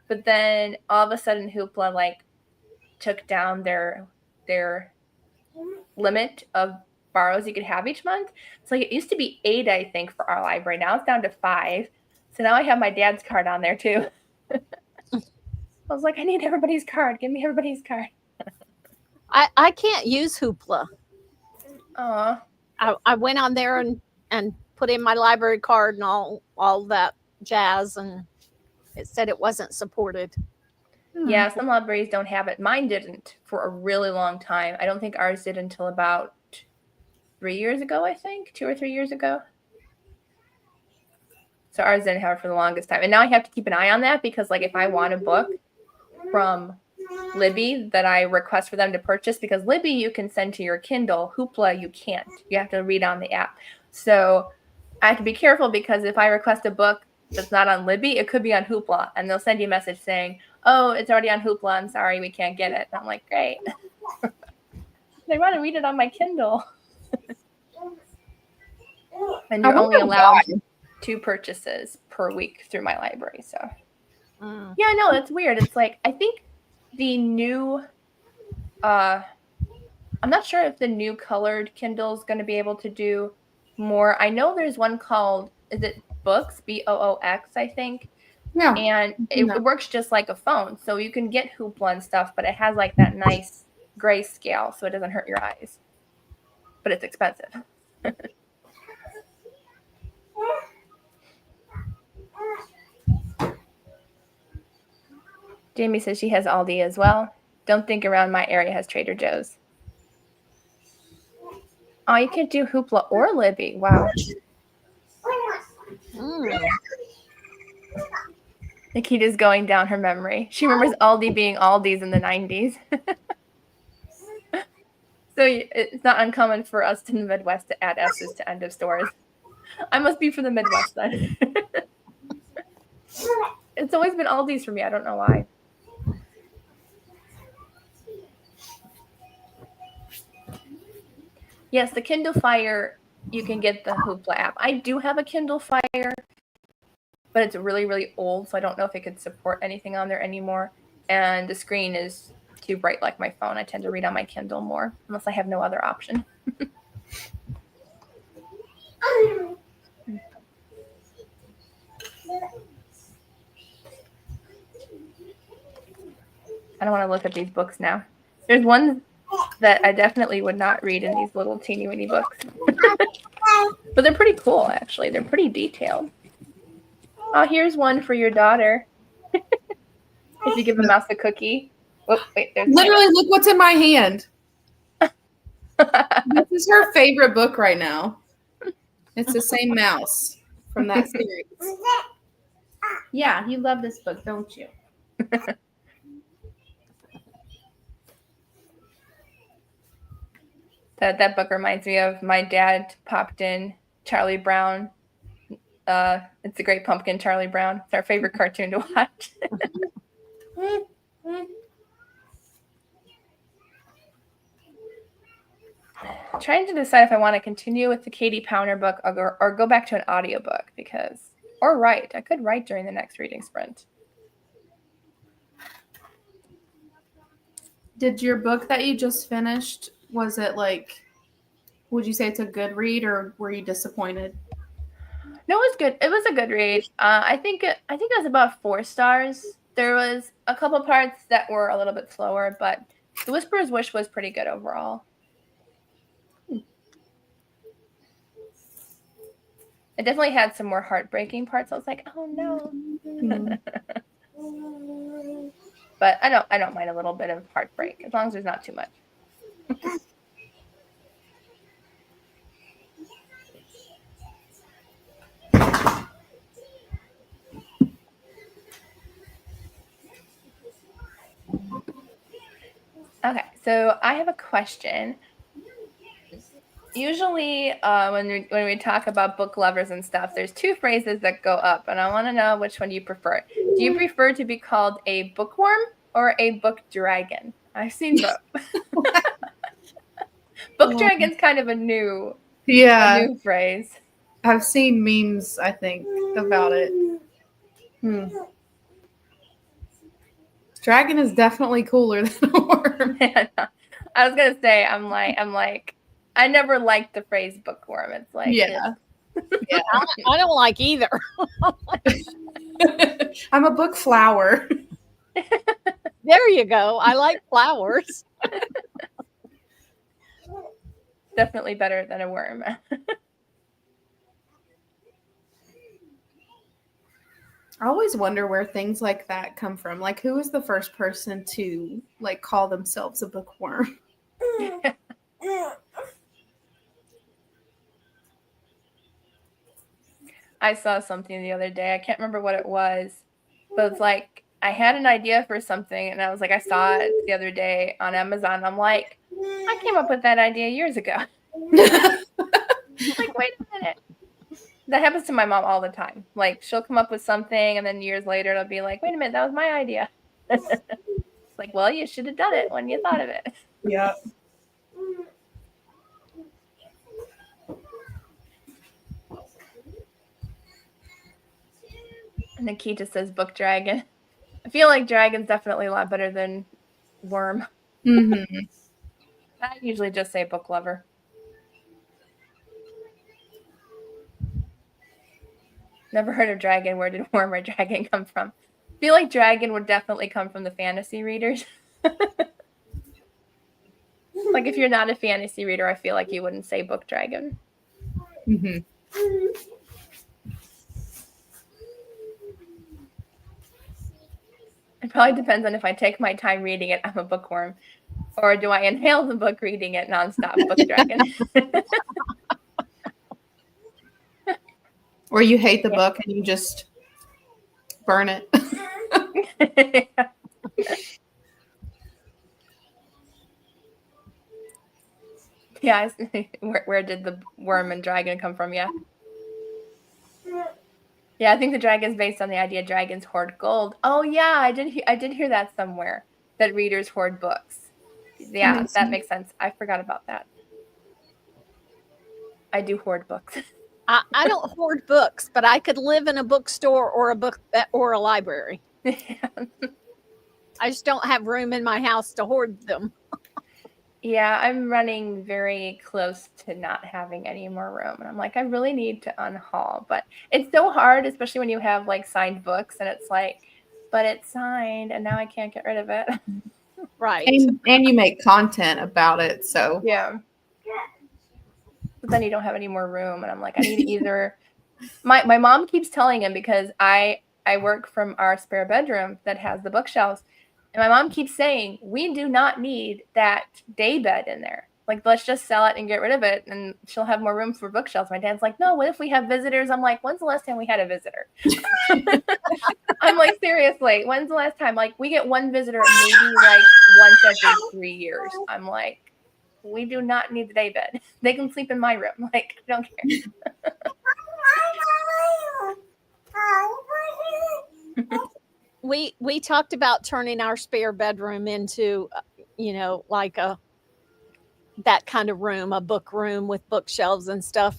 But then all of a sudden, Hoopla like took down their limit of borrows you could have each month. So like, it used to be 8, I think, for our library. Now it's down to 5. So now I have my dad's card on there too. I was like, I need everybody's card. Give me everybody's card. I can't use Hoopla. Aw. I went on there and put in my library card and all that jazz, and it said it wasn't supported. Yeah, some libraries don't have it. Mine didn't for a really long time. I don't think ours did until about 3 years ago, I think. 2 or 3 years ago. So ours didn't have it for the longest time. And now I have to keep an eye on that because like if I want a book from Libby that I request for them to purchase, because Libby you can send to your Kindle, Hoopla you can't. You have to read on the app. So I have to be careful because if I request a book that's not on Libby, it could be on Hoopla, and they'll send you a message saying, "Oh, it's already on Hoopla. I'm sorry, we can't get it." And I'm like, great. They want to read it on my Kindle. And you're only allowed 2 purchases per week through my library. So yeah, no, that's weird. It's like I think the new I'm not sure if the new colored Kindle is going to be able to do more. I know there's one called, is it Books, Boox, I think. Yeah. And it works just like a phone. So you can get Hoopla and stuff, but it has like that nice grayscale so it doesn't hurt your eyes. But it's expensive. Jamie says she has Aldi as well. Don't think around my area has Trader Joe's. Oh, you can do Hoopla or Libby. Wow. Nikita's going down her memory. She remembers Aldi being Aldi's in the 90s. So it's not uncommon for us in the Midwest to add S's to end of stores. I must be from the Midwest then. It's always been Aldi's for me. I don't know why. Yes, the Kindle Fire, you can get the Hoopla app. I do have a Kindle Fire, but it's really, really old, so I don't know if it could support anything on there anymore. And the screen is too bright like my phone. I tend to read on my Kindle more, unless I have no other option. I don't want to look at these books now. There's one that I definitely would not read in these little teeny weeny books. But they're pretty cool, actually. They're pretty detailed. Oh, here's one for your daughter. If you give a mouse a cookie. Oh, wait, there's Literally, look what's in my hand. This is her favorite book right now. It's the same mouse from that series. Yeah, you love this book, don't you? That book reminds me of my dad popped in Charlie Brown. It's a Great Pumpkin, Charlie Brown. It's our favorite cartoon to watch. Trying to decide if I want to continue with the Katie Pounder book or go back to an audiobook or write. I could write during the next reading sprint. Did your book that you just finished, was it like, would you say it's a good read or were you disappointed? No, it was good. It was a good read. I think it was about 4 stars. There was a couple parts that were a little bit slower, but The Whisperer's Wish was pretty good overall. It definitely had some more heartbreaking parts. I was like, oh no. But I don't mind a little bit of heartbreak as long as there's not too much. Okay, so I have a question. Usually when we talk about book lovers and stuff, there's 2 phrases that go up, and I want to know which one you prefer. Do you prefer to be called a bookworm or a book dragon? I've seen both. Book dragon's kind of a new phrase. I've seen memes, I think, about it. Dragon is definitely cooler than a worm. I was gonna say, I'm like, I never liked the phrase bookworm. It's like, yeah. I don't like either. I'm a book flower. There you go. I like flowers. Definitely better than a worm. I always wonder where things like that come from. Like, who was the first person to like call themselves a bookworm? I saw something the other day. I can't remember what it was, but it's like I had an idea for something, and I was like, I saw it the other day on Amazon. I'm like, I came up with that idea years ago. Like, wait a minute. That happens to my mom all the time. Like, she'll come up with something, and then years later, it'll be like, wait a minute, that was my idea. It's like, well, you should have done it when you thought of it. Yeah. And Nikita says book dragon. I feel like dragon's definitely a lot better than worm. Mm-hmm. I usually just say book lover. Never heard of dragon. Where did worm or dragon come from? I feel like dragon would definitely come from the fantasy readers. Like, if you're not a fantasy reader, I feel like you wouldn't say book dragon. Mm-hmm. It probably depends on if I take my time reading it, I'm a bookworm. Or do I inhale the book reading it nonstop, book dragon? Or you hate the book and you just burn it. Yeah, where did the worm and dragon come from? Yeah. Yeah, I think the dragon's based on the idea dragons hoard gold. Oh yeah, I did hear that somewhere, that readers hoard books. Yeah, that makes sense. I forgot about that. I do hoard books. I don't hoard books, but I could live in a bookstore or a library. Yeah. I just don't have room in my house to hoard them. Yeah, I'm running very close to not having any more room. And I'm like, I really need to unhaul. But it's so hard, especially when you have like signed books and it's like, but it's signed and now I can't get rid of it. Right. And you make content about it. So Yeah. But then you don't have any more room. And I'm like, I need either. My mom keeps telling him, because I work from our spare bedroom that has the bookshelves. And my mom keeps saying, we do not need that day bed in there. Like, let's just sell it and get rid of it, and she'll have more room for bookshelves. My dad's like, no, what if we have visitors? I'm like, when's the last time we had a visitor? I'm like, seriously, when's the last time? Like, we get one visitor maybe like once every 3 years. I'm like, we do not need the day bed. They can sleep in my room. Like, I don't care. we talked about turning our spare bedroom into, like that kind of room, a book room with bookshelves and stuff.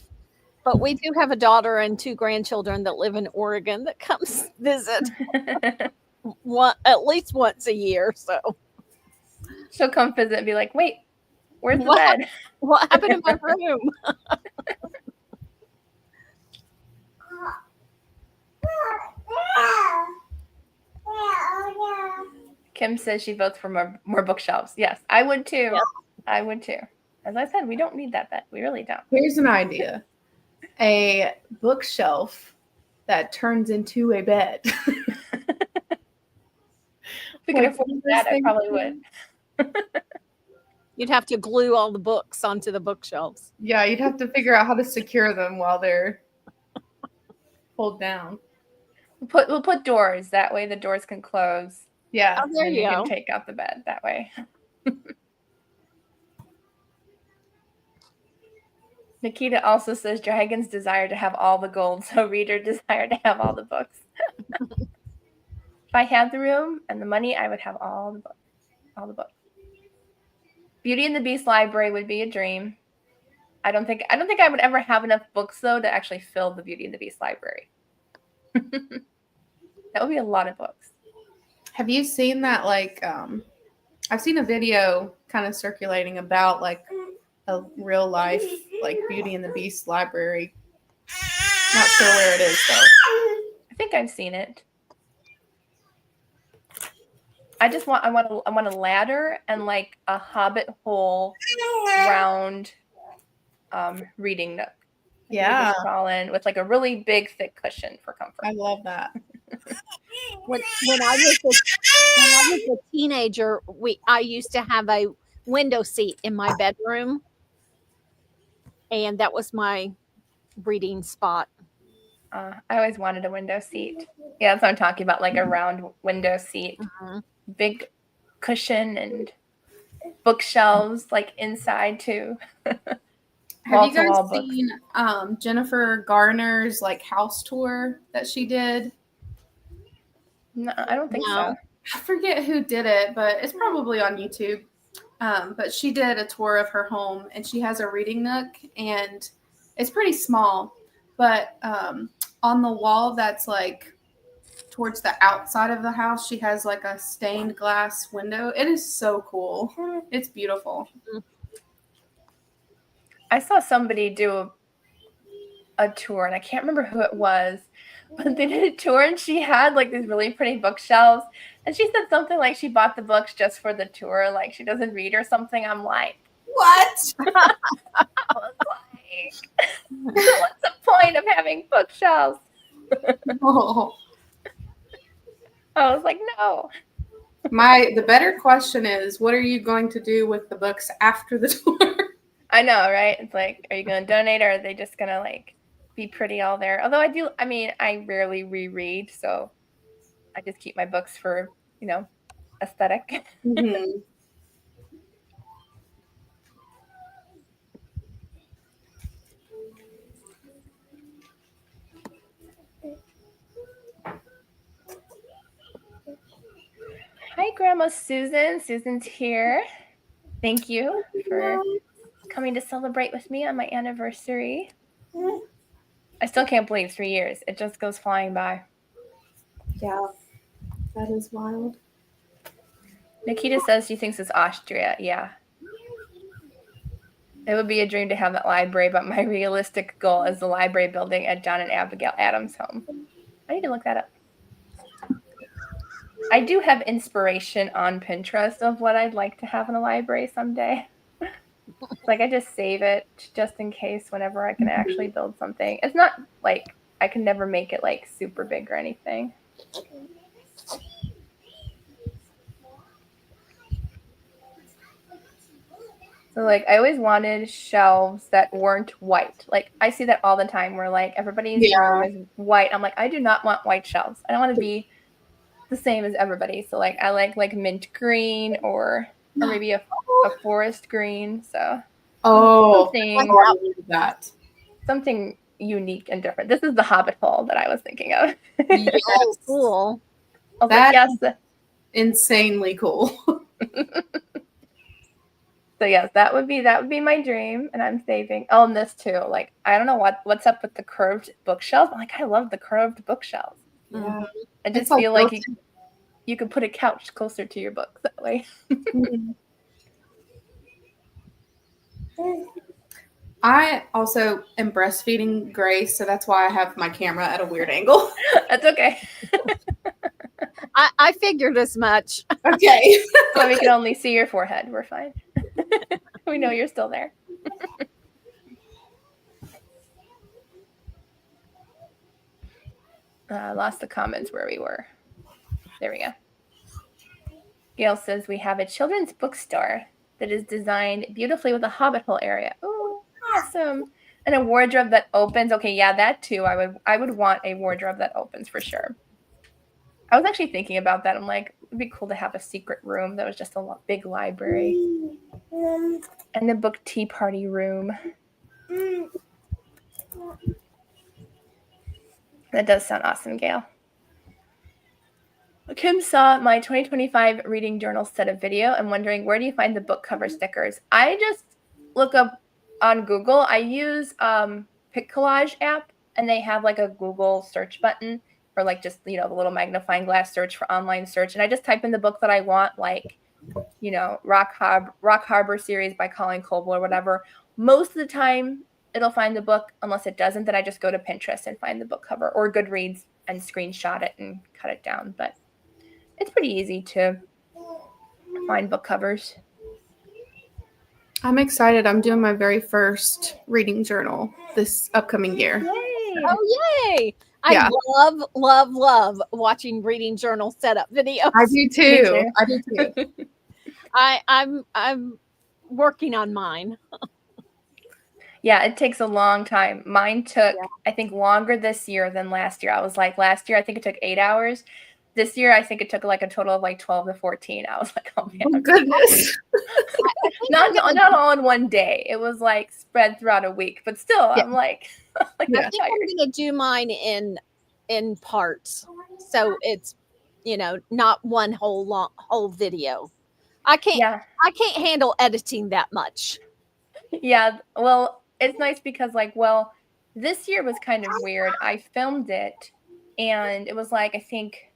But we do have a daughter and 2 grandchildren that live in Oregon that comes visit at least once a year. So She'll come visit and be like, wait, where's the What? bed? what happened in my room? Kim says she votes for more bookshelves. Yes, I would too. Yep. I would too. As I said, we don't need that bed. We really don't. Here's an idea. A bookshelf that turns into a bed. If we could Like, afford one of that, those I probably things- would. You'd have to glue all the books onto the bookshelves. Yeah, you'd have to figure out how to secure them while they're pulled down. We'll put doors. That way the doors can close. Yeah. Oh, there And you you can go. take out the bed that way. Nikita also says dragons desire to have all the gold, so reader desire to have all the books. If I had the room and the money, I would have all the books. All the books. Beauty and the Beast library would be a dream. I don't think I would ever have enough books though to actually fill the Beauty and the Beast library. That would be a lot of books. Have you seen that? Like, I've seen a video kind of circulating about like a real life like Beauty and the Beast library. Not sure where it is though. I think I've seen it. I want a ladder and like a hobbit hole round reading nook. You Yeah, just crawl in with like a really big thick cushion for comfort. I love that. When I was a teenager, I used to have a window seat in my bedroom, and that was my reading spot. I always wanted a window seat. Yeah, that's what I'm talking about, like a round window seat, Mhm. big cushion and bookshelves like inside too. Have you Wall-to-wall guys seen Jennifer Garner's like house tour that she did? No, I don't think so. No. I forget who did it, but it's probably on YouTube. But she did a tour of her home, and she has a reading nook, and it's pretty small. But on the wall that's like towards the outside of the house, she has like a stained glass window. It is so cool. It's beautiful. I saw somebody do a tour, and I can't remember who it was, but they did a tour, and she had like these really pretty bookshelves, and she said something like she bought the books just for the tour, like she doesn't read or something. I'm like, What? I was like, what's the point of having bookshelves? Oh. I was like, no. The better question is, what are you going to do with the books after the tour? I know, right? It's like, are you going to donate, or are they just going to like be pretty all there? Although I rarely reread, so I just keep my books for, aesthetic. Mm-hmm. Hi, Grandma Susan. Susan's here. Thank you for coming to celebrate with me on my anniversary. I still can't believe 3 years. It just goes flying by. Yeah, that is wild. Nikita says she thinks it's Austria. Yeah. It would be a dream to have that library, but my realistic goal is the library building at John and Abigail Adams' home. I need to look that up. I do have inspiration on Pinterest of what I'd like to have in a library someday. Like I just save it just in case whenever I can actually build something. It's not like I can never make it like super big or anything. So like I always wanted shelves that weren't white. Like I see that all the time where like everybody's room is white. I'm like, I do not want white shelves. I don't want to be the same as everybody. So like I like mint green or maybe a forest green. So something unique and different. This is the hobbit hole that I was thinking of. Yes. Cool. I was That- like, yes. Insanely cool. So yes, that would be my dream, and I'm saving. Oh, and this too. Like, I don't know what's up with the curved bookshelves. Like, I love the curved bookshelves. Yeah. I just It's all feel like built you could put a couch closer to your books that way. in. I also am breastfeeding Grace, so that's why I have my camera at a weird angle. That's okay. I figured as much. Okay. So we can only see your forehead. We're fine. We know you're still there. I lost the comments where we were. There we go. Gail says we have a children's bookstore that is designed beautifully with a hobbit hole area. Oh, awesome. And a wardrobe that opens. Okay, yeah, that too. I would want a wardrobe that opens for sure. I was actually thinking about that. I'm like, it'd be cool to have a secret room that was just a big library. And the book tea party room. That does sound awesome, Gail. Kim saw my 2025 reading journal set of video and wondering, where do you find the book cover stickers? I just look up on Google. I use Pic Collage app, and they have like a Google search button or like just, the little magnifying glass search for online search. And I just type in the book that I want, like, Rock Harbor series by Colin Coble or whatever. Most of the time it'll find the book. Unless it doesn't, then I just go to Pinterest and find the book cover, or Goodreads and screenshot it and cut it down. But it's pretty easy to find book covers. I'm excited. I'm doing my very first reading journal this upcoming year. Yay! Oh, yay. Yeah. I love watching reading journal setup videos. I do too. too. I do too. I'm working on mine. Yeah, it takes a long time. Mine took, I think, longer this year than last year. I was like, last year, I think it took 8 hours. This year, I think it took like a total of like 12 to 14. I was like, oh, man. Oh, goodness. Not all in one day. It was like spread throughout a week. But still, I'm like, I think tired. I'm going to do mine in parts. So it's, not one whole video. I can't handle editing that much. Yeah, well, it's nice because this year was kind of weird. I filmed it and it was like, I think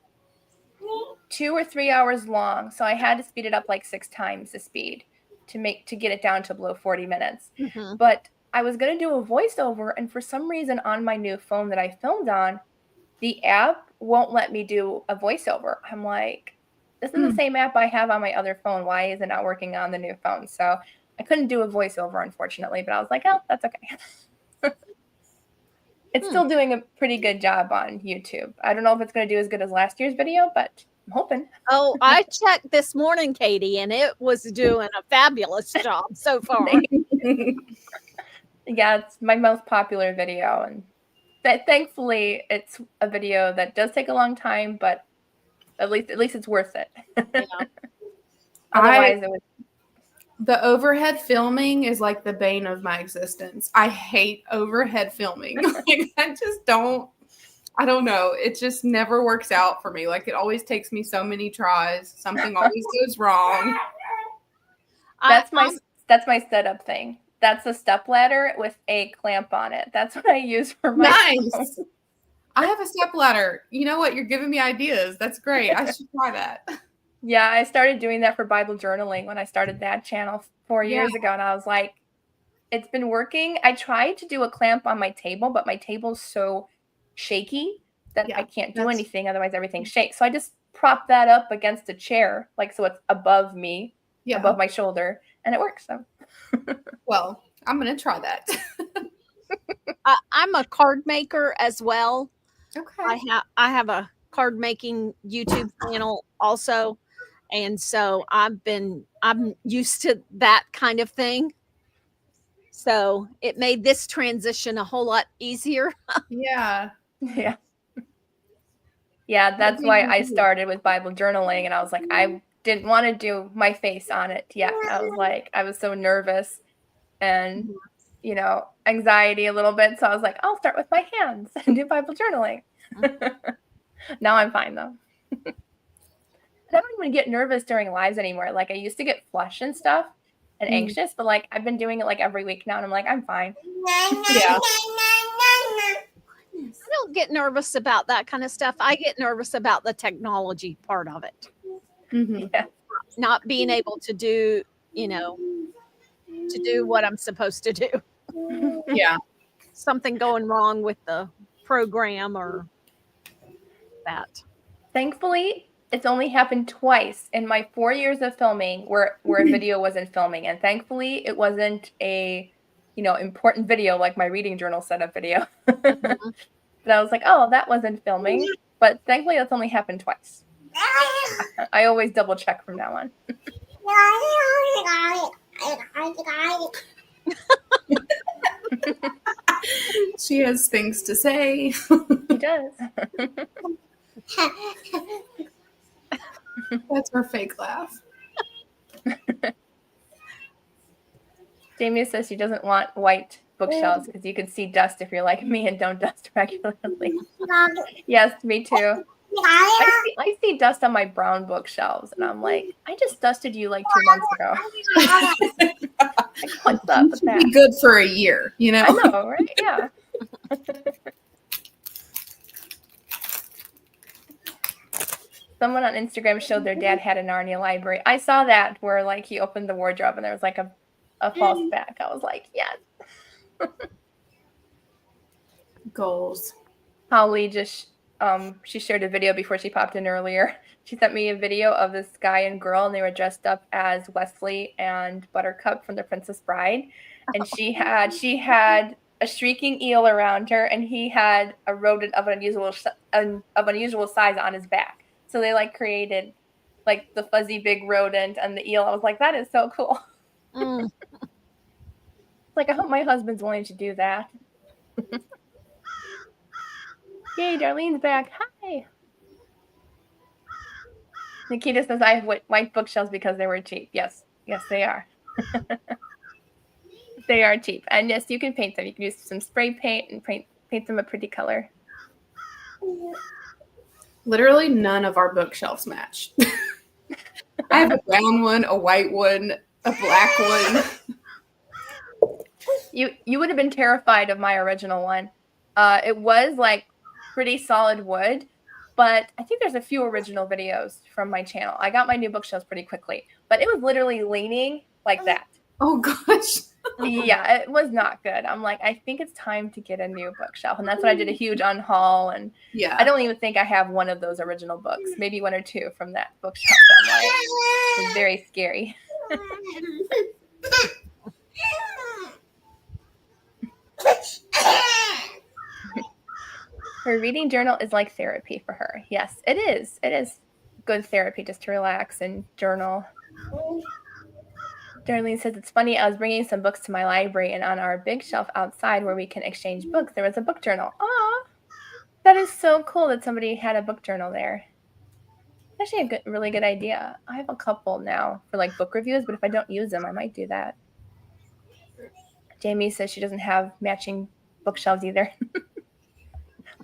2 or 3 hours long. So I had to speed it up like 6 times the speed to get it down to below 40 minutes. Mm-hmm. But I was going to do a voiceover, and for some reason on my new phone that I filmed on, the app won't let me do a voiceover. I'm like, this is the same app I have on my other phone. Why is it not working on the new phone? So I couldn't do a voiceover, unfortunately, but I was like, oh, that's okay. It's still doing a pretty good job on YouTube. I don't know if it's going to do as good as last year's video, but I'm hoping. Oh, I checked this morning, Katie, and it was doing a fabulous job so far. Yeah, it's my most popular video, and thankfully it's a video that does take a long time, but at least it's worth it. Yeah. Otherwise, it would. The overhead filming is like the bane of my existence. I hate overhead filming. I don't know. It just never works out for me. Like, it always takes me so many tries. Something always goes wrong. That's my setup thing. That's a step ladder with a clamp on it. That's what I use for my Nice. I have a step ladder. You know what? You're giving me ideas. That's great. I should try that. Yeah, I started doing that for Bible journaling when I started that channel 4 years ago, and I was like, it's been working. I tried to do a clamp on my table, but my table's so shaky that I can't do anything. Otherwise, everything shakes. So I just prop that up against a chair, so it's above me, above my shoulder, and it works. So, well, I'm gonna try that. I'm a card maker as well. Okay. I have a card making YouTube channel also, and so I'm used to that kind of thing. So it made this transition a whole lot easier. Yeah. Yeah, that's why I started with Bible journaling, and I was like, I didn't want to do my face on it yet. I was so nervous and, anxiety a little bit. So I was like, I'll start with my hands and do Bible journaling. Now I'm fine, though. I don't even get nervous during lives anymore. Like I used to get flushed and stuff and anxious, but like I've been doing it like every week now, and I'm like, I'm fine. Yeah. I don't get nervous about that kind of stuff. I get nervous about the technology part of it. Mm-hmm. Yeah. Not being able to do, to do what I'm supposed to do. Yeah. Something going wrong with the program or that. Thankfully, it's only happened twice in my 4 years of filming where a video wasn't filming, and thankfully it wasn't a important video like my reading journal setup video. But I was like, oh, that wasn't filming. But thankfully that's only happened twice. I always double check from now on. She has things to say. He does. That's her fake laugh. Jamie says she doesn't want white bookshelves because you can see dust if you're like me and don't dust regularly. Yes, me too. I see dust on my brown bookshelves, and I'm like, I just dusted you like 2 months ago. Like, what's up with that? Be good for a year, I know, right? Yeah. Someone on Instagram showed their dad had a Narnia library. I saw that where like he opened the wardrobe and there was like a false back. I was like, yes. Goals. Holly just she shared a video before she popped in earlier. She sent me a video of this guy and girl, and they were dressed up as Wesley and Buttercup from The Princess Bride. And she had a shrieking eel around her, and he had a rodent of unusual size on his back. So they like created like the fuzzy big rodent and the eel. I was like, that is so cool. Like, I hope my husband's willing to do that. Yay, Darlene's back. Hi. Nikita says I have white bookshelves because they were cheap. Yes, they are. They are cheap. And yes, you can paint them. You can use some spray paint and paint them a pretty color. Literally none of our bookshelves match. I have a brown one, a white one, a black one. You would have been terrified of my original one. It was like pretty solid wood, but I think there's a few original videos from my channel. I got my new bookshelves pretty quickly, but it was literally leaning like that. Oh gosh. Yeah, it was not good. I'm like, I think it's time to get a new bookshelf. And that's when I did a huge unhaul. And yeah, I don't even think I have one of those original books, maybe one or two from that bookshelf. I'm like, it's very scary. Her reading journal is like therapy for her. Yes, it is. It is good therapy just to relax and journal. Darlene says, it's funny, I was bringing some books to my library, and on our big shelf outside where we can exchange books, there was a book journal. Aw, that is so cool that somebody had a book journal there. Actually a really good idea. I have a couple now for like book reviews, but if I don't use them, I might do that. Jamie says she doesn't have matching bookshelves either.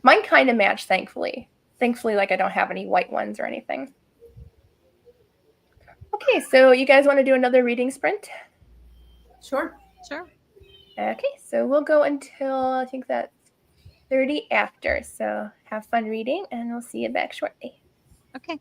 Mine kind of match, thankfully. Thankfully, like I don't have any white ones or anything. Okay, so you guys want to do another reading sprint? Sure. Okay, so we'll go until I think that's 30 after. So have fun reading, and we'll see you back shortly. Okay.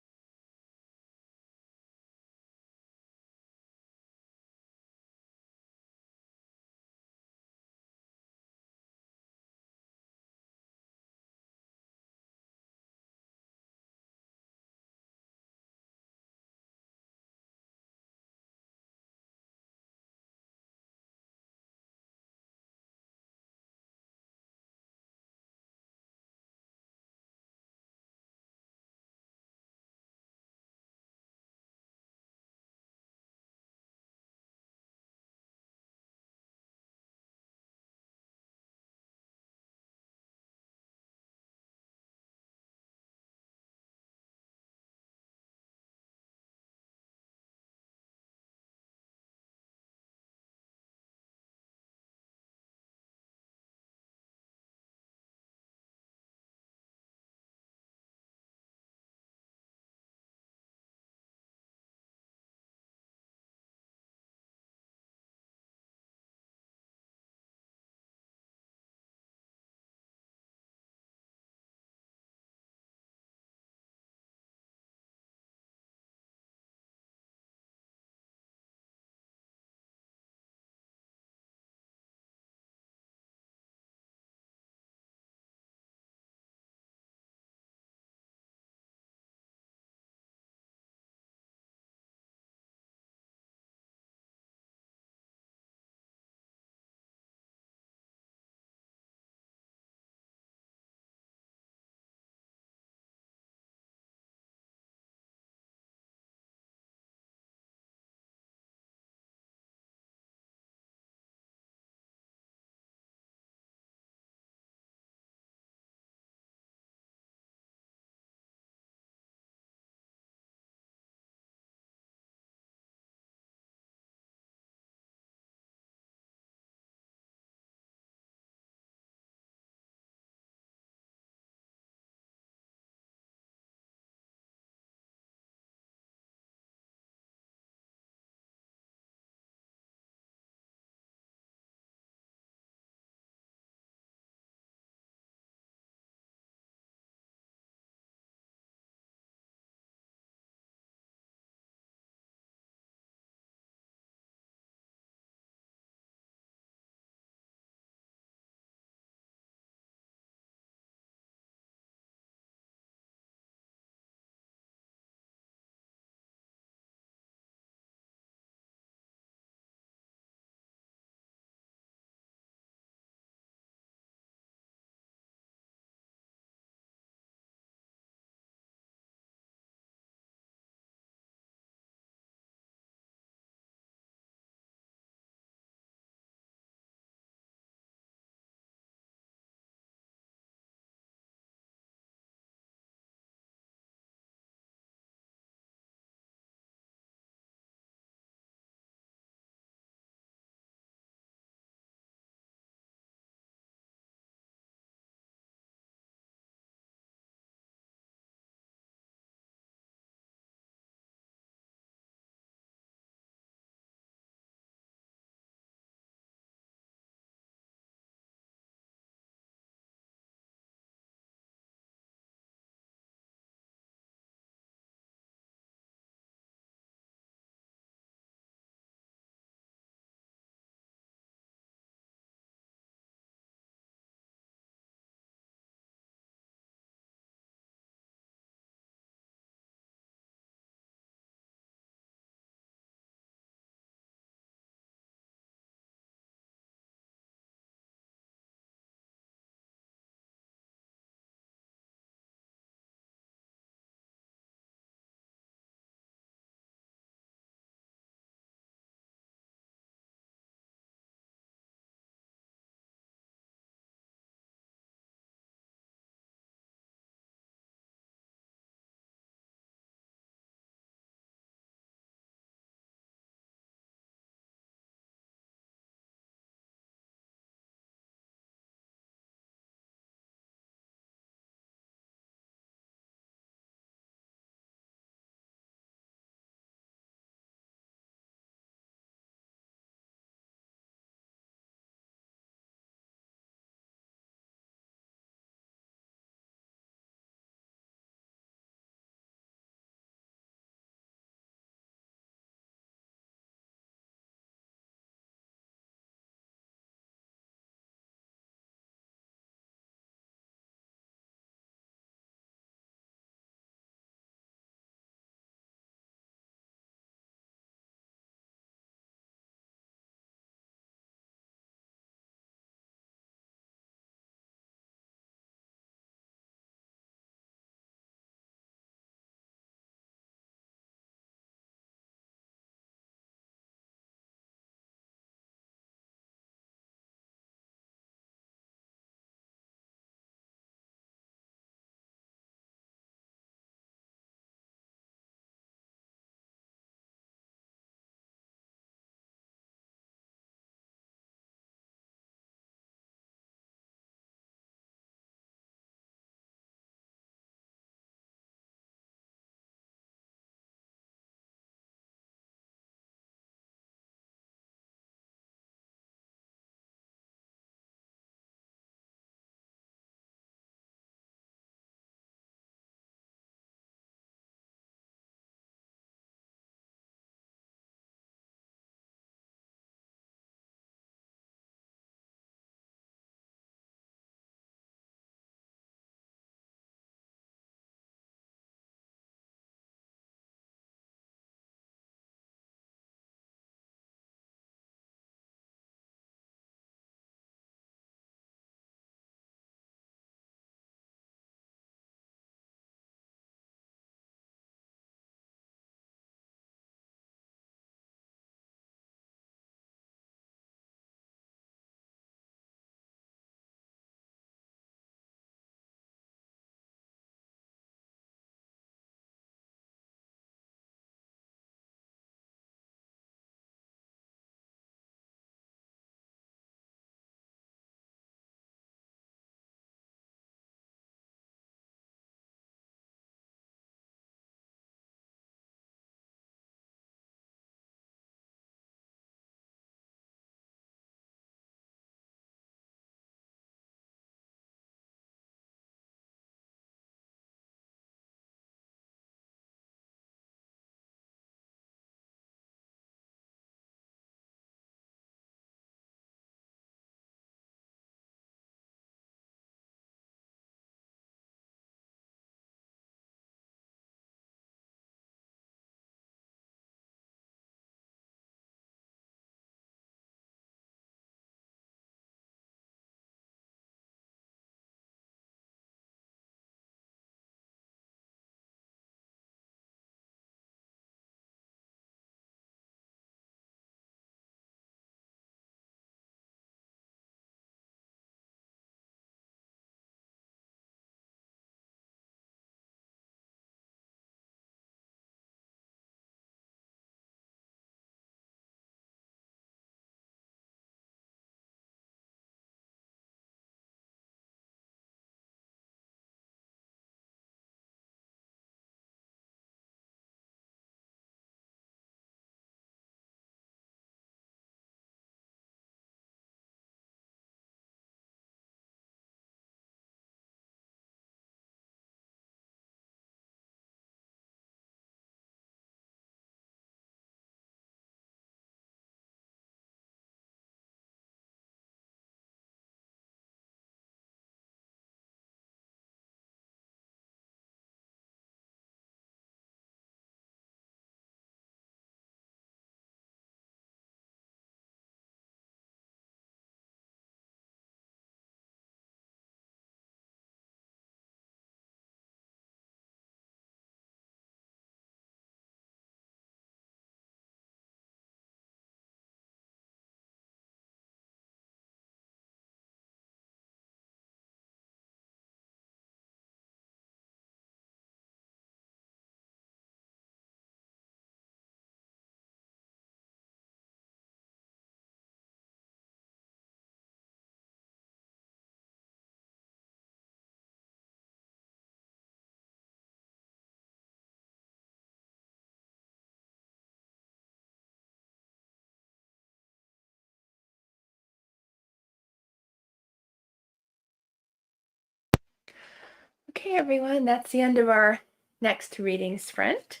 Okay, everyone, that's the end of our next reading sprint.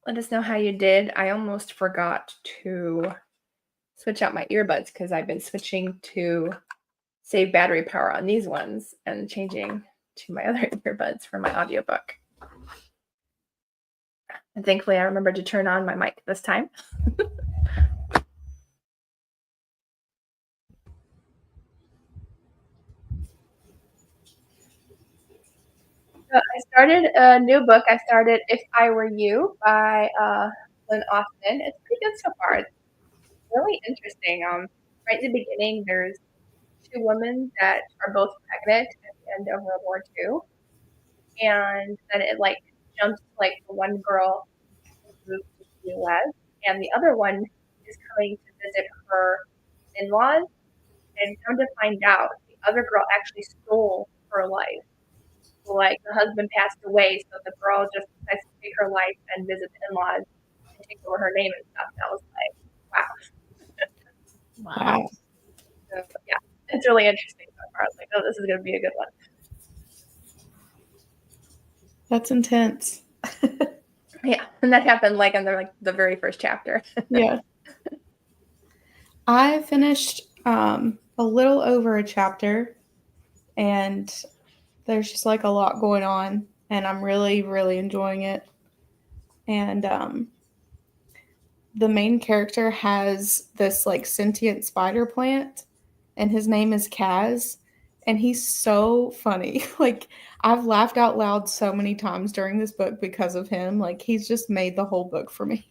Let us know how you did. I almost forgot to switch out my earbuds because I've been switching to save battery power on these ones and changing to my other earbuds for my audiobook. And thankfully, I remembered to turn on my mic this time. So I started a new book. I started If I Were You by Lynn Austin. It's pretty good so far. It's really interesting. Right in the beginning, there's two women that are both pregnant at the end of World War II. And then it like jumps like the one girl moved to the US and the other one is coming to visit her in-laws. And come to find out, the other girl actually stole her life. So, like the husband passed away, so the girl just decides to take her life and visit the in-laws and take over her name and stuff. And I was like, wow. Wow. So, yeah, it's really interesting so far. I was like, oh, this is going to be a good one. That's intense. Yeah, and that happened like in the very first chapter. Yeah. I finished a little over a chapter, and there's just like a lot going on, and I'm really, really enjoying it. And the main character has this like sentient spider plant, and his name is Kaz, and he's so funny. Like, I've laughed out loud so many times during this book because of him. Like, he's just made the whole book for me.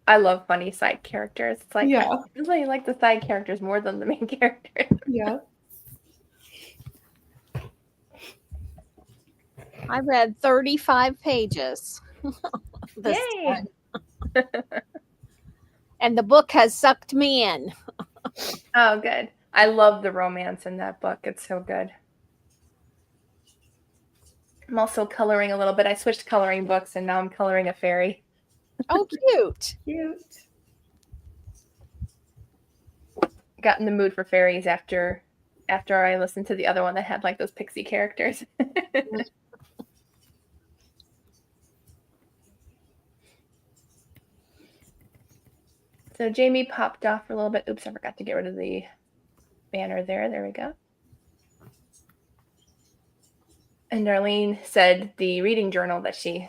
I love funny side characters. It's like, Yeah. I really like the side characters more than the main characters. Yeah. I read 35 pages. this Yay! time. And the book has sucked me in. Oh, good. I love the romance in that book. It's so good. I'm also coloring a little bit. I switched coloring books and now I'm coloring a fairy. Oh, cute. Cute. Got in the mood for fairies after I listened to the other one that had like those pixie characters. So Jamie popped off for a little bit. Oops, I forgot to get rid of the banner there. There we go. And Darlene said the reading journal that she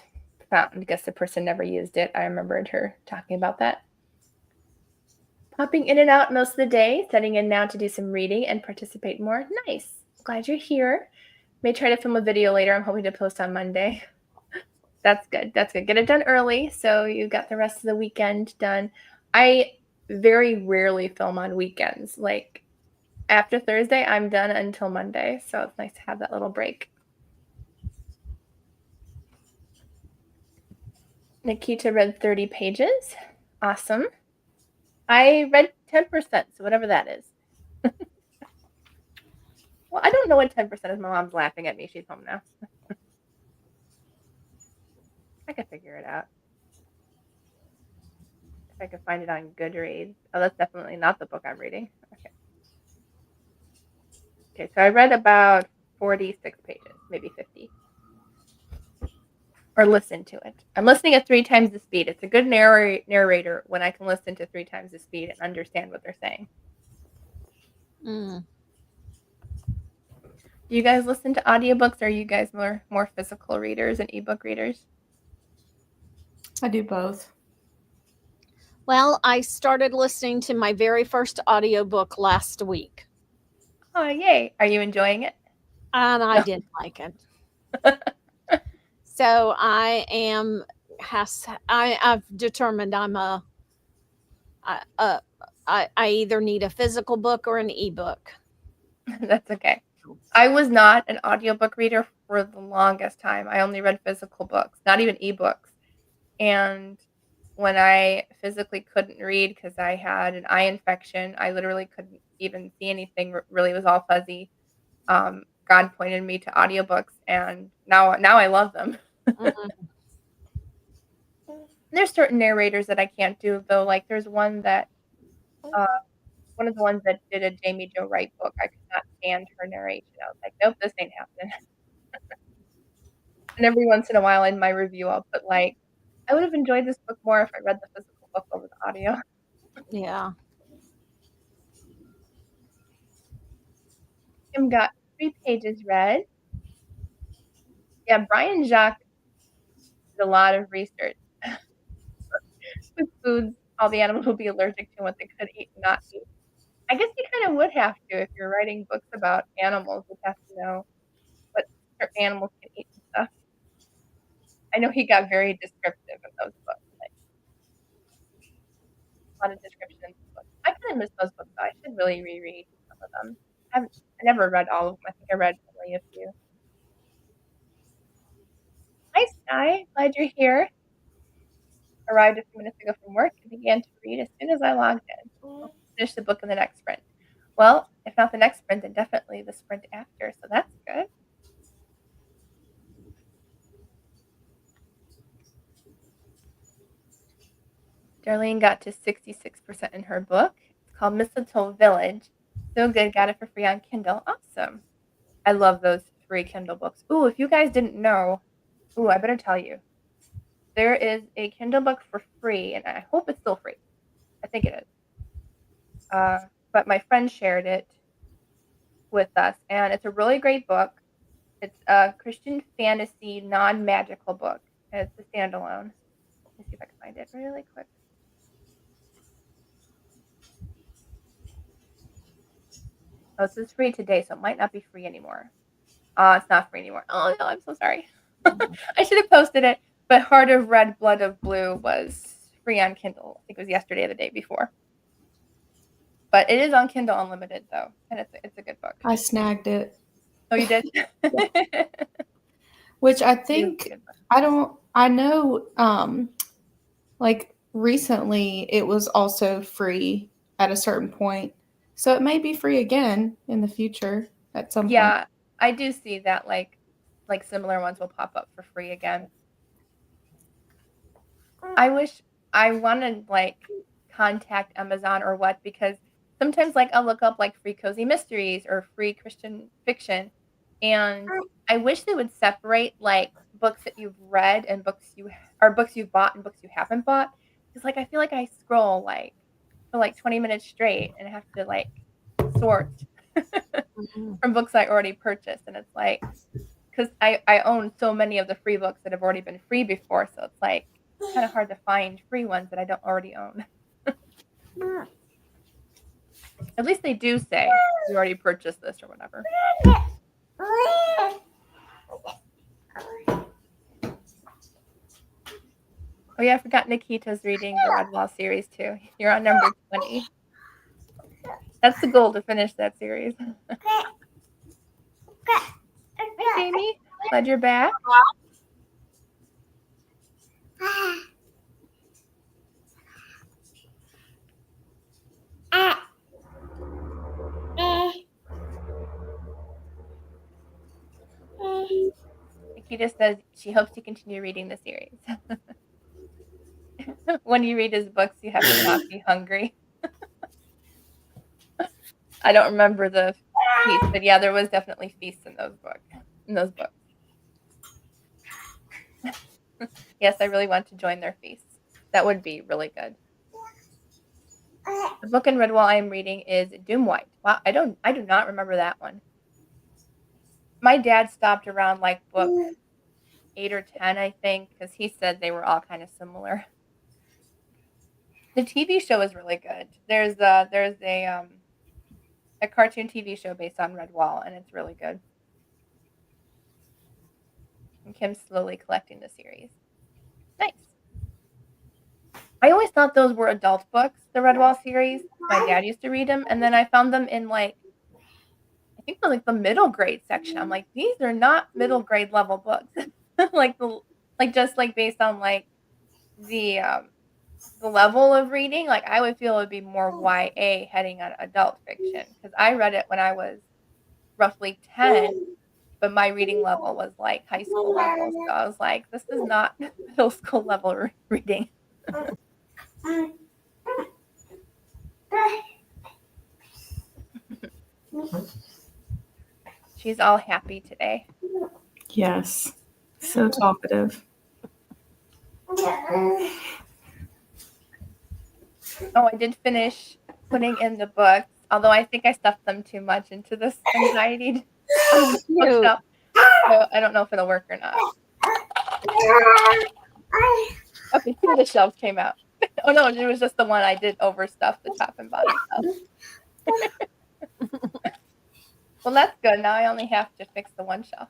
found, I guess the person never used it. I remembered her talking about that. Popping in and out most of the day, setting in now to do some reading and participate more. Nice. Glad you're here. May try to film a video later. I'm hoping to post on Monday. That's good. That's good. Get it done early so you got the rest of the weekend done. I very rarely film on weekends. Like after Thursday, I'm done until Monday. So it's nice to have that little break. Nikita read 30 pages. Awesome. I read 10%, so whatever that is. Well, I don't know what 10% is. My mom's laughing at me. She's home now. I can figure it out. If I can find it on Goodreads. Oh, that's definitely not the book I'm reading. Okay. Okay, so I read about 46 pages, maybe 50. Or listen to it. I'm listening at 3 times the speed. It's a good narrator when I can listen to 3 times the speed and understand what they're saying. Mm. Do you guys listen to audiobooks, or are you guys more physical readers and ebook readers? I do both. Well, I started listening to my very first audiobook last week. Oh, yay. Are you enjoying it? And I didn't like it. So I've determined I either need a physical book or an ebook. That's okay. I was not an audiobook reader for the longest time. I only read physical books, not even ebooks. And when I physically couldn't read because I had an eye infection, I literally couldn't even see anything. Really was all fuzzy. God pointed me to audiobooks, and now I love them. Mhm. There's certain narrators that I can't do, though. Like there's one that one of the ones that did a Jamie Jo Wright book. I could not stand her narration. I was like, nope, this ain't happening. And every once in a while in my review, I'll put like, I would have enjoyed this book more if I read the physical book over the audio. Yeah. Kim got 3 pages read. Yeah, Brian Jacques did a lot of research with foods all the animals will be allergic to and what they could eat and not eat. I guess you kind of would have to if you're writing books about animals. You'd have to know what certain animals can eat and stuff. I know he got very descriptive in those books, like a lot of descriptions in books. I kind of miss those books, though. I should really reread some of them. I never read all of them. I think I read only a few. Hi, Sky. Glad you're here. Arrived a few minutes ago from work and began to read as soon as I logged in. I'll finish the book in the next sprint. Well, if not the next sprint, then definitely the sprint after, so that's good. Darlene got to 66% in her book. It's called Mistletoe Village. So good, got it for free on Kindle. Awesome. I love those free Kindle books. Ooh, if you guys didn't know, I better tell you. There is a Kindle book for free, and I hope it's still free. I think it is. But my friend shared it with us, and it's a really great book. It's a Christian fantasy non-magical book. It's a standalone. Let me see if I can find it really quick. Oh, this is free today, so it might not be free anymore. It's not free anymore. Oh, no, I'm so sorry. I should have posted it, but Heart of Red, Blood of Blue was free on Kindle. I think it was yesterday or the day before. But it is on Kindle Unlimited, though, and it's a good book. I snagged it. Oh, you did? Which I think, I know, like recently it was also free at a certain point. So it may be free again in the future at some point. Yeah, I do see that like similar ones will pop up for free again. I wish I wanted like contact Amazon or what, because sometimes like I'll look up like free cozy mysteries or free Christian fiction, and I wish they would separate like books that you've read and books you've bought and books you haven't bought. Because like I feel like I scroll like for like 20 minutes straight and I have to like sort from books I already purchased, and it's like because I own so many of the free books that have already been free before, so it's like kind of hard to find free ones that I don't already own. At least they do say you already purchased this or whatever. Oh yeah, I forgot Nikita's reading the Redwall series too. You're on number 20. That's the goal, to finish that series. Hi, Jamie. Glad you're back. Nikita says she hopes to continue reading the series. When you read his books, you have to not be hungry. I don't remember the feast, but yeah, there was definitely feasts in those books. Yes, I really want to join their feasts. That would be really good. The book in Redwall I am reading is Doomwhite. Wow, I do not remember that one. My dad stopped around like book 8 or 10, I think, because he said they were all kind of similar. The TV show is really good. There's a cartoon TV show based on Redwall, and it's really good. And Kim's slowly collecting the series. Nice. I always thought those were adult books, the Redwall series. My dad used to read them, and then I found them in like, I think like the middle grade section. I'm like, these are not middle grade level books. just based on like the level of reading. Like I would feel it would be more YA heading on adult fiction, because I read it when I was roughly 10, but my reading level was like high school level. So I was like, this is not middle school level reading. She's all happy today. Yes. So talkative. Oh, I did finish putting in the books, although I think I stuffed them too much into this anxiety bookshelf. So I don't know if it'll work or not. Okay, 2 of the shelves came out. Oh no, it was just the one I did overstuff the top and bottom shelf. Well, that's good. Now I only have to fix the one shelf.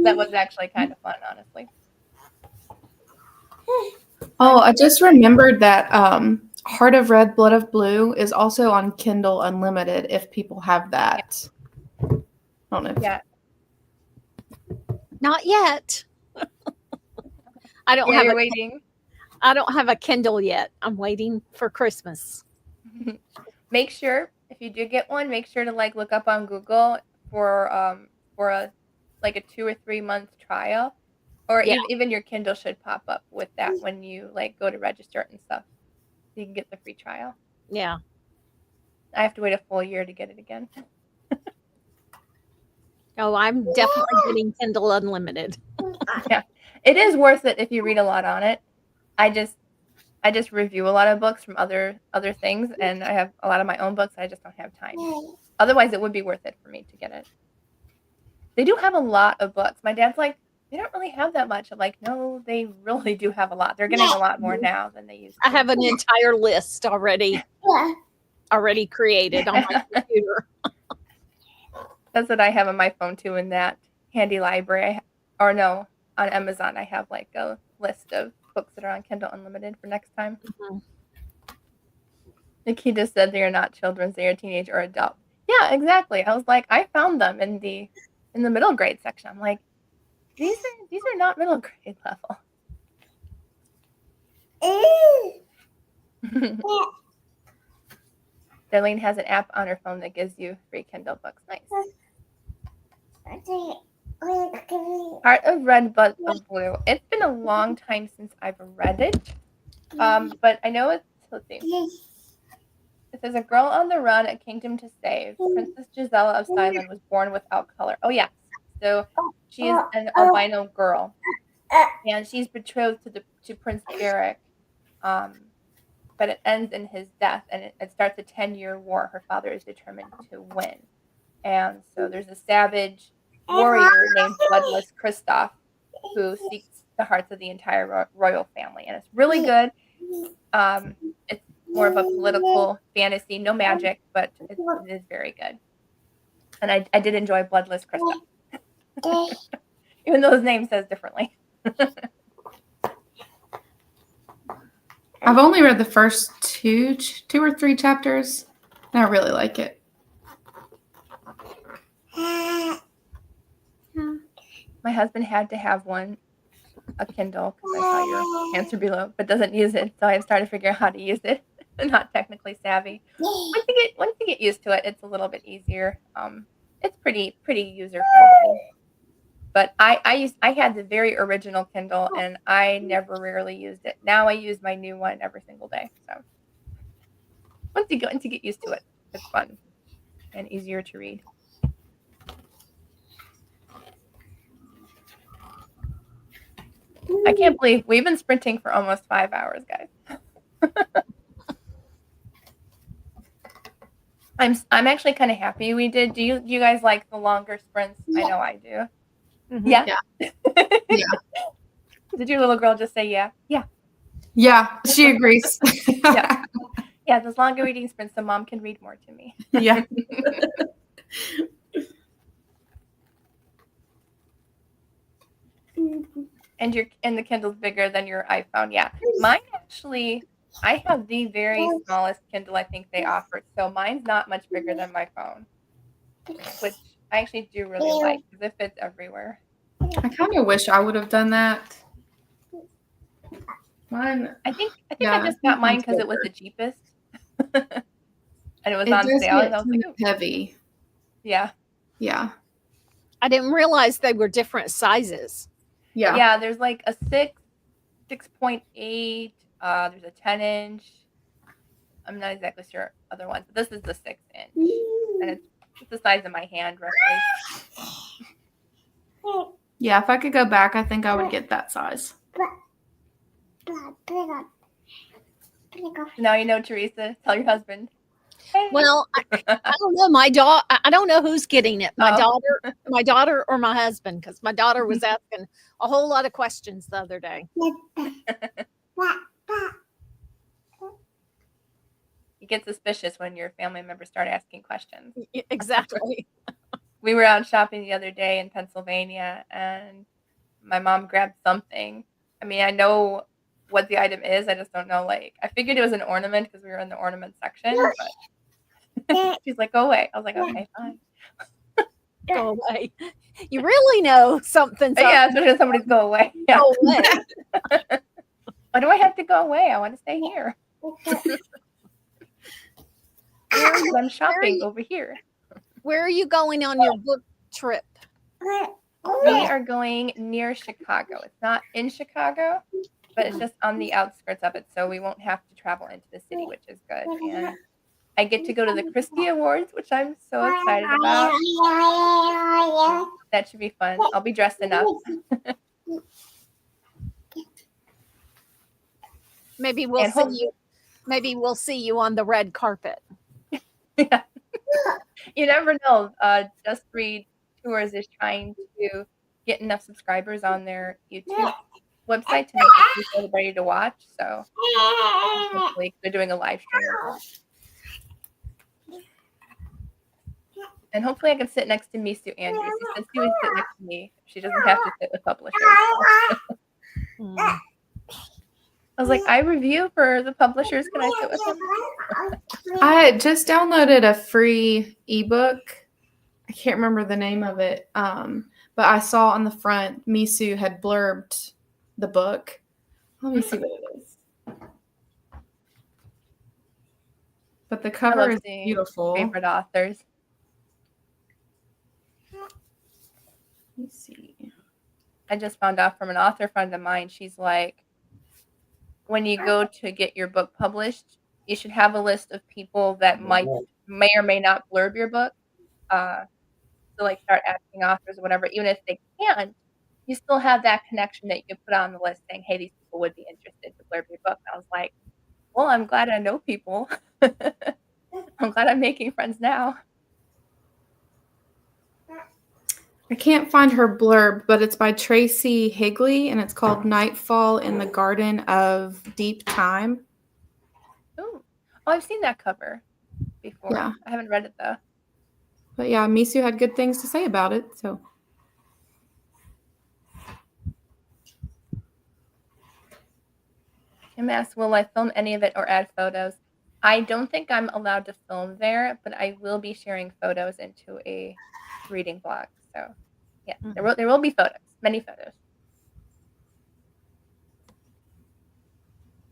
That was actually kind of fun, honestly. Oh, I just remembered that Heart of Red, Blood of Blue is also on Kindle Unlimited if people have that. I don't know. Yeah. Not yet. I don't Yeah, have you're a waiting. I don't have a Kindle yet. I'm waiting for Christmas. Make sure if you do get one, make sure to look up on Google for a 2 or 3 month trial, or Yeah. even your Kindle should pop up with that when you go to register it and stuff. So you can get the free trial. Yeah. I have to wait a full year to get it again. Oh, I'm definitely getting Kindle Unlimited. Yeah, it is worth it if you read a lot on it. I just review a lot of books from other things, and I have a lot of my own books. I just don't have time. Otherwise, it would be worth it for me to get it. They do have a lot of books. My dad's like, they don't really have that much. I'm like, no, they really do have a lot. They're getting a lot more now than they used to. I have an entire list already created on my computer. That's what I have on my phone too, in that handy library. Or no, on Amazon, I have a list of books that are on Kindle Unlimited for next time. Mhm. Nikita said they are not children's, they are teenage or adult. Yeah, exactly. I was like, I found them in the middle grade section. I'm like, these are not middle grade level. Darlene has an app on her phone that gives you free Kindle books. Nice. Heart of Red, Blood of Blue. It's been a long time since I've read it, but I know it's. Let's see. It says a girl on the run, a kingdom to save. Princess Gisela of Ceylon was born without color. Oh yeah, so she is an albino girl, and she's betrothed to Prince Beric. But it ends in his death, and it starts a 10-year war her father is determined to win. And so there's a savage warrior named Bloodless Kristoff who seeks the hearts of the entire royal family. And it's really good. It's more of a political fantasy, no magic, but it is very good. And I did enjoy Bloodless Kristoff, even though his name says differently. I've only read the first two or three chapters, and I really like it. My husband had to have a Kindle, because I saw your answer below, but doesn't use it. So I've started figuring out how to use it. I'm not technically savvy. Once you get used to it, it's a little bit easier. It's pretty user friendly. But I had the very original Kindle, and I never rarely used it. Now I use my new one every single day. So once you get used to it, it's fun and easier to read. I can't believe we've been sprinting for almost 5 hours, guys. I'm actually kind of happy we did. Do you guys like the longer sprints? I know I do. Mhm. Yeah. Yeah. Did your little girl just say yeah? Yeah. Yeah, she agrees. Yeah. Yeah, those longer reading sprints so mom can read more to me. Yeah. And the Kindle's bigger than your iPhone. Yeah. Mine actually, I have the very smallest Kindle I think they offered. So mine's not much bigger than my phone, which I actually do really like because it fits everywhere. I kind of wish I would have done that. Mine. I think Yeah, I just got mine mine's because it was bigger. the cheapest. And it was It on does sale. get And I was like, kind oh, of heavy. yeah. Yeah. I didn't realize they were different sizes. Yeah. Yeah, there's like a 6.8, there's a 10-inch, I'm not exactly sure other ones. But this is the 6-inch, and it's the size of my hand roughly. Yeah, if I could go back, I think I would get that size. Now you know, Teresa. Tell your husband. Hey. Well, I don't know. My daughter, I don't know who's getting it. My daughter, or my husband, because my daughter was asking a whole lot of questions the other day. You get suspicious when your family members start asking questions. Exactly. We were out shopping the other day in Pennsylvania, and my mom grabbed something. I mean, I know what the item is. I just don't know. Like, I figured it was an ornament because we were in the ornament section. But she's like, "Go away." I was like, "Okay, fine." Go away. You really know something's Yeah, up. especially when somebody's go away. Yeah. Go away. Why do I have to go away? I want to stay here. I'm shopping over here. Where are you going on your book trip? We are going near Chicago. It's not in Chicago, but it's just on the outskirts of it, so we won't have to travel into the city, which is good. And I get to go to the Christie Awards, which I'm so excited about. That should be fun. I'll be dressed enough. Maybe we'll see you. Maybe we'll see you on the red carpet. Yeah. You never know. Just Read Tours is trying to get enough subscribers on their YouTube website to make it for everybody to watch. So hopefully they're doing a live stream. And hopefully I can sit next to Misu Andrews. She said she would sit next to me. She doesn't have to sit with publishers. I was like, I review for the publishers. Can I sit with them? I just downloaded a free ebook. I can't remember the name of it. But I saw on the front Misu had blurbed the book. Let me see what it is. But the cover is beautiful. Favorite authors. Let me see. I just found out from an author friend of mine. She's like, when you go to get your book published, you should have a list of people that may or may not blurb your book. So like start asking authors or whatever, even if they can't, you still have that connection that you can put on the list saying, hey, these people would be interested to blurb your book. And I was like, well, I'm glad I know people. I'm glad I'm making friends now. I can't find her blurb, but it's by Tracy Higley, and it's called Nightfall in the Garden of Deep Time. Oh, I've seen that cover before. Yeah. I haven't read it, though. But yeah, Misu had good things to say about it, so. Kim asks, will I film any of it or add photos? I don't think I'm allowed to film there, but I will be sharing photos into a reading blog. So yeah, there will be photos, many photos.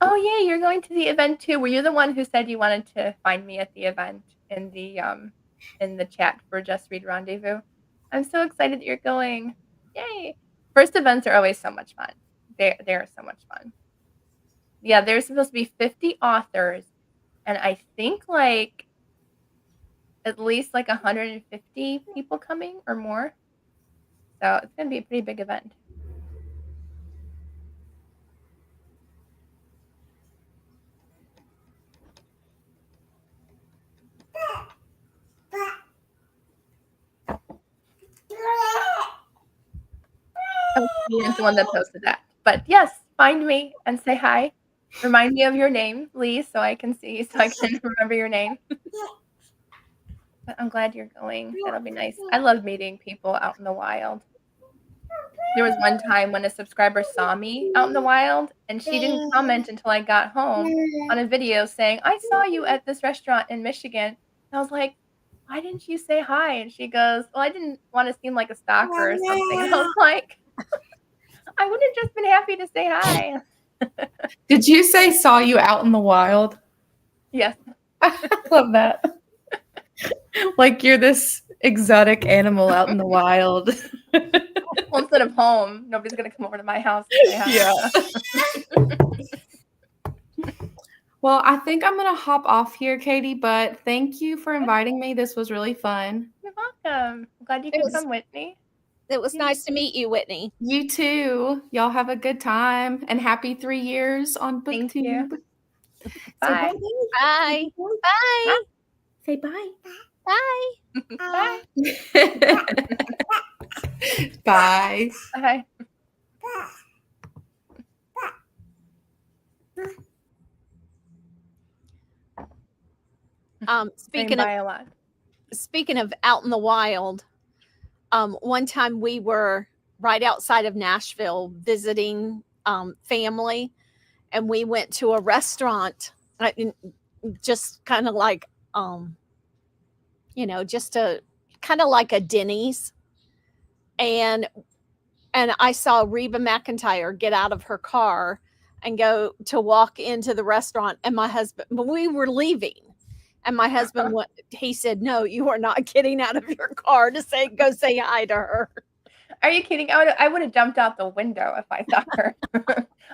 Oh yeah, you're going to the event too. Were you the one who said you wanted to find me at the event in the chat for Just Read Rendezvous? I'm so excited that you're going. Yay! First events are always so much fun. They're so much fun. Yeah, there's supposed to be 50 authors, and I think like at least like 150 people coming or more. So it's going to be a pretty big event. Oh, Ian's the one that posted that. But yes, find me and say hi. Remind me of your name, Lee, so I can remember your name. But I'm glad you're going. That'll be nice. I love meeting people out in the wild. There was one time when a subscriber saw me out in the wild, and she didn't comment until I got home on a video saying, I saw you at this restaurant in Michigan. And I was like, why didn't you say hi? And she goes, well, I didn't want to seem like a stalker or something. And I was like, I would have just been happy to say hi. Did you say saw you out in the wild? Yes. I love that. Like you're this exotic animal out in the wild. Well, instead of home, nobody's going to come over to my house and say hi. Yeah. Well, I think I'm going to hop off here, Katie, but thank you for inviting me. This was really fun. You're welcome. I'm glad you It could was come with me. it was nice to meet you, Whitney. You too. Y'all have a good time and happy 3 years on Thank you. Booktube. Bye. Bye. Bye. Say bye. Bye. Bye. Bye. Saying Speaking bye a lot. of out in the wild, one time we were right outside of Nashville visiting family, and we went to a restaurant, just kind of like just a kind of like a Denny's, and I saw Reba McEntire get out of her car and go to walk into the restaurant, and my husband, but we were leaving. And my husband went, he said, "No, you are not getting out of your car to go say hi to her." Are you kidding? I would have jumped out the window if I saw her.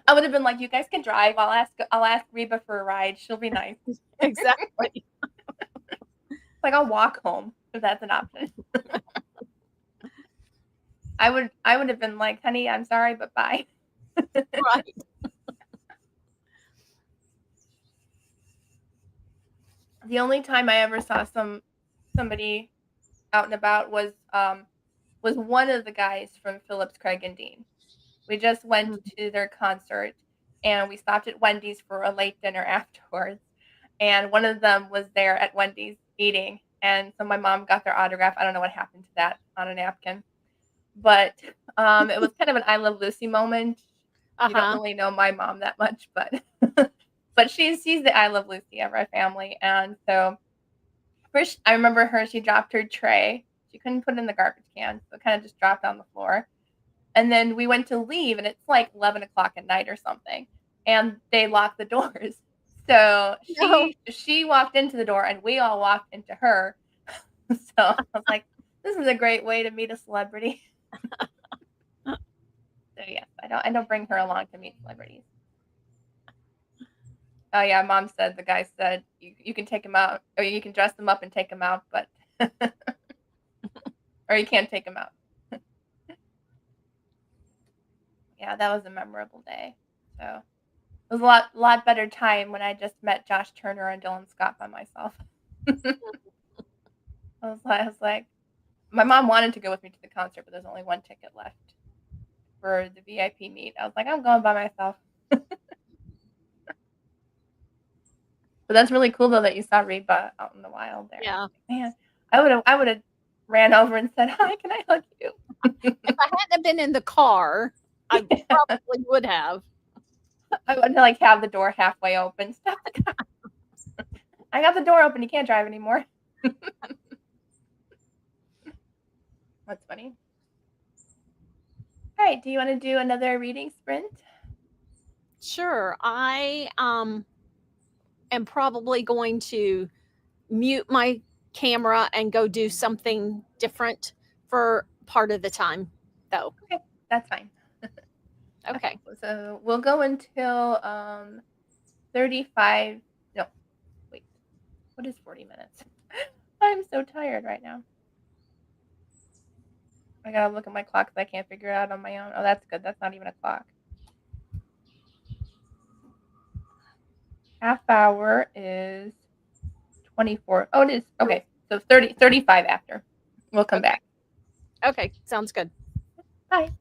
I would have been like, "You guys can drive. I'll ask Reba for a ride. She'll be nice." Exactly. Like I'll walk home if that's an option. I would have been like, "Honey, I'm sorry, but bye." Right. The only time I ever saw somebody out and about was one of the guys from Phillips, Craig and Dean. We just went to their concert and we stopped at Wendy's for a late dinner afterwards. And one of them was there at Wendy's eating. And so my mom got their autograph. I don't know what happened to that on a napkin. But it was kind of an I Love Lucy moment. You don't really know my mom that much, but but she's the I Love Lucy of our family. And so first I remember her, she dropped her tray. She couldn't put it in the garbage can, so it kind of just dropped on the floor. And then we went to leave, and it's like 11 o'clock at night or something, and they locked the doors. So she walked into the door, and we all walked into her. So I was like, this is a great way to meet a celebrity. So yes, I don't bring her along to meet celebrities. Oh yeah, Mom said the guy said you can take him out, or you can dress him up and take him out, but or you can't take him out. Yeah, that was a memorable day. So it was a lot better time when I just met Josh Turner and Dylan Scott by myself. I was like, my mom wanted to go with me to the concert, but there's only one ticket left for the VIP meet. I was like, I'm going by myself. But that's really cool though that you saw Reba out in the wild there. Yeah. Man, I would have ran over and said, "Hi, can I hug you?" If I hadn't have been in the car, I probably would have. I would like have the door halfway open. Stop the car. I got the door open. You can't drive anymore. That's funny. All right. Do you want to do another reading sprint? Sure. I am probably going to mute my camera and go do something different for part of the time, though. Okay, that's fine. Okay. So we'll go until 35. No, wait. What is 40 minutes? I'm so tired right now. I gotta look at my clock because I can't figure it out on my own. Oh, that's good. That's not even a clock. Half hour is 24. Oh, it is. Okay. So 35 after. We'll come back. Okay. Sounds good. Bye.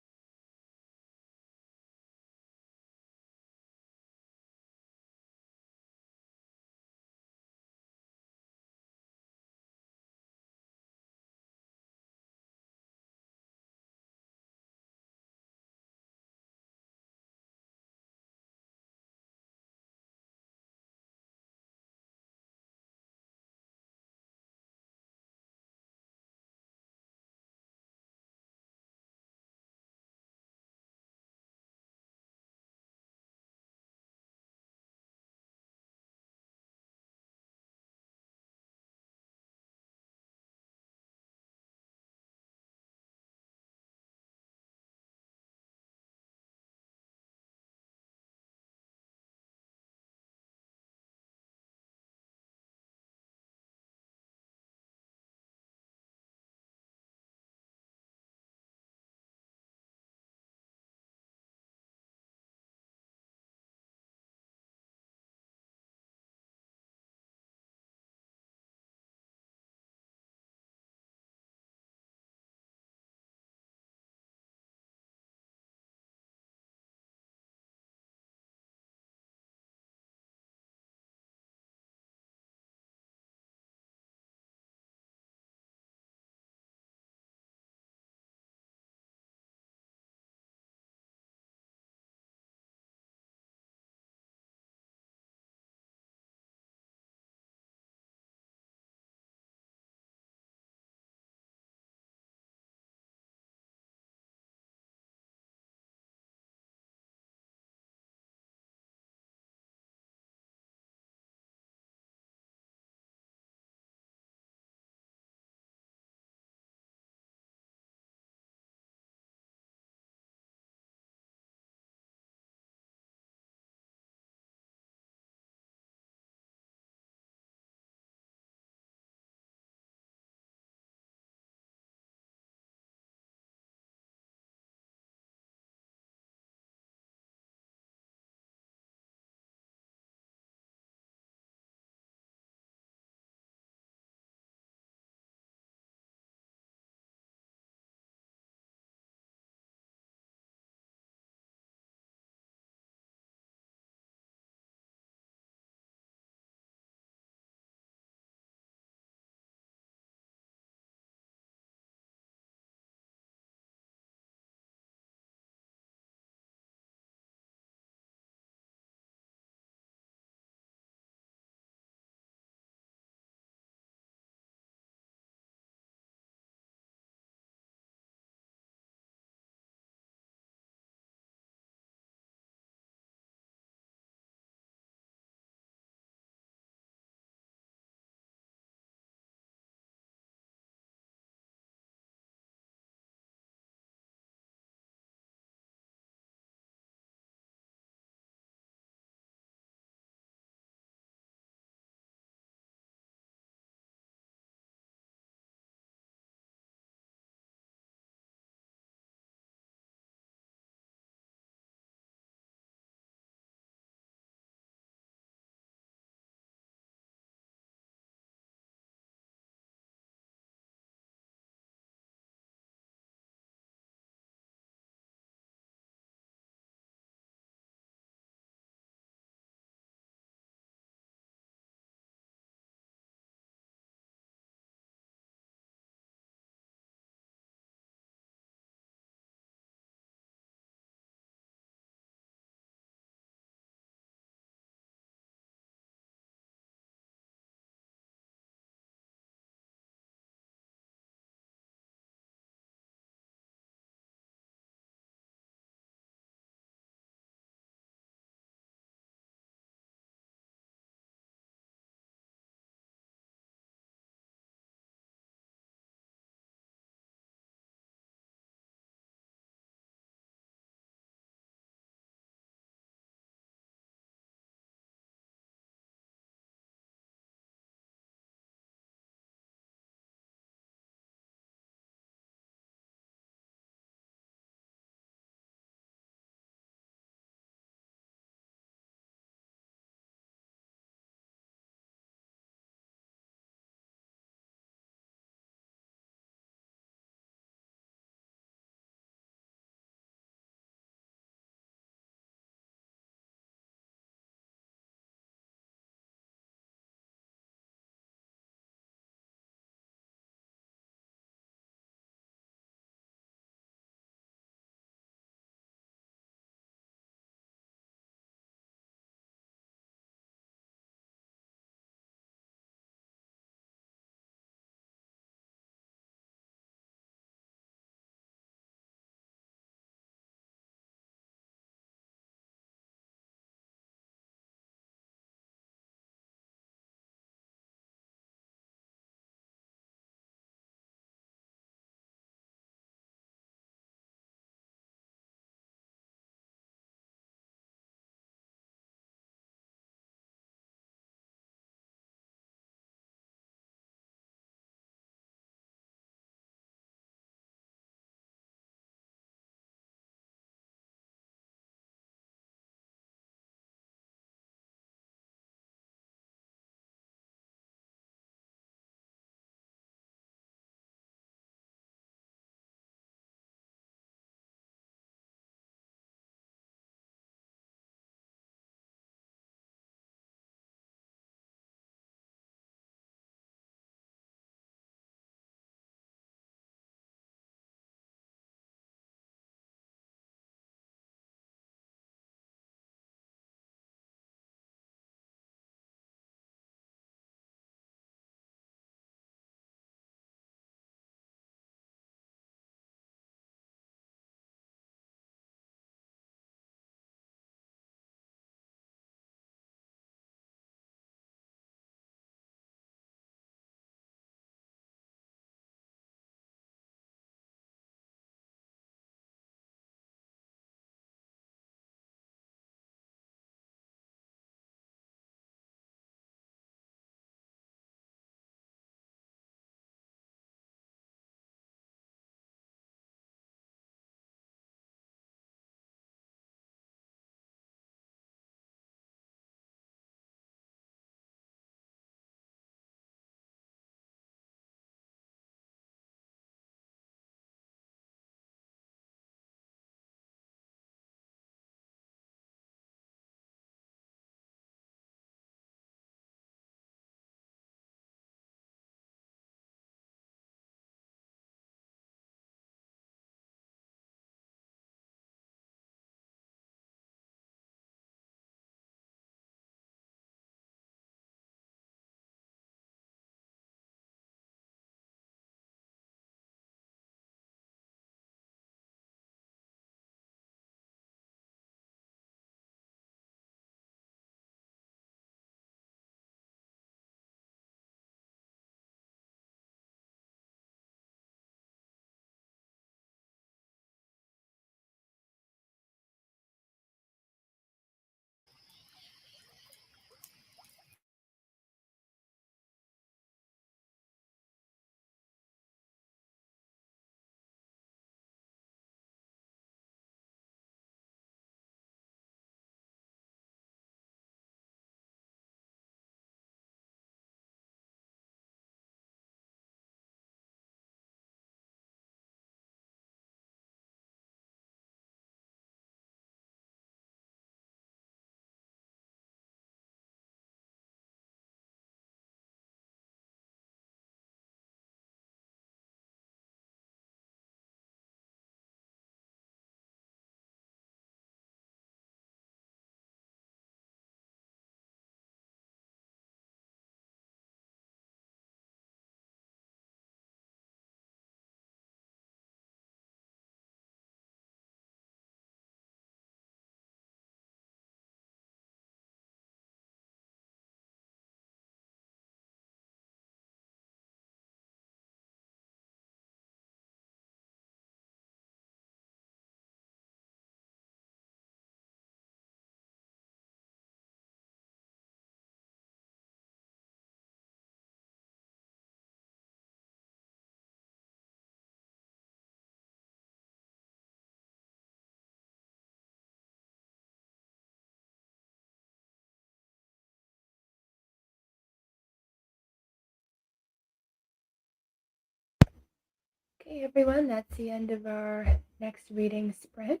Okay, everyone, that's the end of our next reading sprint.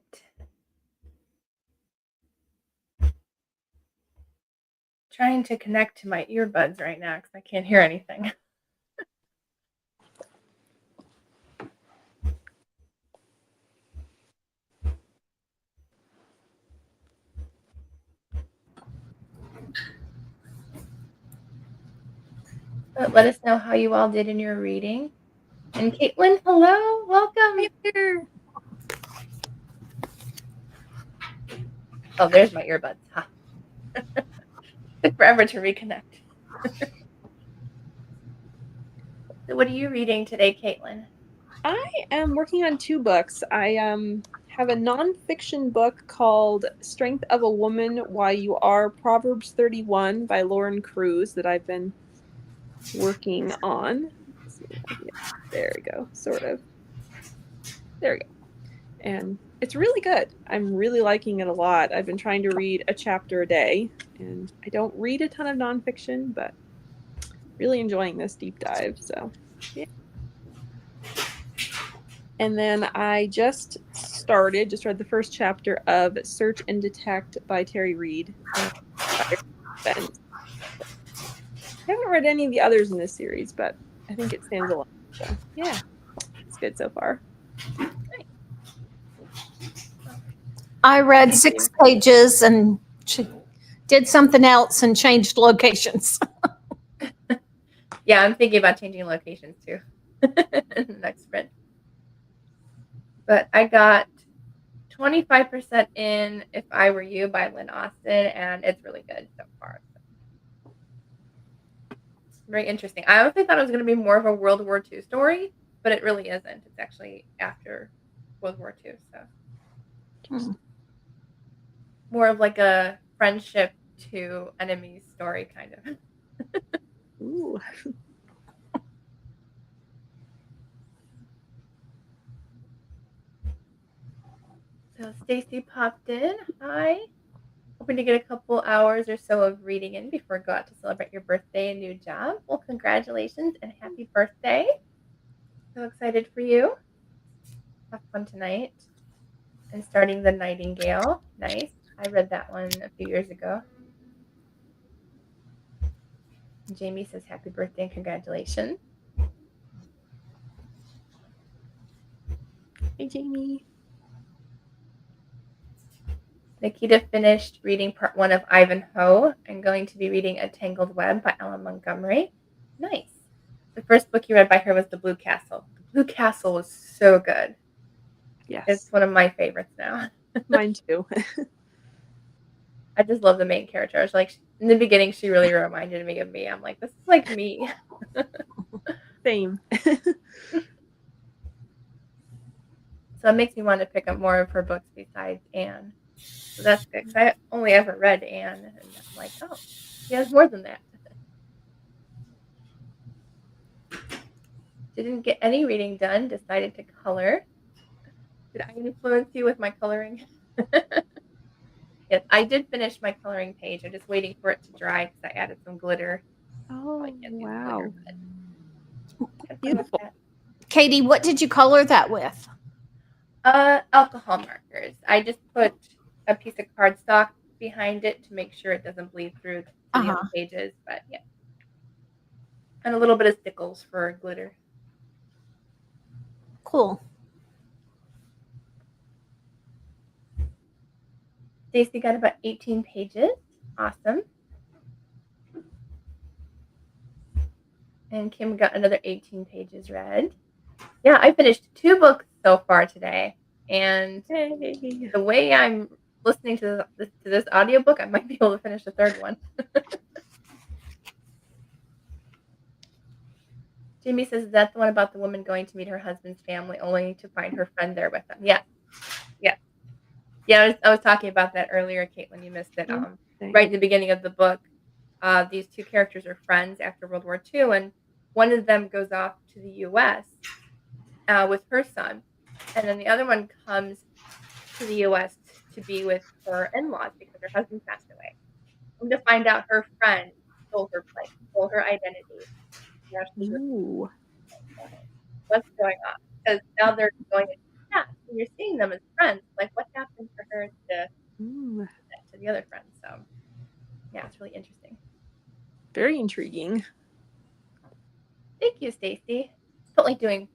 Trying to connect to my earbuds right now because I can't hear anything. But let us know how you all did in your reading. And Caitlin, hello, welcome. Here. Oh, there's my earbuds. Huh. Took forever to reconnect. So what are you reading today, Caitlin? I am working on 2 books. I have a nonfiction book called Strength of a Woman, Why You Are, Proverbs 31 by Lauren Cruz that I've been working on. Let's see if I can there we go, sort of. There we go. And it's really good. I'm really liking it a lot. I've been trying to read a chapter a day, and I don't read a ton of nonfiction, but really enjoying this deep dive. So, yeah. And then I just read the first chapter of Search and Detect by Terry Reid. I haven't read any of the others in this series, but I think it stands alone. So, yeah, it's good so far. I read 6 pages and did something else and changed locations. Yeah, I'm thinking about changing locations too. Next sprint. But I got 25% in If I Were You by Lynn Austin, and it's really good so far. Very interesting. I honestly thought it was going to be more of a World War II story, but it really isn't. It's actually after World War II, so more of like a friendship to enemies story, kind of. Ooh. So Stacy popped in. Hi. Hoping to get a couple hours or so of reading in before go out to celebrate your birthday and new job. Well, congratulations and happy birthday. So excited for you. Have fun tonight. And starting The Nightingale. Nice. I read that one a few years ago. And Jamie says happy birthday and congratulations. Hey, Jamie. Nikita finished reading part 1 of Ivanhoe and going to be reading A Tangled Web by Ellen Montgomery. Nice. The first book you read by her was The Blue Castle. The Blue Castle was so good. Yes. It's one of my favorites now. Mine too. I just love the main character. I was like, in the beginning, she really reminded me of me. I'm like, this is like me. Same. So it makes me want to pick up more of her books besides Anne. So that's good, because I only ever read Anne, and I'm like, oh, she has more than that. Didn't get any reading done, decided to color. Did I influence you with my coloring? Yes, I did finish my coloring page. I'm just waiting for it to dry because I added some glitter. Oh, wow. Beautiful. Katie, what did you color that with? Alcohol markers. I just put a piece of cardstock behind it to make sure it doesn't bleed through to the other pages. But yeah, and a little bit of stickles for glitter. Cool. Stacy got about 18 pages. Awesome. And Kim got another 18 pages read. Yeah, I finished 2 books so far today. And Yay. the way I'm listening to this audiobook, I might be able to finish the 3rd one. Jamie says, is that the one about the woman going to meet her husband's family only to find her friend there with them? Yeah. Yeah. Yeah, I was talking about that earlier, Caitlin. You missed it. Right in the beginning of the book, these 2 characters are friends after World War II, and one of them goes off to the U.S. With her son, and then the other one comes to the U.S. to be with her in-laws because her husband passed away. And to find out her friend stole her place, stole her identity. Ooh. What's going on? because now they're going to chat and you're seeing them as friends. Like, what happened for her to the other friends? So, yeah, it's really interesting. Very intriguing. Thank you, Stacy. Totally doing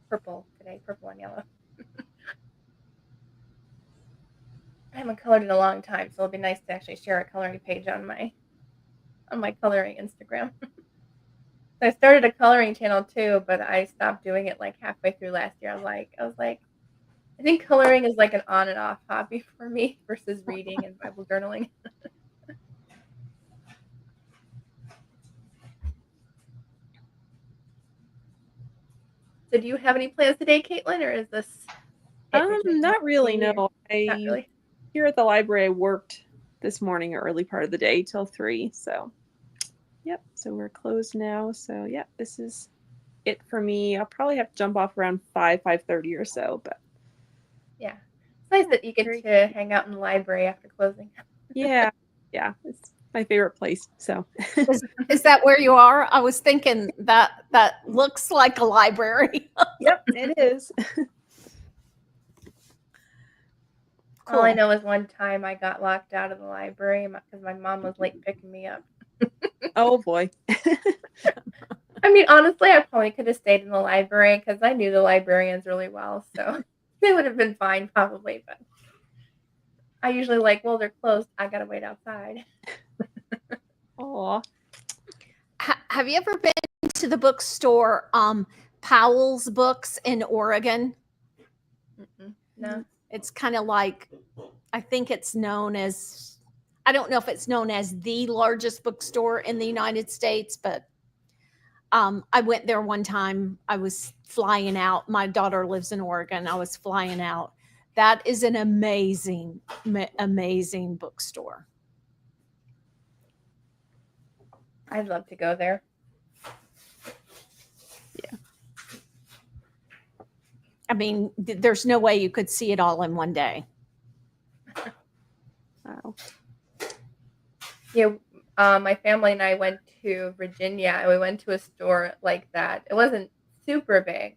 purple today, purple and yellow. I haven't colored in a long time, so it'll be nice to actually share a coloring page on my coloring Instagram. I started a coloring channel too, but I stopped doing it like halfway through last year. I was like, I think coloring is like an on and off hobby for me versus reading and Bible journaling. So do you have any plans today, Caitlin, or is this Not really, no. not really? Here at the library, I worked this morning, early part of the day till 3. So, yep. So we're closed now. So, yeah, this is it for me. I'll probably have to jump off around 5:30 or so. But yeah, it's nice that you get to hang out in the library after closing. yeah, it's my favorite place. So, Is that where you are? I was thinking that looks like a library. yep, it is. All I know is one time I got locked out of the library because my mom was late picking me up. Oh boy. I mean, honestly, I probably could have stayed in the library because I knew the librarians really well, so they would have been fine probably. But I usually well, they're closed. I gotta wait outside. Aw. Have you ever been to the bookstore, Powell's Books in Oregon? No. It's kind of like, I think it's known as, I don't know if it's known as the largest bookstore in the United States, but I went there one time. I was flying out. My daughter lives in Oregon. I was flying out. That is an amazing, amazing bookstore. I'd love to go there. Yeah. I mean, there's no way you could see it all in one day. Wow. Yeah, my family and I went to Virginia, and we went to a store like that. It wasn't super big,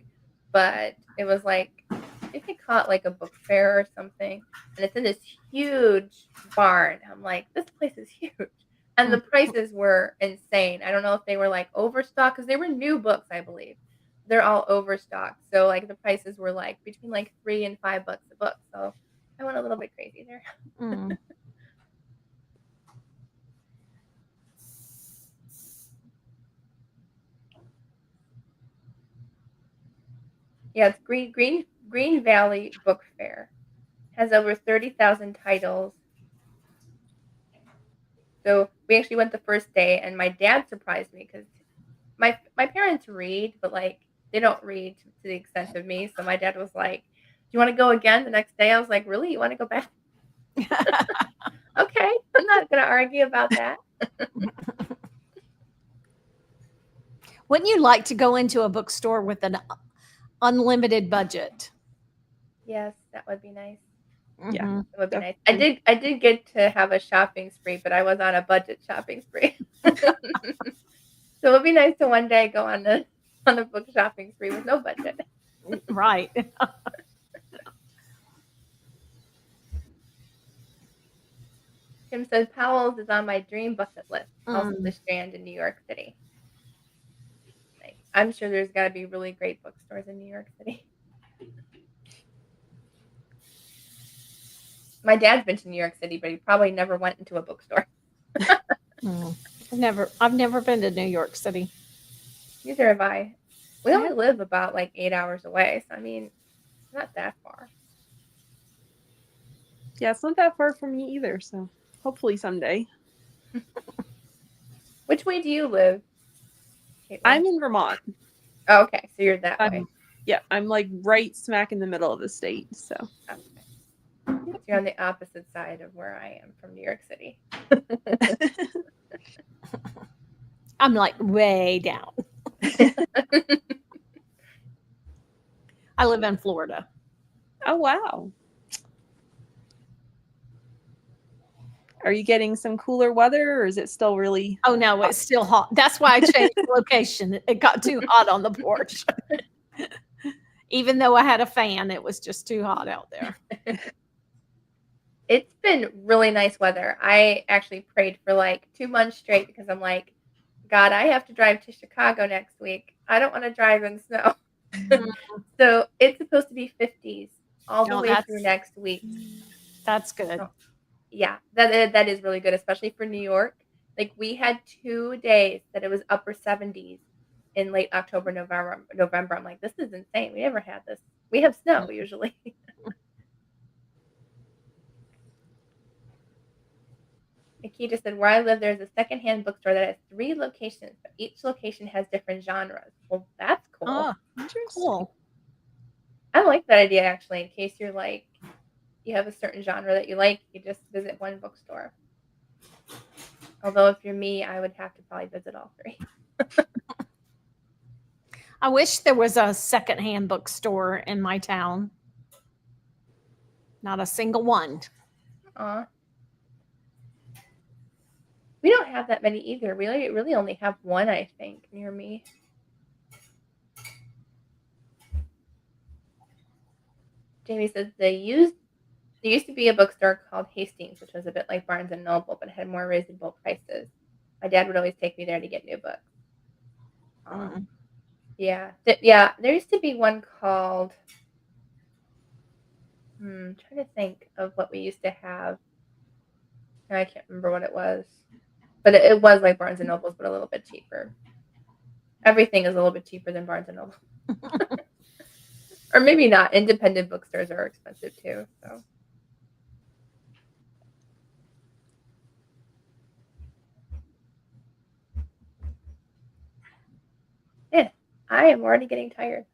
but it was like, I think they call it like a book fair or something. And it's in this huge barn. I'm like, this place is huge. And the prices were insane. I don't know if they were like overstocked because they were new books, I believe. They're all overstocked. So like the prices were like between like $3 and $5 a book. So I went a little bit crazy there. Mm. Yeah, it's Green Valley Book Fair. Has over 30,000 titles. So we actually went the first day, and my dad surprised me because my parents read, but like they don't read to the extent of me. So my dad was like, "Do you want to go again the next day?" I was like, "Really? You want to go back?" Okay, I'm not gonna argue about that. Wouldn't you like to go into a bookstore with an unlimited budget? Yes, that would be nice. Yeah. Mhm. It would be nice. I did get to have a shopping spree, but I was on a budget shopping spree. So it would be nice to one day go on a book shopping spree with no budget. Right. Kim says Powell's is on my dream bucket list. Also Mm. the Strand in New York City. Nice. I'm sure there's got to be really great bookstores in New York City. My dad's been to New York City, but he probably never went into a bookstore. Mm. I've never been to New York City. Neither have I. We only live about like 8 hours away, so I mean, it's not that far. Yeah, it's not that far from me either. So hopefully someday. Which way do you live, Caitlin? I'm in Vermont. Oh, okay, so you're that way. Yeah, I'm like right smack in the middle of the state. So Okay. So you're on the opposite side of where I am from New York City. I'm like way down. I live in Florida. Oh wow. Are you getting some cooler weather, or is it still really? Oh no, it's still hot. That's why I changed the location. It got too hot on the porch. Even though I had a fan, it was just too hot out there. It's been really nice weather. I actually prayed for like 2 months straight because I'm like, God, I have to drive to Chicago next week. I don't want to drive in snow. So it's supposed to be 50s all the Oh, way through next week. That's good. Oh, yeah, that is really good, especially for New York. Like we had 2 days that it was upper 70s in late October, November. I'm like, this is insane. We never had this. We have snow usually. Nikita said, where I live, there's a secondhand bookstore that has 3 locations, but each location has different genres. Well, that's cool. Oh, cool. I like that idea, actually, in case you're like, you have a certain genre that you like, you just visit one bookstore. Although if you're me, I would have to probably visit all 3. I wish there was a secondhand bookstore in my town. Not a single one. Aw. We don't have that many either. We really only have one, I think, near me. Jamie says there used to be a bookstore called Hastings, which was a bit like Barnes and Noble, but it had more reasonable prices. My dad would always take me there to get new books. Yeah, there used to be one called. Trying to think of what we used to have. I can't remember what it was, but it was like Barnes and Nobles, but a little bit cheaper. Everything is a little bit cheaper than Barnes and Noble, or maybe not. Independent bookstores are expensive too. So. Yeah, I am already getting tired.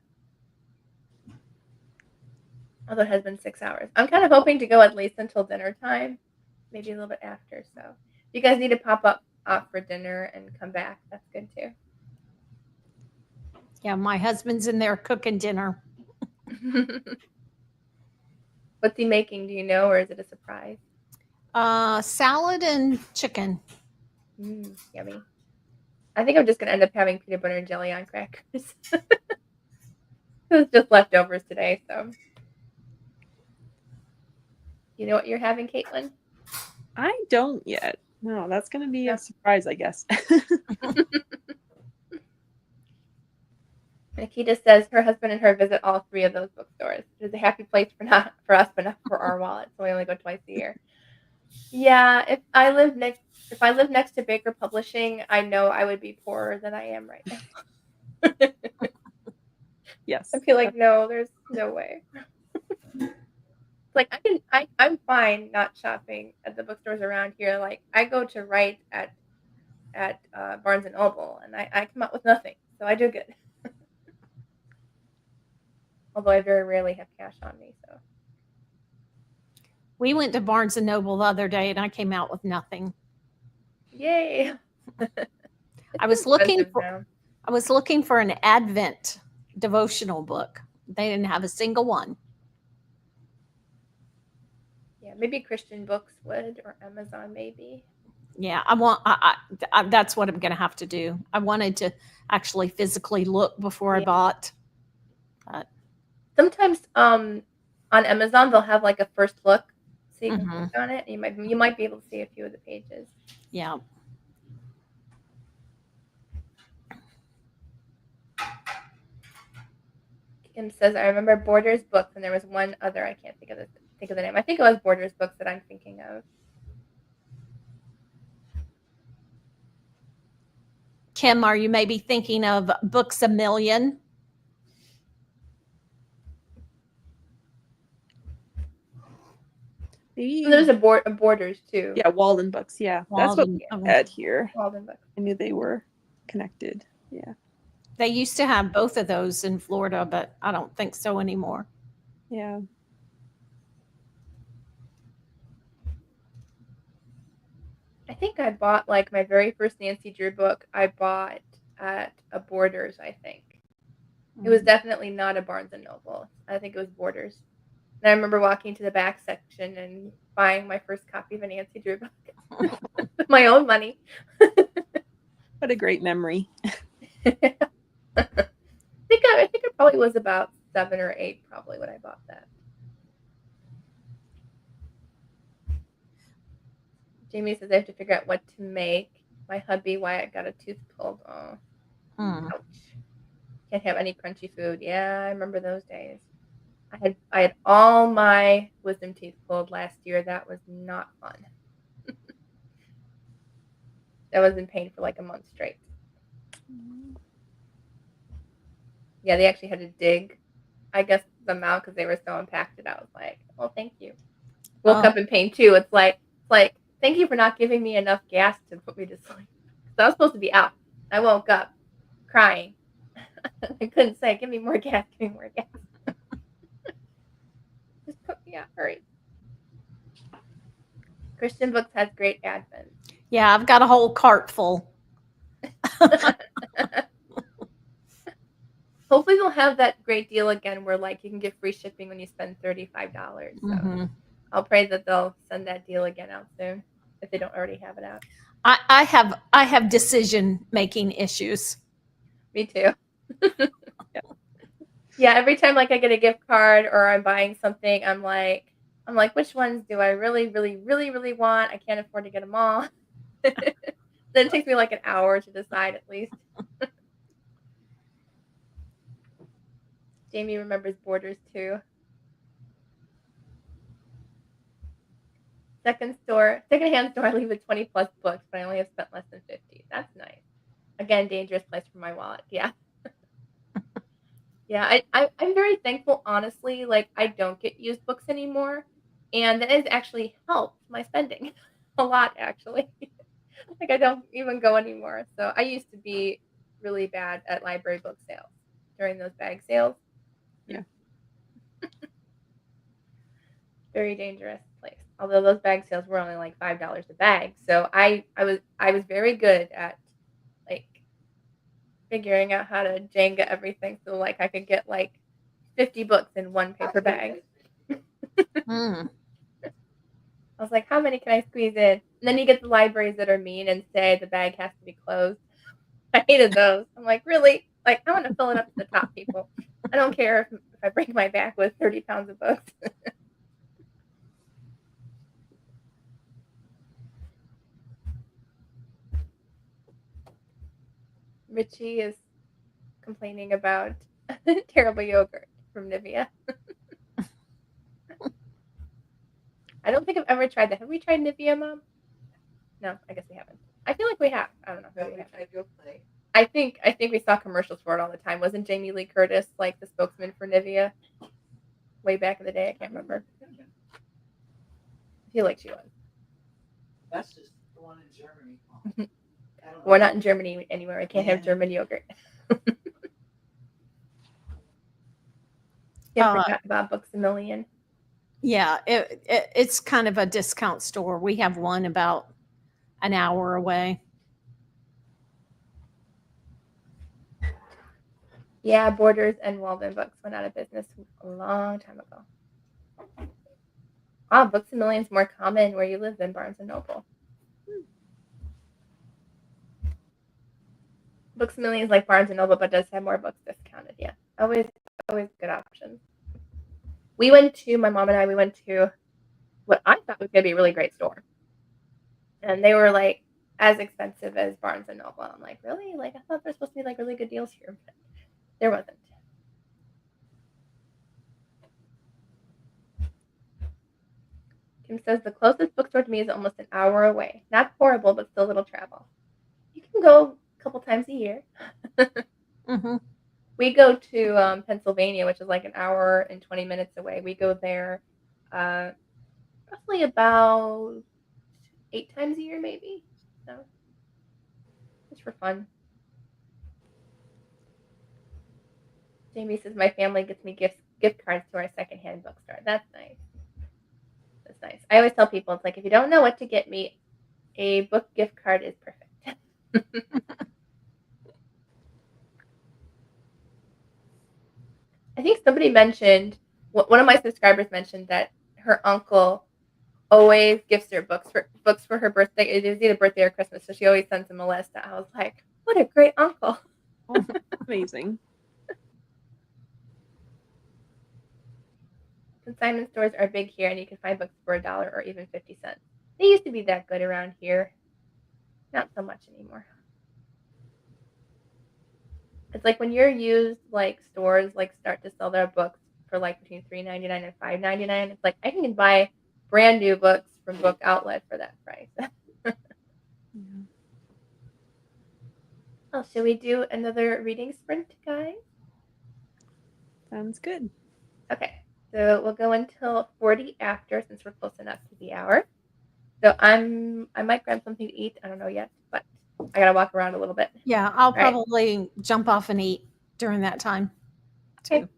Although it has been 6 hours. I'm kind of hoping to go at least until dinner time, maybe a little bit after. So if you guys need to pop up for dinner and come back, that's good too. Yeah, my husband's in there cooking dinner. What's he making? Do you know, or is it a surprise? Salad and chicken. Yummy. I think I'm just gonna end up having peanut butter and jelly on crackers. It was just leftovers today, so. You know what you're having, Caitlin? I don't yet. No, that's going to be a surprise, I guess. Nikita says her husband and her visit all 3 of those bookstores. It is a happy place for us, but not for our wallet. So we only go twice a year. Yeah, if I live next to Baker Publishing, I know I would be poorer than I am right now. Yes. I feel like no, there's no way. Like I'm fine not shopping at the bookstores around here. Like I go to write at Barnes and Noble, and I come out with nothing, so I do good. Although I very rarely have cash on me, so. We went to Barnes and Noble the other day, and I came out with nothing. Yay! I was looking for an Advent devotional book. They didn't have a single one. Yeah, maybe Christian Books would, or Amazon maybe. Yeah, that's what I'm going to have to do. I wanted to actually physically look before I bought. But sometimes on Amazon they'll have like a first look, so you can click on it, and you might be able to see a few of the pages. Yeah. Kim says, I remember Borders books, and there was one other. I can't think of the name. I think it was Borders books that I'm thinking of. Kim, are you maybe thinking of Books a Million? So there's a Borders too. Yeah, Walden Books. Yeah, that's what we had here. Walden Books. I knew they were connected. Yeah. They used to have both of those in Florida, but I don't think so anymore. Yeah. I think I bought like my very first Nancy Drew book. I bought at a Borders. I think it was definitely not a Barnes and Noble. I think it was Borders. And I remember walking to the back section and buying my first copy of a Nancy Drew book with my own money. What a great memory. I think it probably was about 7 or 8 probably when I bought that. Jamie says I have to figure out what to make. My hubby Wyatt got a tooth pulled. Oh, Mm. ouch. Can't have any crunchy food. Yeah, I remember those days. I had all my wisdom teeth pulled last year. That was not fun. I was in pain for like a month straight. Yeah, they actually had to dig, I guess, them out because they were so impacted. I was like, well, thank you. Woke up in pain too. It's like, thank you for not giving me enough gas to put me to sleep. So I was supposed to be out. I woke up crying. I couldn't say, give me more gas, give me more gas. Just put me out, hurry. Christian Books has great advent. Yeah, I've got a whole cart full. Hopefully they'll have that great deal again where like you can get free shipping when you spend $35. So Mhm. I'll pray that they'll send that deal again out soon if they don't already have it out. I have decision making issues. Me too. Yeah, every time like I get a gift card or I'm buying something, I'm like, which ones do I really, really, really, really want? I can't afford to get them all. Then it takes me like an hour to decide at least. Jamie remembers Borders too. Secondhand store, I leave with 20 plus books, but I only have spent less than 50. That's nice. Again, dangerous place for my wallet. Yeah. Yeah, I'm very thankful, honestly. Like, I don't get used books anymore. And that has actually helped my spending a lot, actually. Like, I don't even go anymore. So I used to be really bad at library book sales during those bag sales. Yeah. Very dangerous place. Although those bag sales were only like $5 a bag. So I was very good at like figuring out how to Jenga everything so like I could get like 50 books in one paper bag. Mm. I was like, how many can I squeeze in? And then you get the libraries that are mean and say the bag has to be closed. I hated those. I'm like, really? Like, I want to fill it up to the top, people. I don't care if I break my back with 30 pounds of books. Richie is complaining about terrible yogurt from Nivea. I don't think I've ever tried that. Have we tried Nivea, Mom? No, I guess we haven't. I feel like we have. I don't know. No, we tried your play. I think we saw commercials for it all the time. Wasn't Jamie Lee Curtis like the spokesman for Nivea way back in the day? I can't remember. I feel like she was. That's just the one in Germany. I don't know. We're not in Germany anywhere. I can't have German yogurt. Can't forget about Books a Million. Yeah, it's kind of a discount store. We have one about an hour away. Yeah, Borders and Walden Books went out of business a long time ago. Ah, Books a Million is more common where you live than Barnes and Noble. Books a Million is like Barnes and Noble, but does have more books discounted. Yeah, always good options. My mom and I, we went to what I thought was going to be a really great store. And they were like as expensive as Barnes and Noble. I'm like, really? Like, I thought there's supposed to be like really good deals here, but there wasn't. Kim says the closest bookstore to me is almost an hour away. Not horrible, but still a little travel. You can go a couple times a year. Mm-hmm. We go to Pennsylvania, which is like an hour and 20 minutes away. We go there roughly about 8 times a year, maybe. So just for fun. Jamie says my family gets me gift cards to our secondhand bookstore. That's nice. That's nice. I always tell people it's like if you don't know what to get me, a book gift card is perfect. I think somebody mentioned, one of my subscribers mentioned that her uncle always gifts her books for her birthday. It is either birthday or Christmas, so she always sends him a list. I was like, what a great uncle. Amazing. Consignment stores are big here, and you can find books for $1 or even 50 cents. They used to be that good around here. Not so much anymore. It's like when your used like stores like start to sell their books for like between $3.99 and $5.99. It's like I can buy brand new books from Book Outlet for that price. Oh, should we do another reading sprint, guys? Sounds good. Okay, so we'll go until 40 after since we're close enough to the hour. So I might grab something to eat. I don't know yet, but I gotta walk around a little bit. Yeah, I'll right. probably jump off and eat during that time. Okay. Too.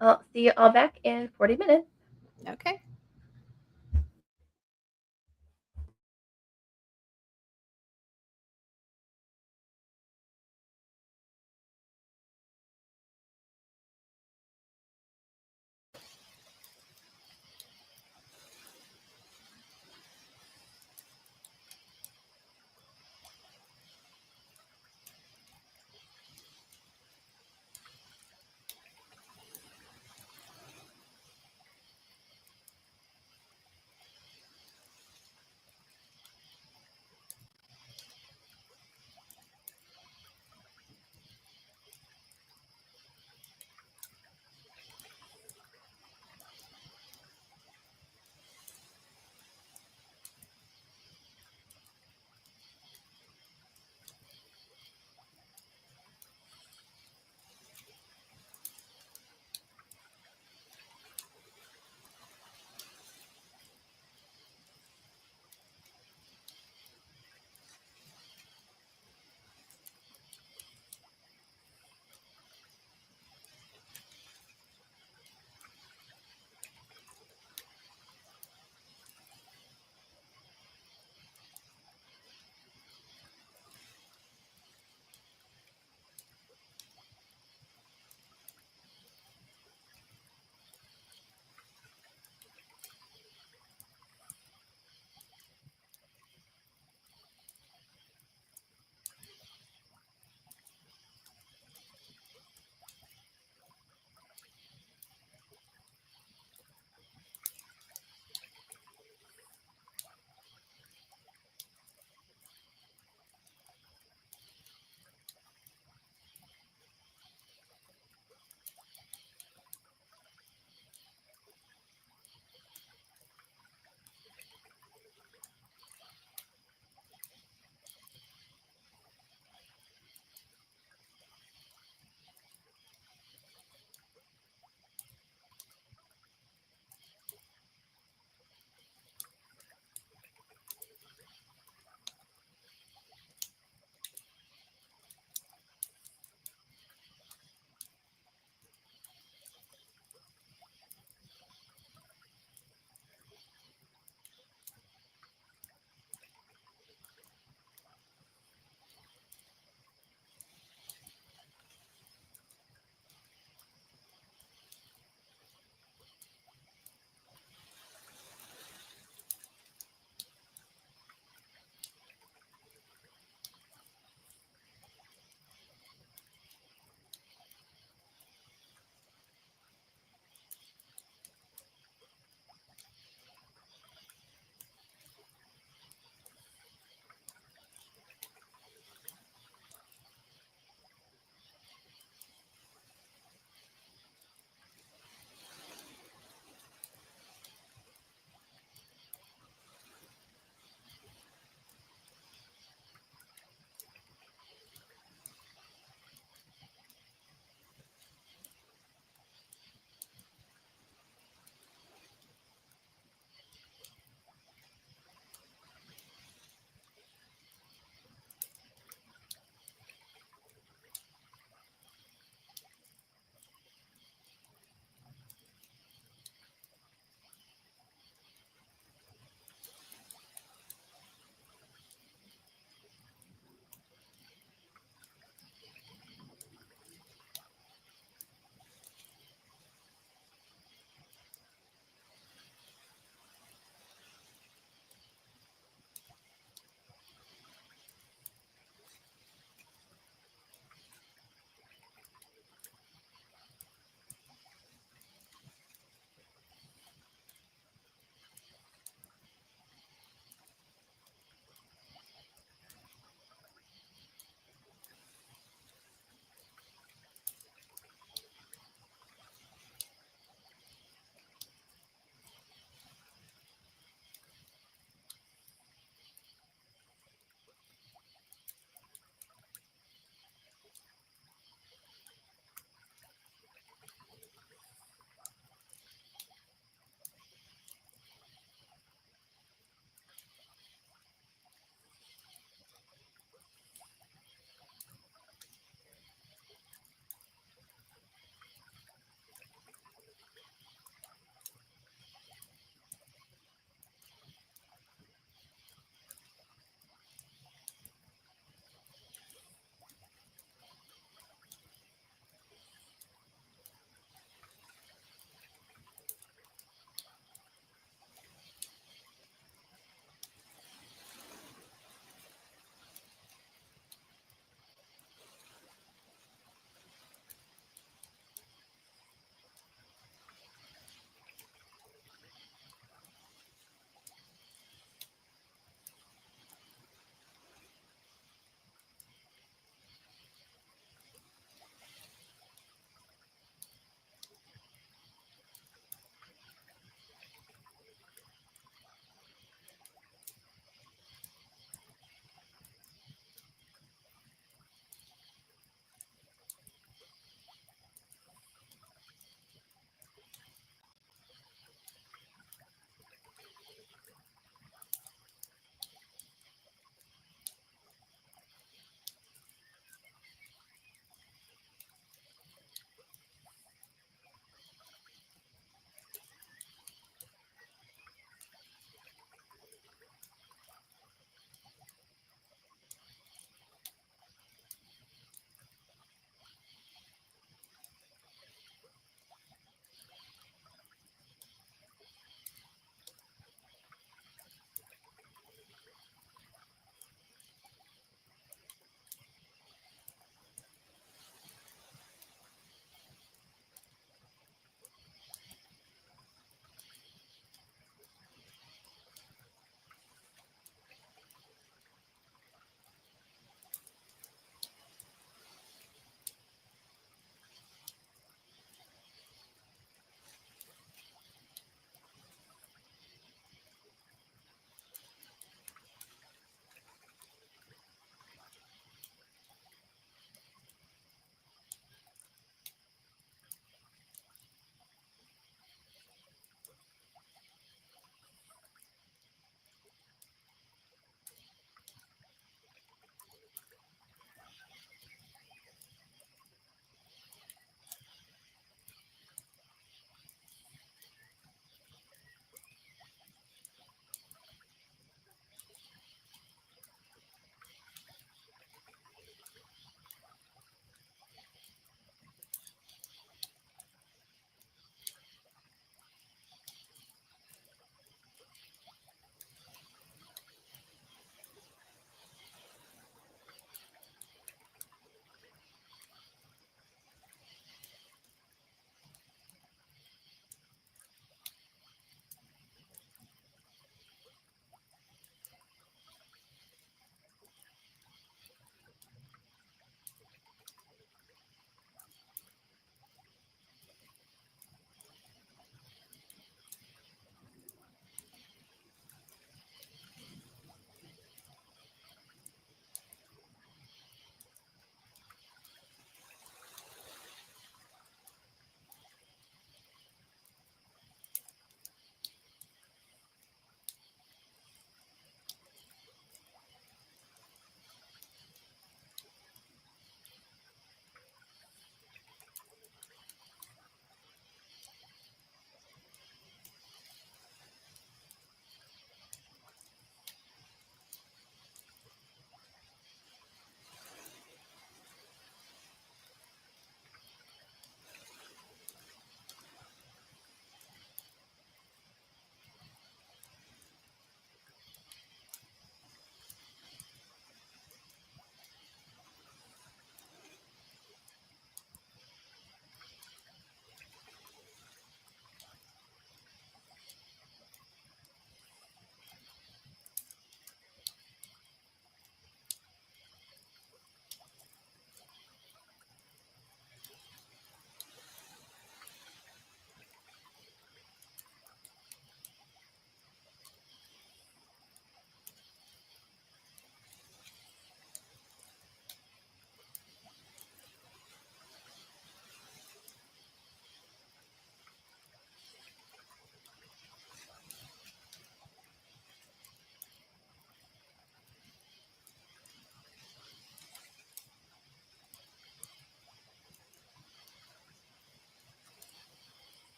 I'll see you all back in 40 minutes. Okay.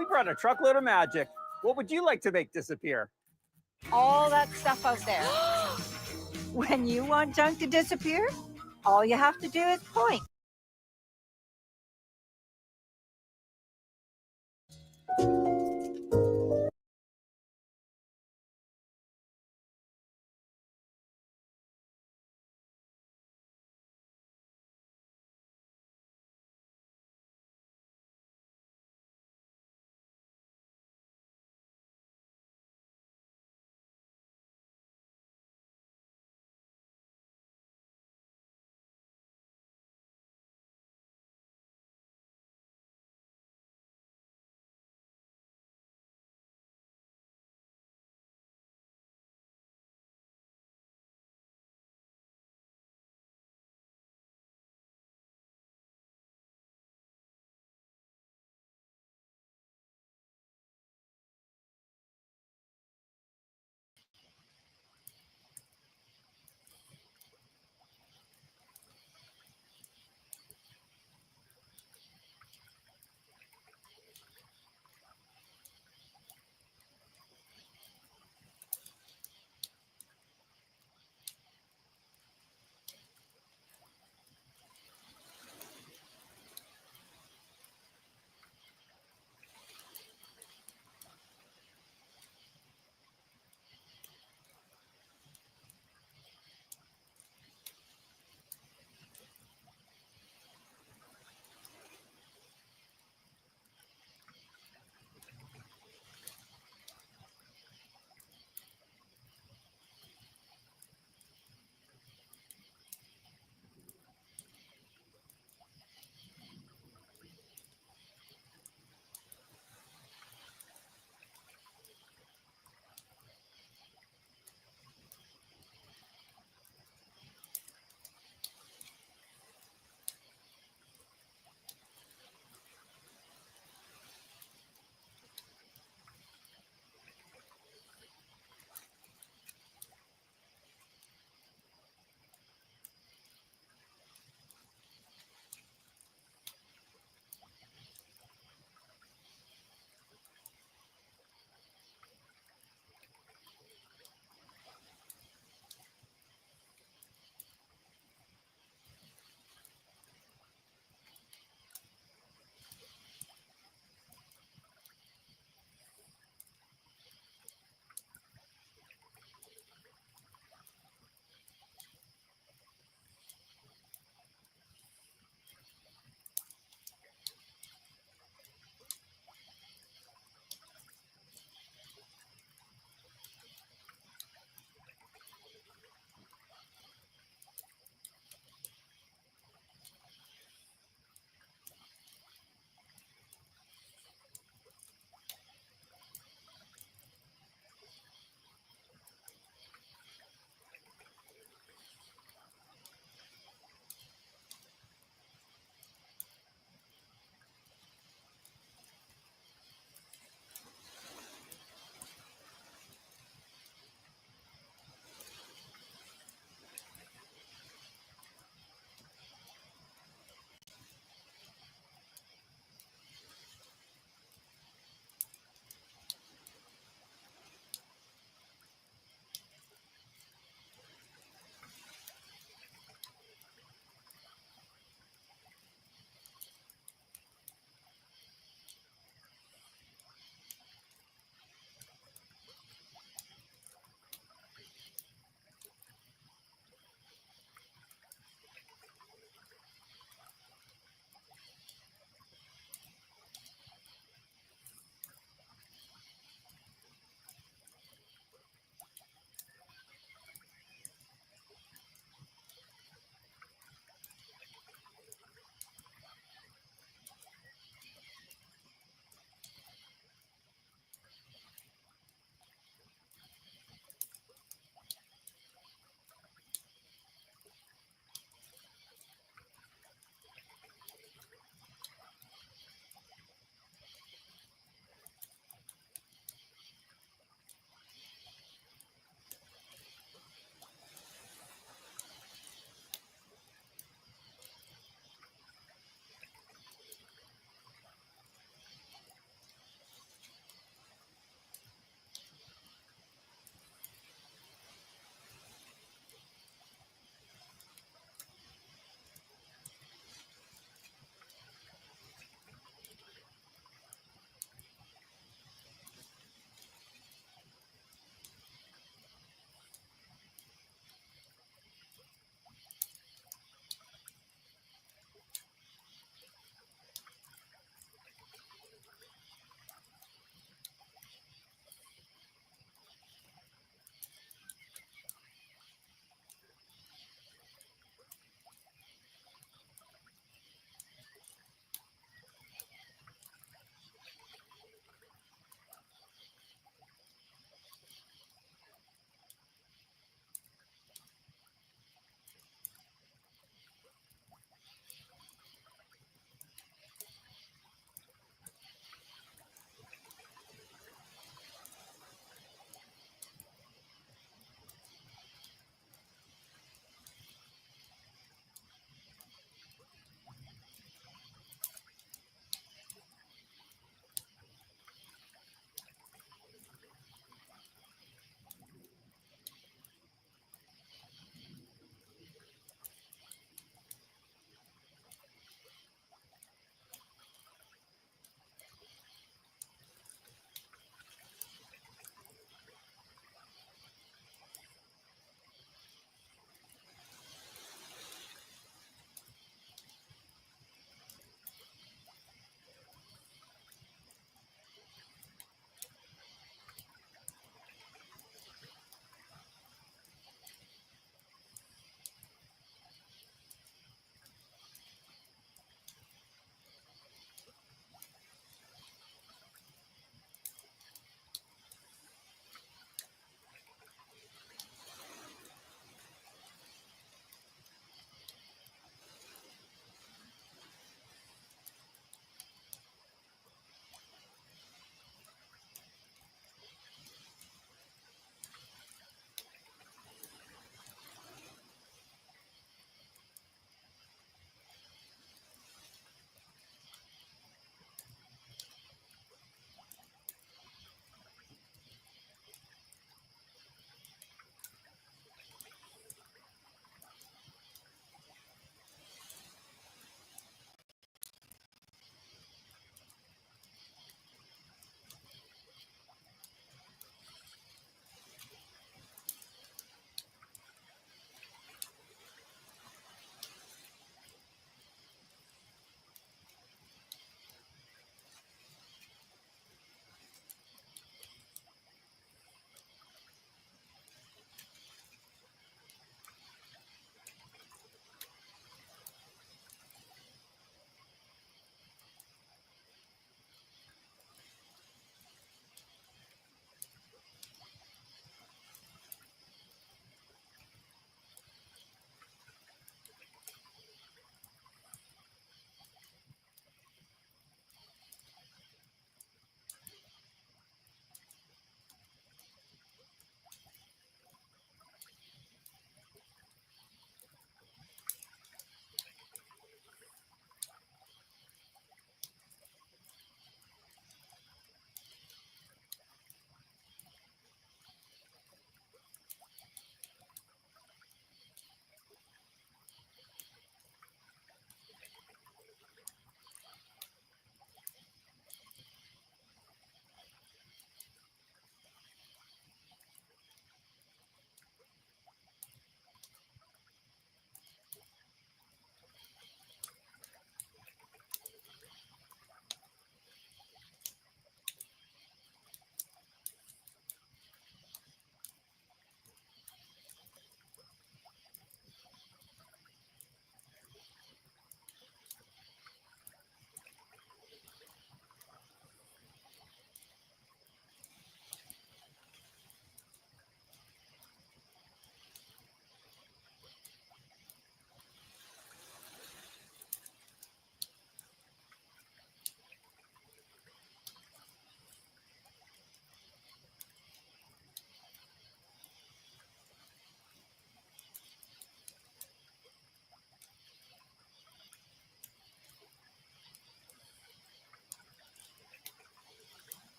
We brought a truckload of magic. What would you like to make disappear? All that stuff out there. When you want junk to disappear, all you have to do is point.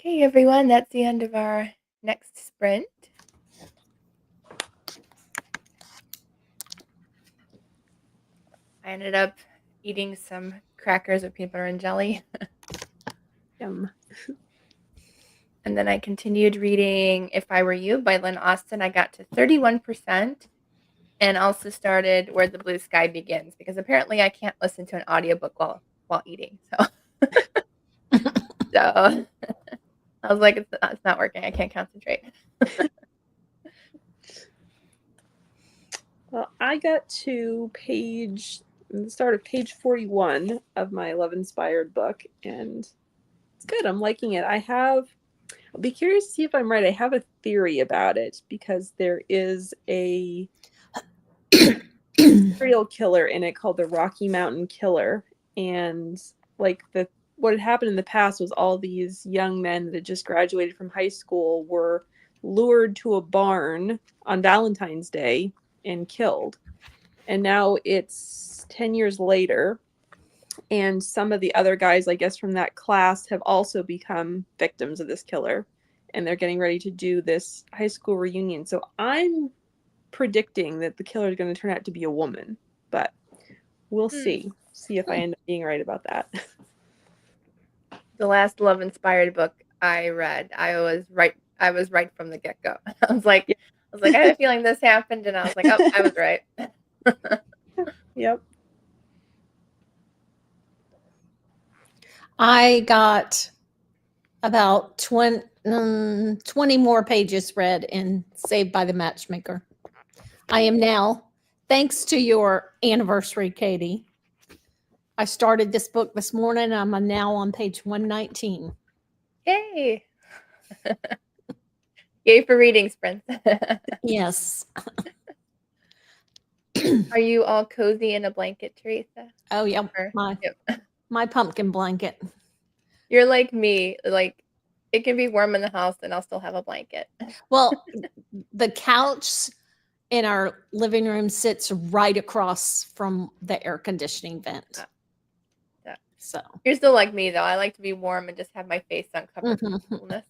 Okay, everyone, that's the end of our next sprint. I ended up eating some crackers with peanut butter and jelly. Yum. And then I continued reading If I Were You by Lynn Austen. I got to 31% and also started Where the Blue Sky Begins because apparently I can't listen to an audiobook while eating. So, so I was like, it's not working. I can't concentrate. Well, I got to the start of page 41 of my Love Inspired book, and it's good. I'm liking it. I'll be curious to see if I'm right. I have a theory about it because there is a serial killer in it called the Rocky Mountain Killer, and like what had happened in the past was all these young men that had just graduated from high school were lured to a barn on Valentine's Day and killed. And now it's 10 years later, and some of the other guys, I guess, from that class have also become victims of this killer, and they're getting ready to do this high school reunion. So I'm predicting that the killer is going to turn out to be a woman, but we'll see if I end up being right about that. The last Love Inspired book I read, I was right from the get-go. I was like, I have a feeling this happened, and I was like, oh, I was right. Yep. I got about 20 more pages read in Saved by the Matchmaker. I am now, thanks to your anniversary, Katie, I started this book this morning. I'm now on page 119. Yay! Yay for reading sprints. Yes. Are you all cozy in a blanket, Teresa? Oh, yeah. My pumpkin blanket. You're like me. Like, it can be warm in the house and I'll still have a blanket. Well, the couch in our living room sits right across from the air conditioning vent. Yeah. So you're still like me, though. I like to be warm and just have my face uncovered from coolness.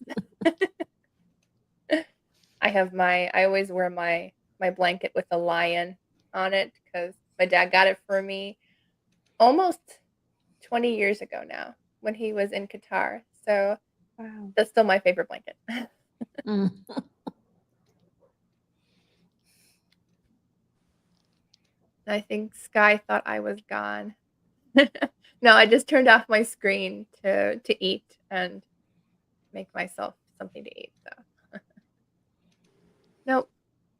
I always wear my blanket with a lion on it because my dad got it for me almost 20 years ago now when he was in Qatar. So wow, that's still my favorite blanket. I think Sky thought I was gone. No, I just turned off my screen to eat and make myself something to eat. So nope,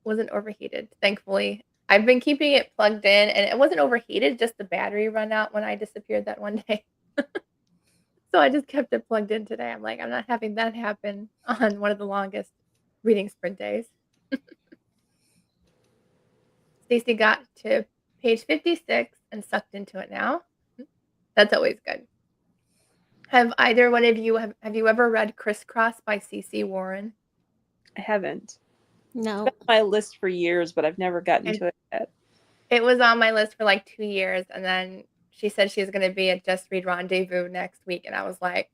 wasn't overheated. Thankfully, I've been keeping it plugged in, and it wasn't overheated. Just the battery run out when I disappeared that one day. So I just kept it plugged in today. I'm like, I'm not having that happen on one of the longest reading sprint days. Stacy got to page 56 and sucked into it now. That's always good. Have either one of you have you ever read Crisscross by C.C. Warren? I haven't. No. It's been on my list for years, but I've never gotten to it yet. It was on my list for like 2 years, and then she said she was going to be at Just Read Rendezvous next week, and I was like,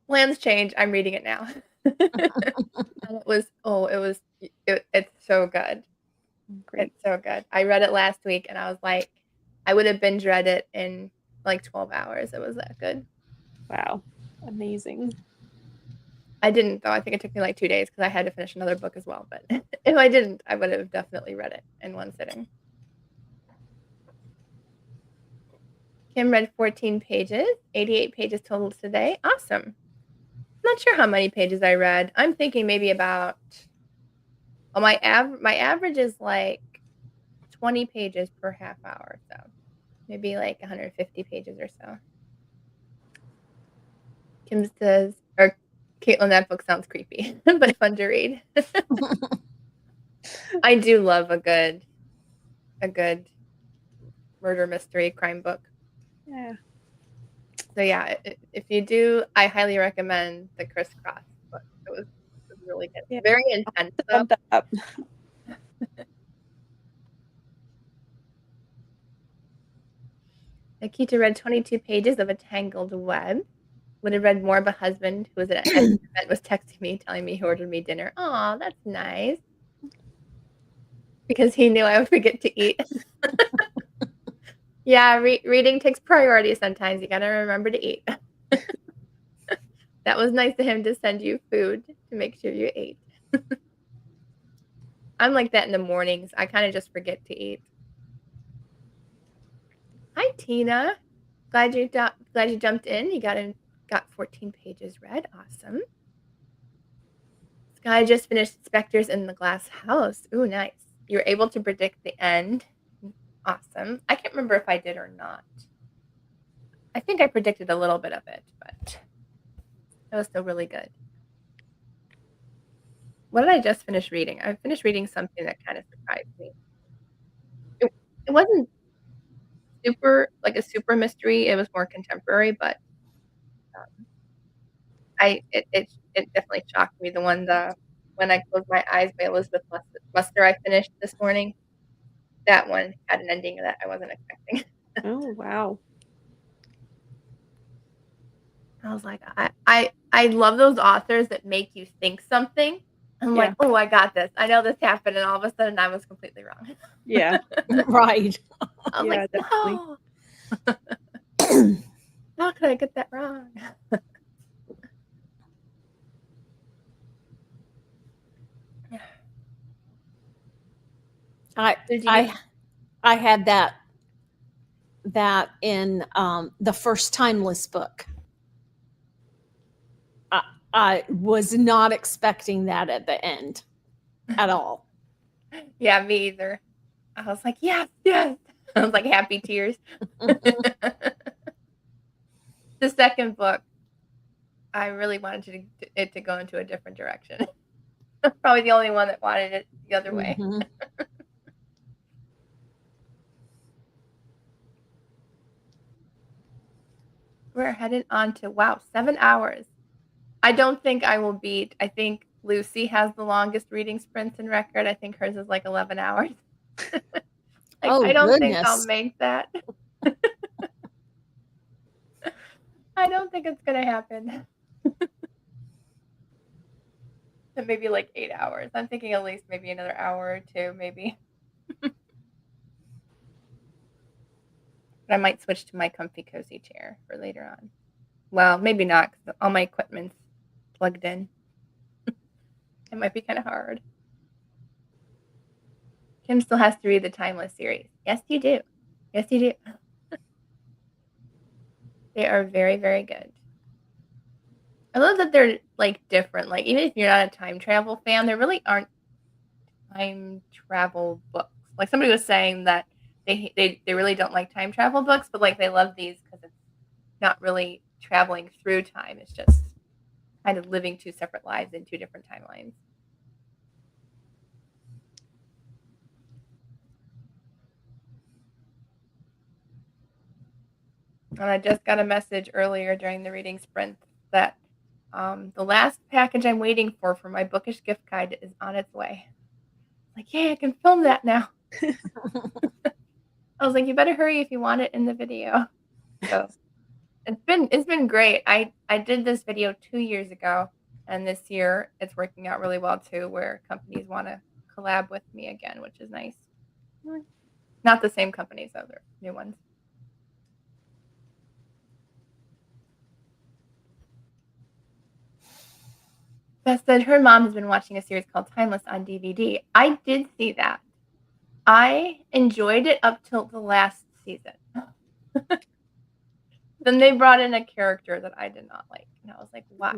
plans change. I'm reading it now. And it's so good. Great. It's so good. I read it last week, and I was like, I would have binge read it in like 12 hours. It was that good. Wow. Amazing. I didn't, though. I think it took me like 2 days because I had to finish another book as well. But if I didn't, I would have definitely read it in one sitting. Kim read 14 pages, 88 pages total today. Awesome. Not sure how many pages I read. I'm thinking maybe about, well, my average is like 20 pages per half hour. So maybe like 150 pages or so. Kim says, or Caitlin, that book sounds creepy, but fun to read. I do love a good murder mystery crime book. Yeah. So yeah, if you do, I highly recommend the Crisscross book. It was really good. Yeah. Very intense though. Bump that up. Nikita read 22 pages of A Tangled Web. would have read more, but husband, who was at an event, was texting me, telling me he ordered me dinner. Oh, that's nice. Because he knew I would forget to eat. Yeah, reading takes priority sometimes. You gotta remember to eat. That was nice of him to send you food to make sure you ate. I'm like that in the mornings. I kind of just forget to eat. Hi, Tina. Glad you jumped in. You got 14 pages read. Awesome. Sky just finished Spectres in the Glass House. Ooh, nice. You were able to predict the end. Awesome. I can't remember if I did or not. I think I predicted a little bit of it, but it was still really good. What did I just finish reading? I finished reading something that kind of surprised me. It wasn't a super mystery. It was more contemporary, but it definitely shocked me. When I Closed My Eyes by Elizabeth Muster I finished this morning. That one had an ending that I wasn't expecting. Oh, wow. I was like, I love those authors that make you think something. I'm like, oh, I got this. I know this happened, and all of a sudden I was completely wrong. Yeah. Right. I was Yeah, like, definitely. no. How could I get that wrong? I had that in the first Timeless book. I was not expecting that at the end at all. Yeah, me either. I was like, yes. I was like happy tears. The second book, I really wanted it to go into a different direction. Probably the only one that wanted it the other way. Mhm. We're headed on to 7 hours. I don't think I will beat. I think Lucy has the longest reading sprints in record. I think hers is like 11 hours. Oh, I don't think I'll goodness. make that. I don't think it's gonna happen. Maybe like 8 hours. I'm thinking at least maybe another hour or two, maybe. But I might switch to my comfy cozy chair for later on. Well, maybe not, because all my equipment's plugged in. It might be kind of hard. Kim still has to read the Timeless series. Yes, you do. Yes, you do. They are very, very good. I love that they're like different. Like, even if you're not a time travel fan, there really aren't time travel books. Like, somebody was saying that they really don't like time travel books, but like they love these because it's not really traveling through time. It's just kind of living two separate lives in two different timelines. And I just got a message earlier during the reading sprint that the last package I'm waiting for my bookish gift guide is on its way. Like, yeah, I can film that now. I was like, you better hurry if you want it in the video. So it's been great. I did this video 2 years ago, and this year it's working out really well too, where companies want to collab with me again, which is nice. Not the same companies, other new ones. Beth said her mom has been watching a series called Timeless on DVD. I did see that. I enjoyed it up till the last season. Then they brought in a character that I did not like. And I was like, why?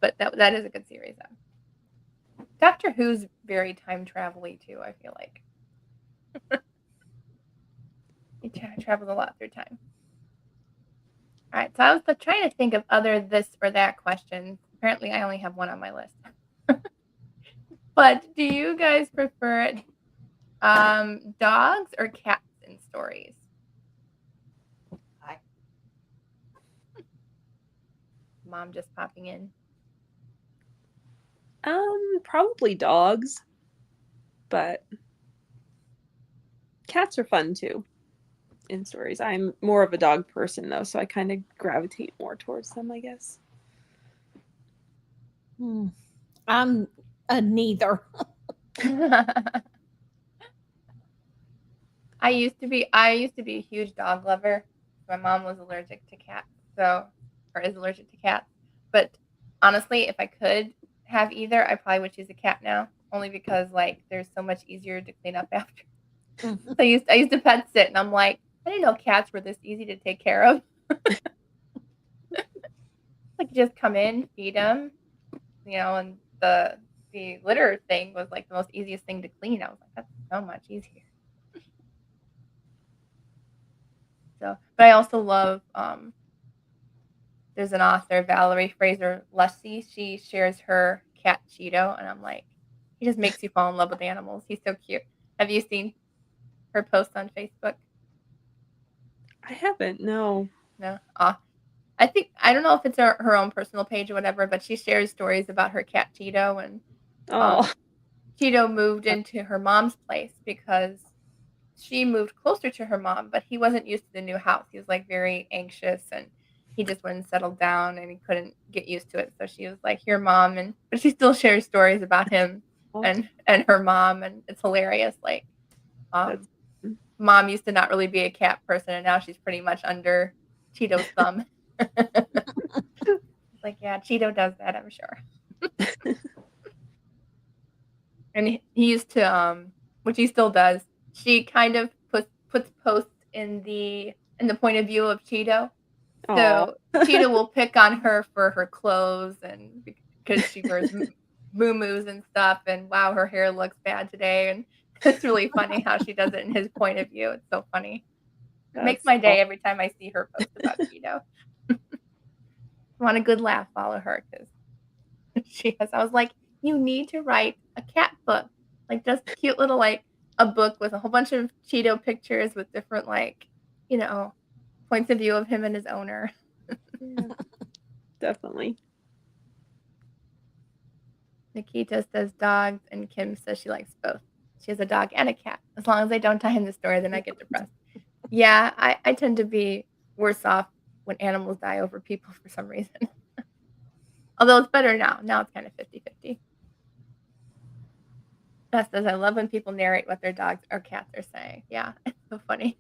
But that is a good series, though. Doctor Who's very time travel-y, too, I feel like. He travels a lot through time. All right, so I was trying to think of other this or that questions. Apparently, I only have one on my list. But do you guys prefer dogs or cats in stories? Hi. Mom just popping in. Probably dogs, but cats are fun too. in stories. I'm more of a dog person though, so I kind of gravitate more towards them, I guess. I'm a neither. I used to be a huge dog lover. My mom was allergic to cats, or is allergic to cats. But honestly, if I could have either, I probably would choose a cat now, only because like they're so much easier to clean up after. So I used to pet sit, and I'm like, I didn't know cats were this easy to take care of. Like you just come in, feed them, and the litter thing was like the most easiest thing to clean. I was like, that's so much easier. So, but I also love there's an author, Valerie Fraser Lussey. She shares her cat Cheeto, and I'm like, he just makes you fall in love with animals. He's so cute. Have you seen her post on Facebook? I haven't, no. No. I don't know if it's her own personal page or whatever, but she shares stories about her cat Cheeto, and Oh, Cheeto moved into her mom's place because she moved closer to her mom, but he wasn't used to the new house. He was like very anxious, and he just wouldn't settle down, and he couldn't get used to it. So she was like, "Here, mom," but she still shares stories about him and her mom, and it's hilarious. Like, mom used to not really be a cat person, and now she's pretty much under Cheeto's thumb. Like, yeah, Cheeto does that, I'm sure. And he used to, which he still does. She kind of puts posts in the point of view of Cheeto. So Cheeto will pick on her for her clothes, and because she wears moo-moos and stuff, and wow, her hair looks bad today, and it's really funny how she does it in his point of view. It's so funny. It makes my day every time I see her post about Cheeto. Want a good laugh, follow her, because she has. I was like, you need to write a cat book, like just cute little like a book with a whole bunch of Cheeto pictures with different points of view of him and his owner. Yeah, definitely. Nikita says dogs, and Kim says she likes both. She has a dog and a cat. As long as they don't die in the story, then I get depressed. Yeah, I tend to be worse off when animals die over people for some reason. Although it's better now. Now it's kind of 50-50. Beth says, I love when people narrate what their dogs or cats are saying. Yeah, it's so funny.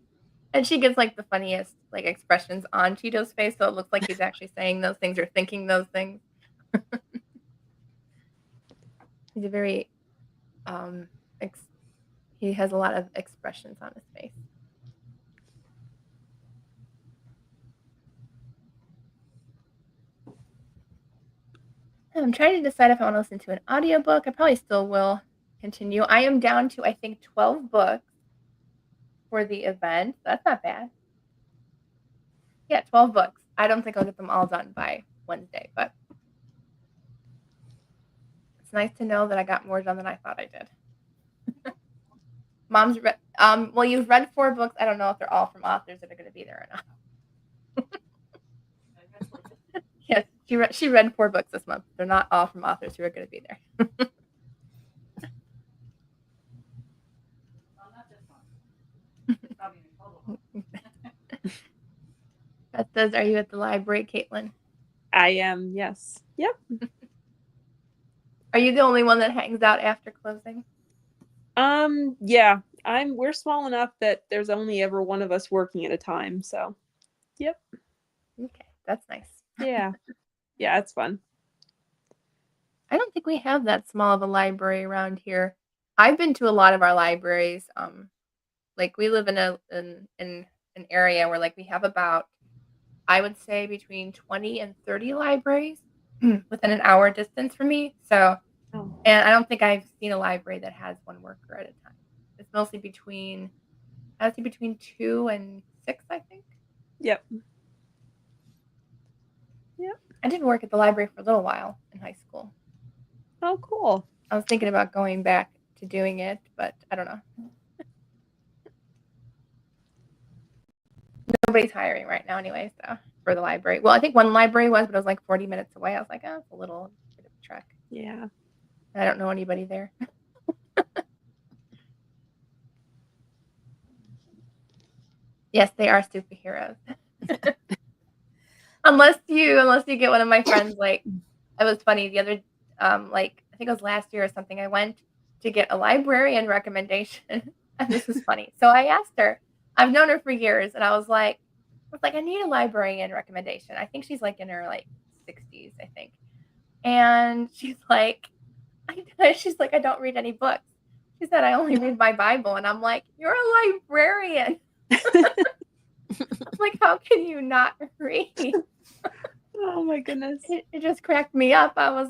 And she gives like the funniest like expressions on Cheeto's face, so it looks like he's actually saying those things or thinking those things. He's a very he has a lot of expressions on his face. I'm trying to decide if I want to listen to an audiobook. I probably still will continue. I am down to, I think, 12 books for the event. That's not bad. Yeah, 12 books. I don't think I'll get them all done by Wednesday, but it's nice to know that I got more done than I thought I did. Mom's read, well, you've read 4 books. I don't know if they're all from authors that are going to be there or not. Yes, she read 4 books this month. They're not all from authors who are going to be there. That says, are you at the library, Caitlin? I am, yes. Yep. Are you the only one that hangs out after closing? Yeah. We're small enough that there's only ever one of us working at a time, so yep. Okay, that's nice. Yeah. Yeah, it's fun. I don't think we have that small of a library around here. I've been to a lot of our libraries. Like we live in an area where like we have about, I would say, between 20 and 30 libraries within an hour distance from me. So, and I don't think I've seen a library that has one worker at a time. It's mostly between 2 and 6, I think. Yep. Yep. I did work at the library for a little while in high school. Oh, cool. I was thinking about going back to doing it, but I don't know. Nobody's hiring right now anyway, so for the library. Well, I think one library was, but it was like 40 minutes away. I was like, oh, it's a little bit of a trek. Yeah. I don't know anybody there. Yes, they are superheroes. unless you get one of my friends. Like, it was funny the other like I think it was last year or something. I went to get a librarian recommendation, and this was funny. So I asked her. I've known her for years, and I was like, I need a librarian recommendation. I think she's like in her like 60s, I think. And she's like, I don't read any books. She said, I only read my Bible. And I'm like, you're a librarian. I'm like, how can you not read? Oh my goodness. It just cracked me up. I was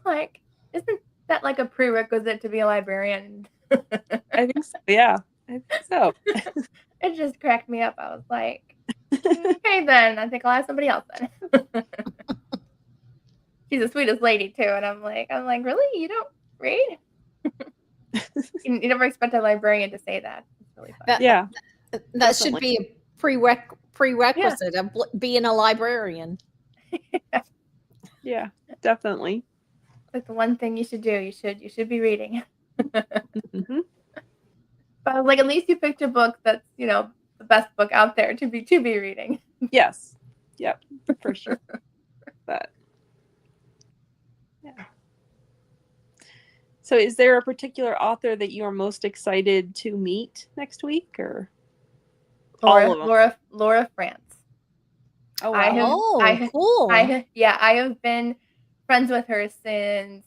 like, isn't that like a prerequisite to be a librarian? I think so. Yeah, I think so. It just cracked me up. I was like, okay, then I think I'll ask somebody else then. She's the sweetest lady too, and I'm like, really? You don't read? You never expect a librarian to say that. It's really fun. Yeah, That should be a prerequisite of being a librarian. yeah, definitely. Like the one thing you should do. You should be reading. Hmm. But I was like, at least you picked a book that's, the best book out there to be reading. Yes. Yep, for sure. But yeah. So is there a particular author that you are most excited to meet next week, or all of them? Laura France. Oh, wow. Cool. I have been friends with her since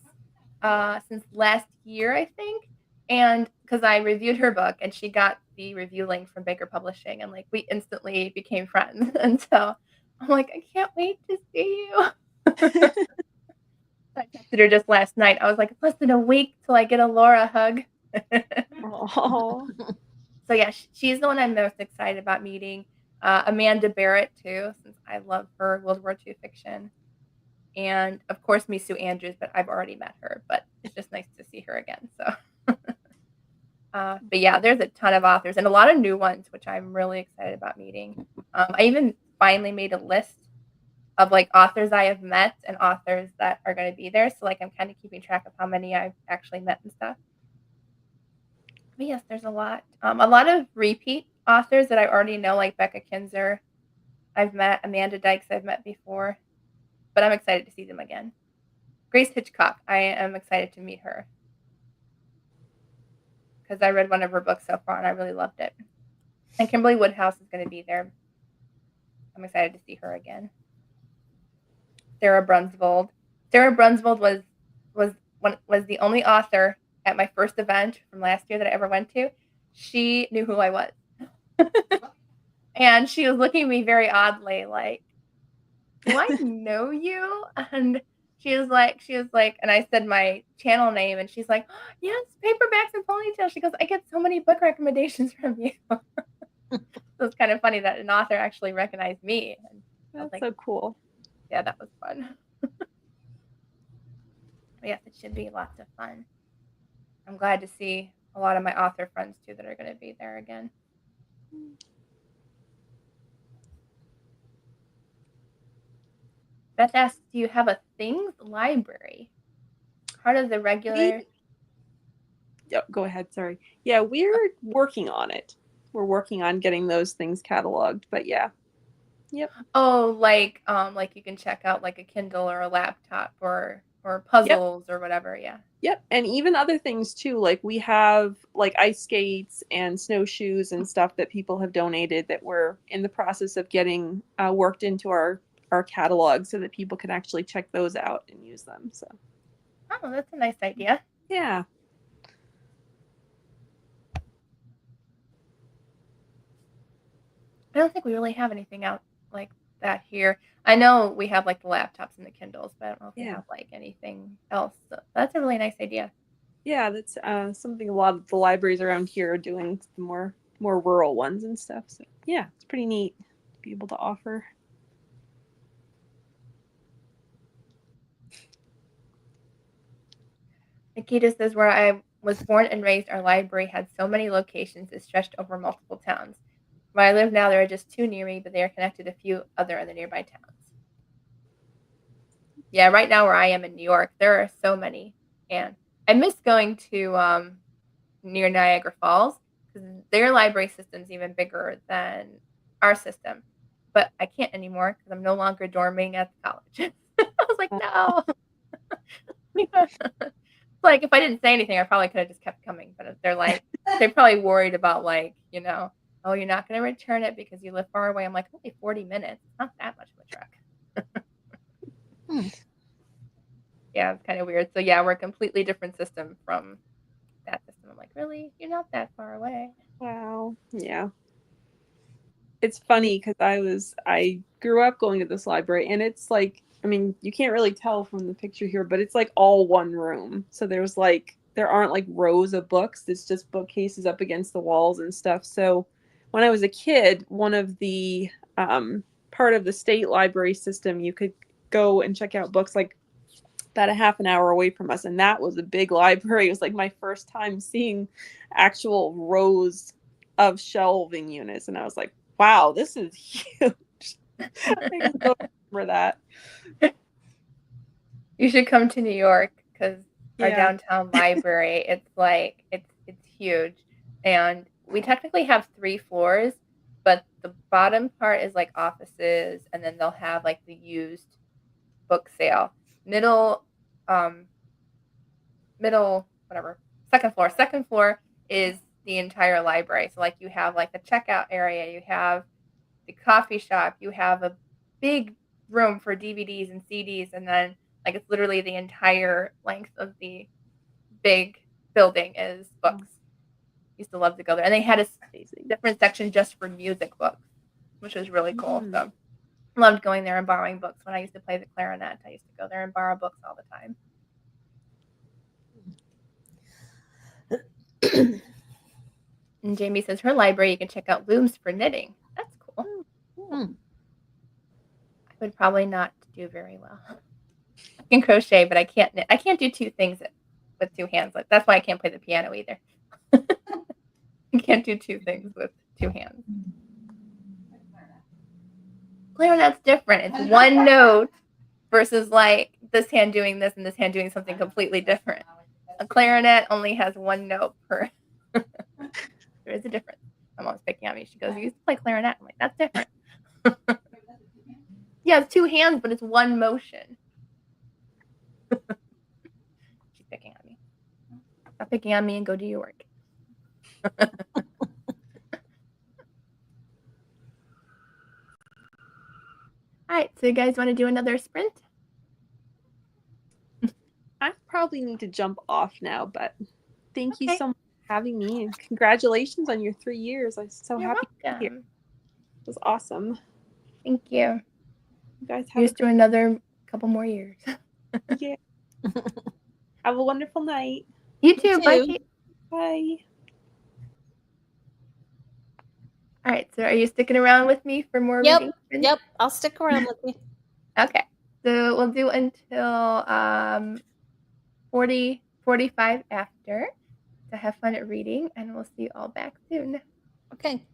last year, I think. And because I reviewed her book and she got the review link from Baker Publishing, and like we instantly became friends. And so I'm like, I can't wait to see you. I texted her just last night. I was like, it's less than a week till I get a Laura hug. Oh. So yeah, she's the one I'm most excited about meeting. Amanda Barrett too, since I love her World War II fiction. And of course, Miss Sue Andrews, but I've already met her. But it's just nice to see her again. So, but yeah, there's a ton of authors and a lot of new ones, which I'm really excited about meeting. I even finally made a list of like authors I have met and authors that are going to be there. So like I'm kind of keeping track of how many I've actually met and stuff. But yes, there's a lot of repeat authors that I already know, like Becca Kinzer. I've met Amanda Dykes. I've met before, but I'm excited to see them again. Grace Hitchcock. I am excited to meet her because I read one of her books so far and I really loved it. And Kimberly Woodhouse is going to be there. I'm excited to see her again. Sarah Brunsvold. Sarah Brunsvold was the only author at my first event from last year that I ever went to. She knew who I was. And she was looking at me very oddly, like, do I know you? And she was like, and I said my channel name, and she's like, oh, yes, Paperbacks and Ponytails. She goes, I get so many book recommendations from you. So it's kind of funny that an author actually recognized me. And That's like, so cool. Yeah, that was fun. Yes, it should be lots of fun. I'm glad to see a lot of my author friends too that are going to be there again. Beth asks, do you have a things library? Part of the regular... Go ahead, sorry. Yeah, we're working on it. We're working on getting those things cataloged, but yeah. Yep. Oh, like you can check out like a Kindle or a laptop or puzzles or whatever, yeah. Yep, and even other things too. Like we have like ice skates and snowshoes and stuff that people have donated that we're in the process of getting worked into our catalog so that people can actually check those out and use them. So. Oh, that's a nice idea. Yeah. I don't think we really have anything out like that here. I know we have like the laptops and the Kindles, but I don't know if we have like anything else. So that's a really nice idea. Yeah, that's something a lot of the libraries around here are doing, the more rural ones and stuff. So yeah, it's pretty neat to be able to offer. Nikita says, where I was born and raised, our library had so many locations it stretched over multiple towns. Where I live now, there are just 2 near me, but they are connected to a few other in the nearby towns. Yeah, right now where I am in New York, there are so many. And I miss going to near Niagara Falls Their library system's even bigger than our system, but I can't anymore because I'm no longer dorming at the college. I was like, no. Like, if I didn't say anything, I probably could have just kept coming. But they're probably worried about, like, oh, you're not going to return it because you live far away. I'm like, only 40 minutes. It's not that much of a trek. Yeah, it's kind of weird. So yeah, we're a completely different system from that system. I'm like, really? You're not that far away. Wow. Yeah. It's funny because I grew up going to this library, and it's like, I mean, you can't really tell from the picture here, but it's like all one room. So there aren't like rows of books. It's just bookcases up against the walls and stuff. So when I was a kid, one of the part of the state library system, you could go and check out books like about a half an hour away from us, and that was a big library. It was like my first time seeing actual rows of shelving units, and I was like, wow, this is huge. I just don't remember that. You should come to New York because our Yeah. downtown library, it's huge. And we technically have 3 floors, but the bottom part is like offices, and then they'll have like the used book sale. Middle, whatever, second floor is the entire library. So like you have like the checkout area, you have the coffee shop, you have a big room for DVDs and CDs, and then like it's literally the entire length of the big building is books. Used to love to go there, and they had a different section just for music books, which was really cool. So loved going there and borrowing books. When I used to play the clarinet, I used to go there and borrow books all the time. And Jamie says her library, you can check out looms for knitting. That's cool. I would probably not do very well. I can crochet, but I can't knit. I can't do 2 things with 2 hands. Like, that's why I can't play the piano either. I can't do 2 things with 2 hands. Clarinet's different. It's one note versus like this hand doing this and this hand doing something completely different. A clarinet only has 1 note per. There is a difference. My mom's picking on me. She goes, "You used to play clarinet." I'm like, "That's different." Yeah, it's 2 hands, but it's 1 motion. She's picking on me. Stop picking on me and go do your work. All right, so you guys want to do another sprint? I probably need to jump off now, but thank you so much for having me, and congratulations on your 3 years. I'm so You're happy to welcome. be here. It was awesome. Thank you. You guys have Here's to another couple more years. Yeah. Have a wonderful night. You too. Bye, Kate. Bye. All right, so are you sticking around with me for more reading? Yep, I'll stick around with you. Okay, so we'll do until 45 after. So have fun at reading, and we'll see you all back soon. Okay.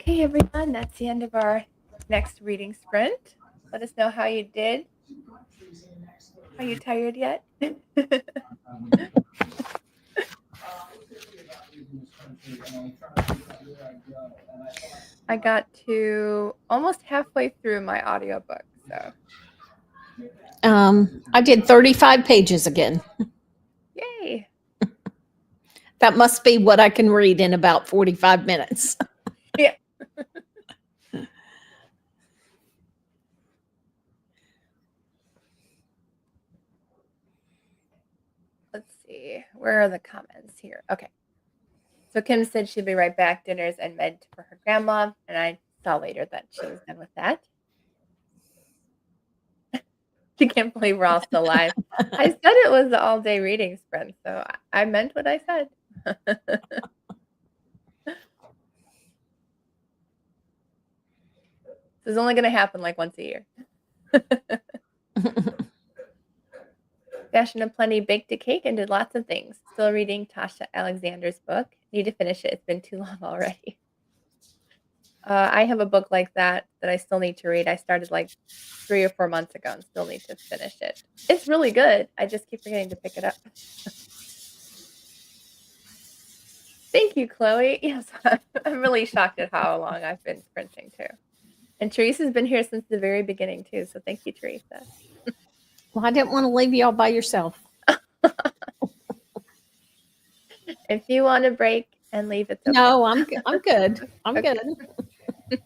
Okay, everyone, that's the end of our next reading sprint. Let us know how you did. Are you tired yet? I got to almost halfway through my audiobook, so I did 35 pages again. yay. That must be what I can read in about 45 minutes. Yeah. Let's see. Where are the comments here? Okay. So Kim said she'd be right back. Dinners and med for her grandma. And I saw later that she was done with that. She can't believe we're all still live. I said it was the all-day reading sprint, so I meant what I said. This is only going to happen like once a year. Fashion and Plenty baked a cake and did lots of things. Still reading Tasha Alexander's book. Need to finish it. It's been too long already. I have a book like that I still need to read. I started like 3 or 4 months ago and still need to finish it. It's really good. I just keep forgetting to pick it up. Thank you, Chloe. Yes, I'm really shocked at how long I've been sprinting too. And Teresa's been here since the very beginning too. So thank you, Teresa. Well, I didn't want to leave y'all by yourself. If you want a break and leave, it's okay. No, I'm good. I'm Okay. good.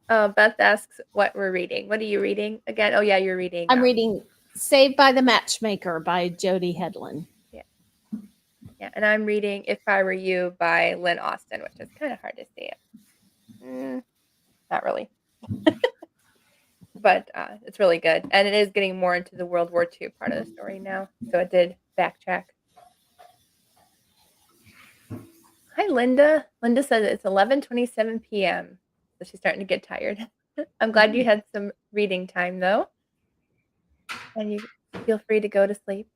Beth asks what we're reading. What are you reading again? Oh yeah, you're reading. I'm reading Saved by the Matchmaker by Jody Hedlund. Yeah, and I'm reading If I Were You by Lynn Austin, which is kind of hard to see it. Not really. But it's really good. And it is getting more into the World War II part of the story now. So it did backtrack. Hi, Linda. Linda says it's 11:27 p.m. So she's starting to get tired. I'm glad you had some reading time, though. And you feel free to go to sleep.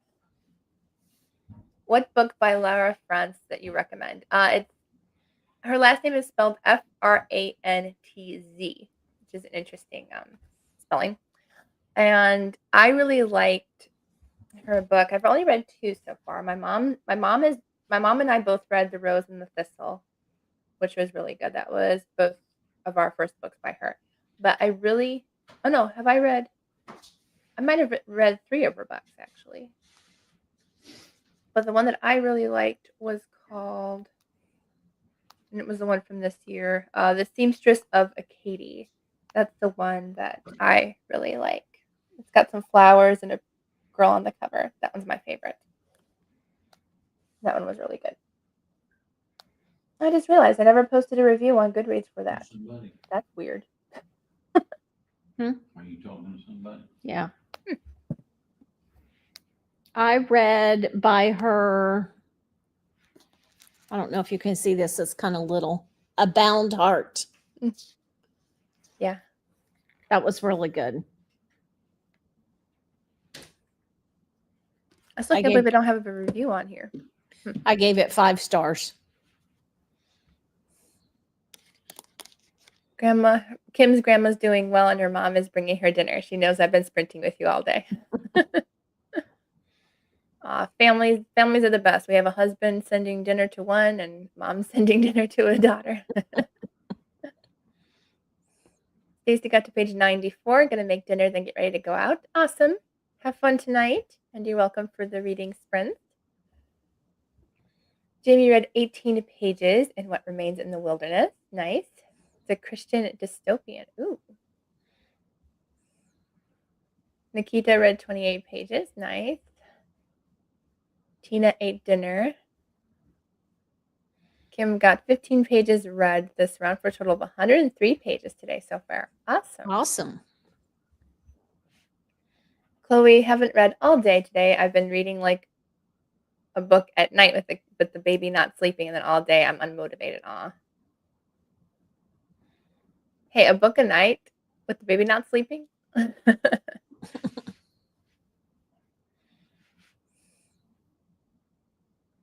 What book by Lara France that you recommend? Her last name is spelled Frantz, which is an interesting spelling. And I really liked her book. I've only read 2 so far. My mom and I both read The Rose and the Thistle, which was really good. That was both of our first books by her. But I might have read 3 of her books actually. But the one that I really liked was called, and it was the one from this year, The Seamstress of Acadie. That's the one that I really like. It's got some flowers and a girl on the cover. That one's my favorite. That one was really good. I just realized I never posted a review on Goodreads for that. That's weird. Are you talking to somebody? Yeah. I read by her, I don't know if you can see this, it's kind of little, A Bound Heart. Yeah. That was really good. I still can't believe I don't have a review on here. I gave it 5 stars. Kim's grandma's doing well and her mom is bringing her dinner. She knows I've been sprinting with you all day. Families are the best. We have a husband sending dinner to one and mom sending dinner to a daughter. Stacey got to page 94. Gonna make dinner, then get ready to go out. Awesome. Have fun tonight, and you're welcome for the reading sprint. Jamie read 18 pages in What Remains in the Wilderness. Nice. It's a Christian dystopian. Ooh. Nikita read 28 pages. Nice. Tina ate dinner. Kim got 15 pages read this round for a total of 103 pages today so far. Awesome. Chloe, haven't read all day today. I've been reading like a book at night with the baby not sleeping, and then all day I'm unmotivated. Aw. Hey, a book a night with the baby not sleeping?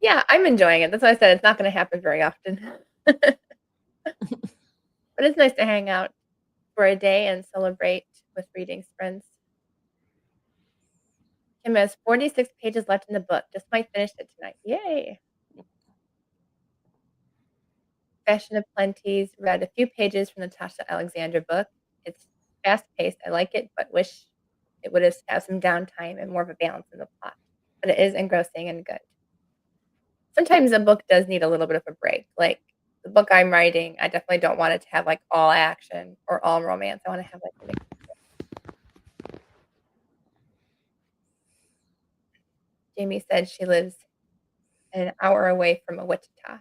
Yeah, I'm enjoying it. That's why I said it's not going to happen very often. But it's nice to hang out for a day and celebrate with reading sprints. Kim has 46 pages left in the book. Just might finish it tonight. Yay! Fashion of Plenty's read a few pages from the Tasha Alexander book. It's fast-paced. I like it, but wish it would have some downtime and more of a balance in the plot. But it is engrossing and good. Sometimes a book does need a little bit of a break. Like the book I'm writing, I definitely don't want it to have like all action or all romance. I want to have like a mix. Jamie said she lives an hour away from Wichita.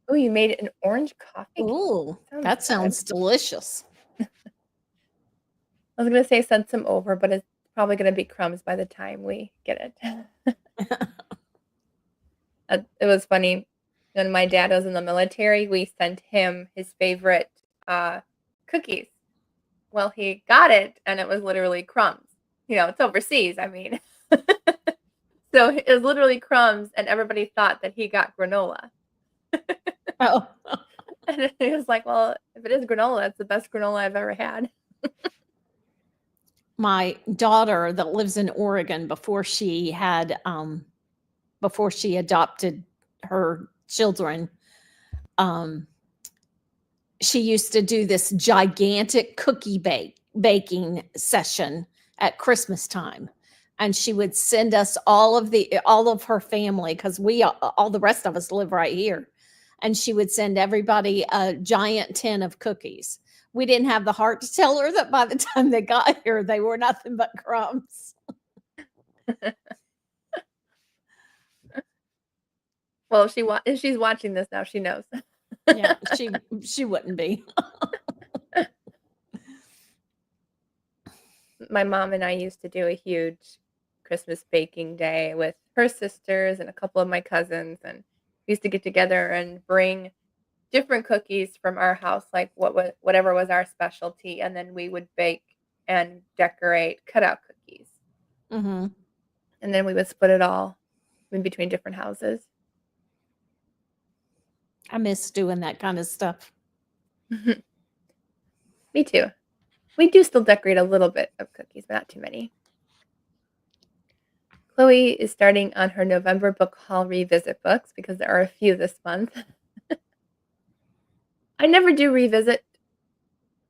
Oh, you made an orange coffee cake. Ooh, that sounds delicious. I was going to say send some over, but it's probably going to be crumbs by the time we get it. It was funny. When my dad was in the military, we sent him his favorite cookies. Well, he got it, and it was literally crumbs. You know, it's overseas. I mean. So it was literally crumbs, and everybody thought that he got granola. Oh. And he was like, well, if it is granola, it's the best granola I've ever had. My daughter that lives in Oregon, before she adopted her children, she used to do this gigantic cookie baking session at Christmas time. And she would send us all of her family, because all the rest of us live right here. And she would send everybody a giant tin of cookies. We didn't have the heart to tell her that by the time they got here, they were nothing but crumbs. Well, if she's watching this now, she knows. Yeah, she wouldn't be. My mom and I used to do a huge Christmas baking day with her sisters and a couple of my cousins, and we used to get together and bring different cookies from our house, like whatever was our specialty, and then we would bake and decorate cutout cookies. Mm-hmm. And then we would split it all in between different houses. I miss doing that kind of stuff. Me too. We do still decorate a little bit of cookies, but not too many. Chloe is starting on her November book haul revisit books because there are a few this month. I never do revisit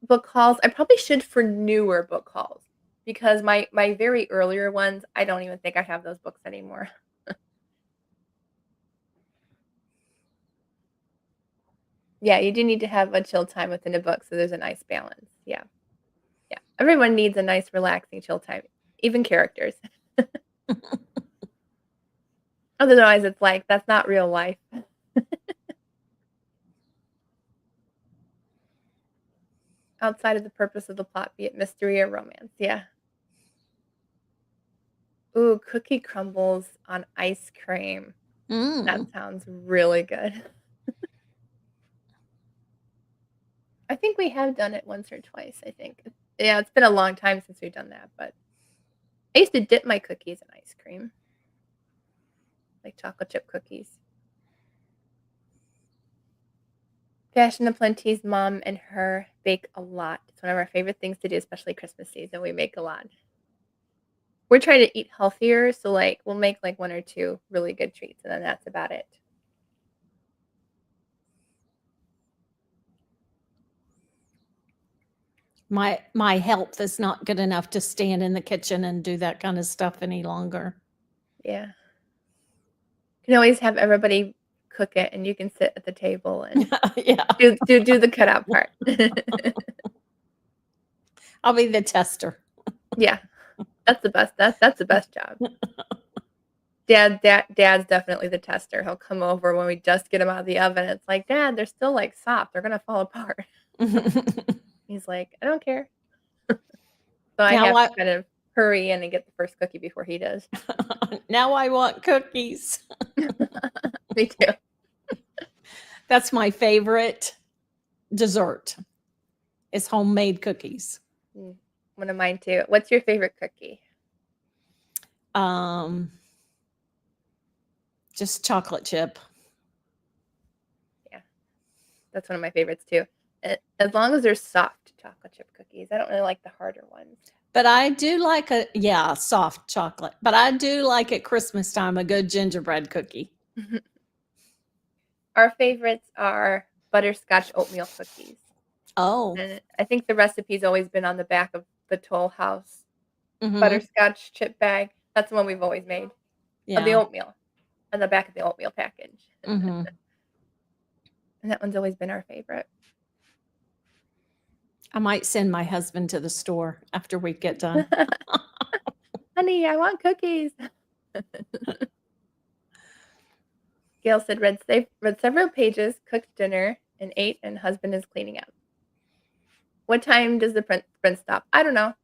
book hauls. I probably should for newer book hauls, because my very earlier ones, I don't even think I have those books anymore. Yeah, you do need to have a chill time within a book, so there's a nice balance. Yeah. Yeah. Everyone needs a nice, relaxing chill time, even characters. Otherwise, it's like, that's not real life. Outside of the purpose of the plot, be it mystery or romance. Yeah. Ooh, cookie crumbles on ice cream. That sounds really good. I think we have done it once or twice, I think. Yeah, it's been a long time since we've done that, but I used to dip my cookies in ice cream. Like chocolate chip cookies. Fashion of Plenty's mom and her bake a lot. It's one of our favorite things to do, especially Christmas season. We make a lot. We're trying to eat healthier, so like we'll make like one or two really good treats, and then that's about it. My health is not good enough to stand in the kitchen and do that kind of stuff any longer. Yeah. You can always have everybody cook it, and you can sit at the table and Yeah. do the cutout part. I'll be the tester. Yeah. That's the best. That's the best job. Dad's definitely the tester. He'll come over when we just get them out of the oven. It's like, Dad, they're still like soft. They're gonna fall apart. He's like, I don't care. So I have to kind of hurry in and get the first cookie before he does. Now I want cookies. Me too. That's my favorite dessert. Is homemade cookies. One of mine too. What's your favorite cookie? Just chocolate chip. That's one of my favorites too. As long as they're soft chocolate chip cookies. I don't really like the harder ones. But I do like soft chocolate. But I do like at Christmas time a good gingerbread cookie. Our favorites are butterscotch oatmeal cookies. Oh. And I think the recipe's always been on the back of the Toll House Mhm. butterscotch chip bag. That's the one we've always made. Of the Yeah. oatmeal. On the back of the oatmeal package. Mhm. And that one's always been our favorite. I might send my husband to the store after we get done. Honey, I want cookies. Gail said, read several pages, cooked dinner, and ate, and husband is cleaning up. What time does the print stop? I don't know.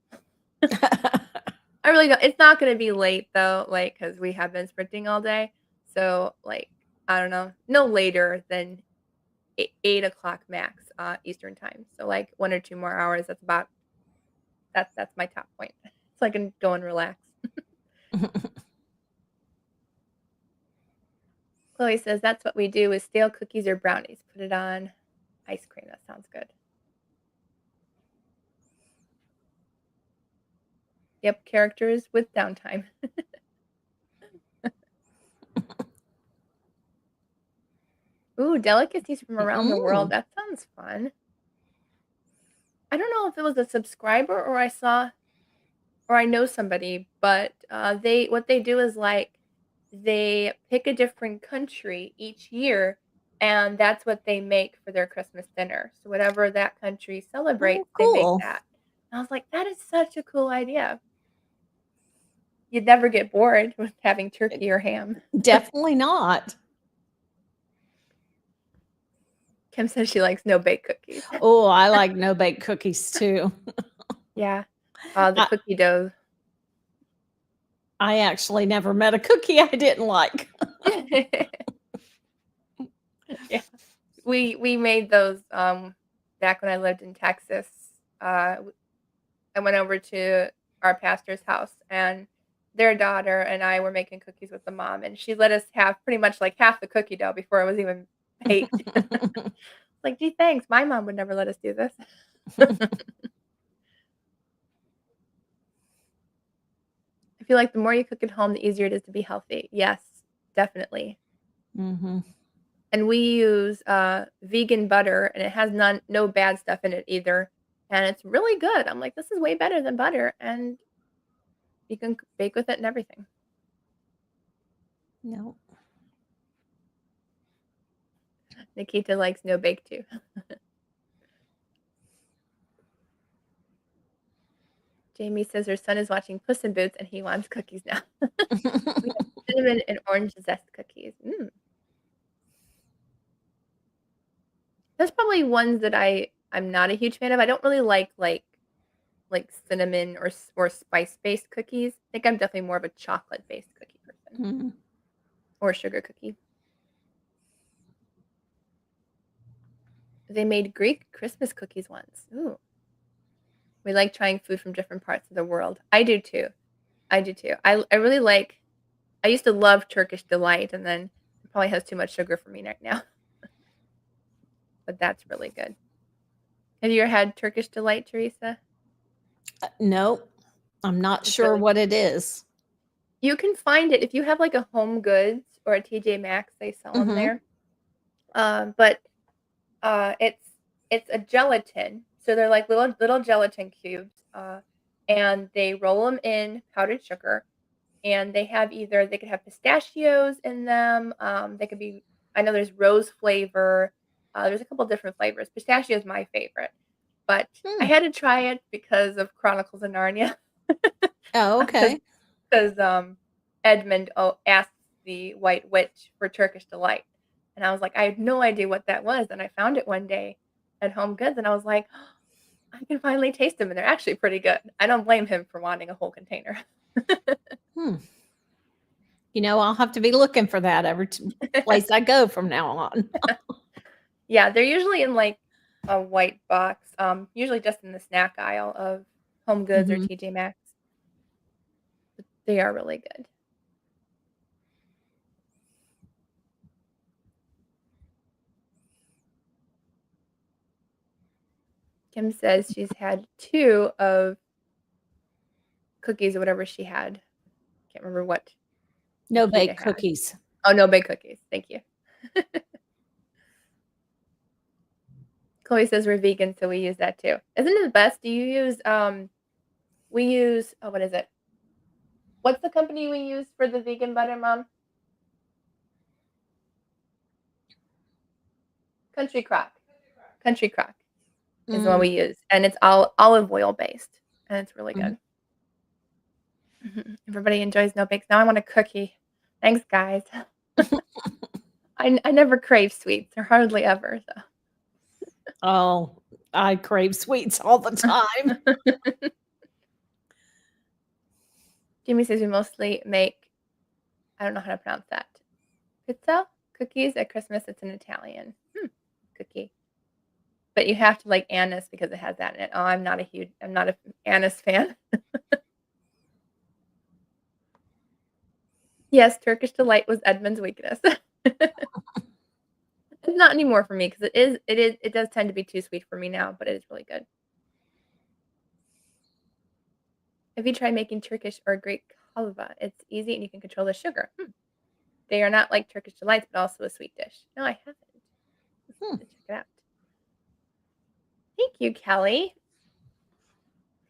I really don't. It's not going to be late, though, like, because we have been sprinting all day. So, like, I don't know. No later than 8 o'clock max Eastern time. So, like, 1 or 2 more hours. That's my top point. So I can go and relax. Chloe says, that's what we do with stale cookies or brownies. Put it on ice cream. That sounds good. Yep, characters with downtime. Ooh, delicacies from around the world. That sounds fun. I don't know if it was a subscriber or I know somebody, but what they do is like they pick a different country each year, and that's what they make for their Christmas dinner. So whatever that country celebrates, they make cool. that. And I was like, that is such a cool idea. You'd never get bored with having turkey or ham. Definitely not. Kim says she likes no-bake cookies. Oh, I like no-bake cookies too. Yeah. The cookie dough. I actually never met a cookie I didn't like. Yeah. We made those back when I lived in Texas. I went over to our pastor's house, and their daughter and I were making cookies with the mom, and she let us have pretty much like half the cookie dough before it was even baked. Like, gee, thanks. My mom would never let us do this. I feel like the more you cook at home, the easier it is to be healthy. Yes, definitely. Mm-hmm. And we use vegan butter, and it has no bad stuff in it either. And it's really good. I'm like, this is way better than butter, and you can bake with it and everything. No. Nikita likes no bake too. Jamie says her son is watching Puss in Boots and he wants cookies now. We have cinnamon and orange zest cookies. There's probably ones that I'm not a huge fan of. I don't really like cinnamon or spice-based cookies. I think I'm definitely more of a chocolate-based cookie person. Mm-hmm. Or sugar cookie. They made Greek Christmas cookies once. Ooh. We like trying food from different parts of the world. I do too. I really like, I used to love Turkish Delight, and then it probably has too much sugar for me right now. But that's really good. Have you ever had Turkish Delight, Teresa? No, I'm not It's sure really what it is. You can find it if you have like a Home Goods or a TJ Maxx. They sell them there. But it's a gelatin, so they're like little gelatin cubes, and they roll them in powdered sugar, and they could have pistachios in them. They could be, I know there's rose flavor. There's a couple different flavors. Pistachio is my favorite, but I had to try it because of Chronicles of Narnia. Oh, okay. Because Edmund asked the White Witch for Turkish Delight. And I was like, I had no idea what that was. And I found it one day at Home Goods, and I was like, oh, I can finally taste them, and they're actually pretty good. I don't blame him for wanting a whole container. I'll have to be looking for that every place I go from now on. Yeah, they're usually in like a white box, usually just in the snack aisle of Home Goods or TJ Maxx. But they are really good. Kim says she's had 2 of cookies or whatever she had. Can't remember what. No Vega bake had. cookies. Oh, no bake cookies. Thank you. Chloe says we're vegan, so we use that too. Isn't it the best? Do you use we use what is it? What's the company we use for the vegan butter, Mom? Country Crock. Country Crock is the one we use, and it's all olive oil based, and it's really good. Everybody enjoys no bakes. Now I want a cookie. Thanks, guys. I never crave sweets, or hardly ever. So. Oh, I crave sweets all the time. Jimmy says we mostly make, I don't know how to pronounce that, pizza cookies at Christmas. It's an Italian cookie, but you have to like anise because it has that in it. Oh, I'm not a anise fan. Yes, Turkish delight was Edmund's weakness. It's not anymore for me because it does tend to be too sweet for me now, but it is really good. Have you tried making Turkish or Greek halva? It's easy and you can control the sugar. They are not like Turkish delights, but also a sweet dish. No, I haven't. Check it out. Thank you, Kelly.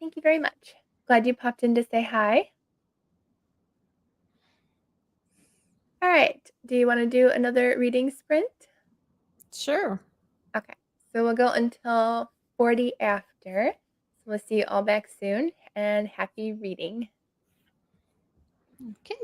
Thank you very much. Glad you popped in to say hi. All right. Do you want to do another reading sprint? Sure. Okay. So we'll go until 40 after. So we'll see you all back soon, and happy reading. Okay.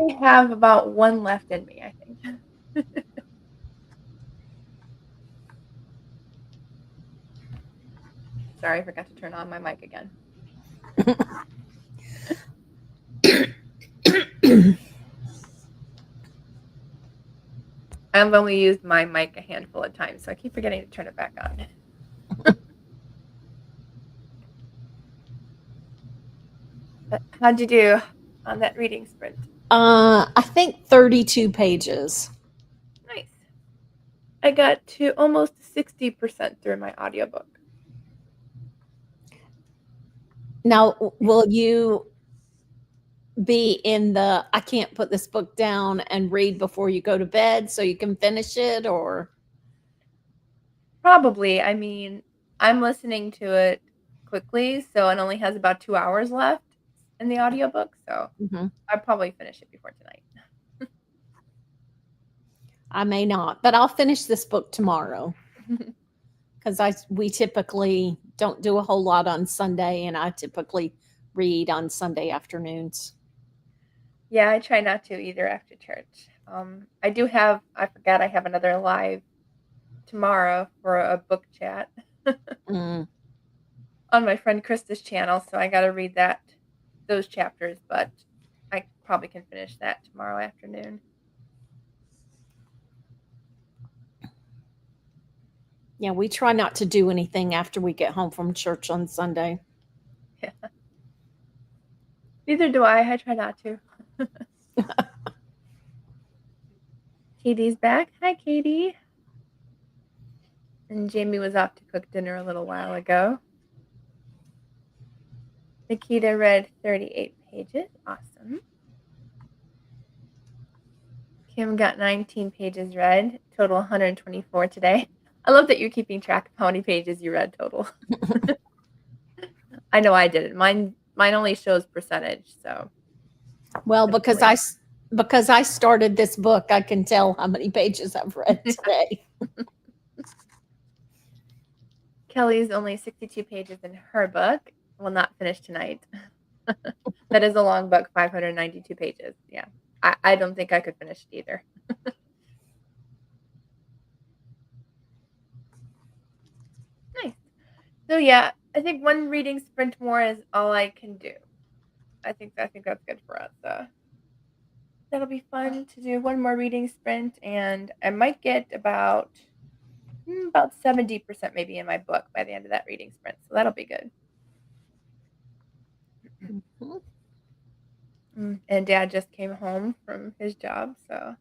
I have about one left in me, I think. Sorry, I forgot to turn on my mic again. I've only used my mic a handful of times, so I keep forgetting to turn it back on. But how'd you do on that reading sprint? I think 32 pages. Nice. I got to almost 60% through my audiobook. Now, will you be in the I can't put this book down and read before you go to bed so you can finish it, or? Probably. I mean, I'm listening to it quickly, so it only has about 2 hours left in the audiobook, so I'll probably finish it before tonight. I may not, but I'll finish this book tomorrow because we typically don't do a whole lot on Sunday, and I typically read on Sunday afternoons. Yeah, I try not to either after church. I do have, I forgot I have another live tomorrow for a book chat on my friend Krista's channel, so I got to read those chapters, but I probably can finish that tomorrow afternoon. Yeah, we try not to do anything after we get home from church on Sunday. Yeah. Neither do I. I try not to. Katie's back. Hi, Katie. And Jamie was off to cook dinner a little while ago. Nikita read 38 pages. Awesome. Kim got 19 pages read. Total 124 today. I love that you're keeping track of how many pages you read total. I know I didn't. Mine only shows percentage, so. Well, because I started this book, I can tell how many pages I've read today. Kelly's only 62 pages in her book. Will not finish tonight. That is a long book, 592 pages. Yeah. I don't think I could finish it either. Nice. So yeah, I think one reading sprint more is all I can do. I think that's good for us. That'll be fun to do one more reading sprint, and I might get about 70% maybe in my book by the end of that reading sprint. So that'll be good. And Dad just came home from his job, so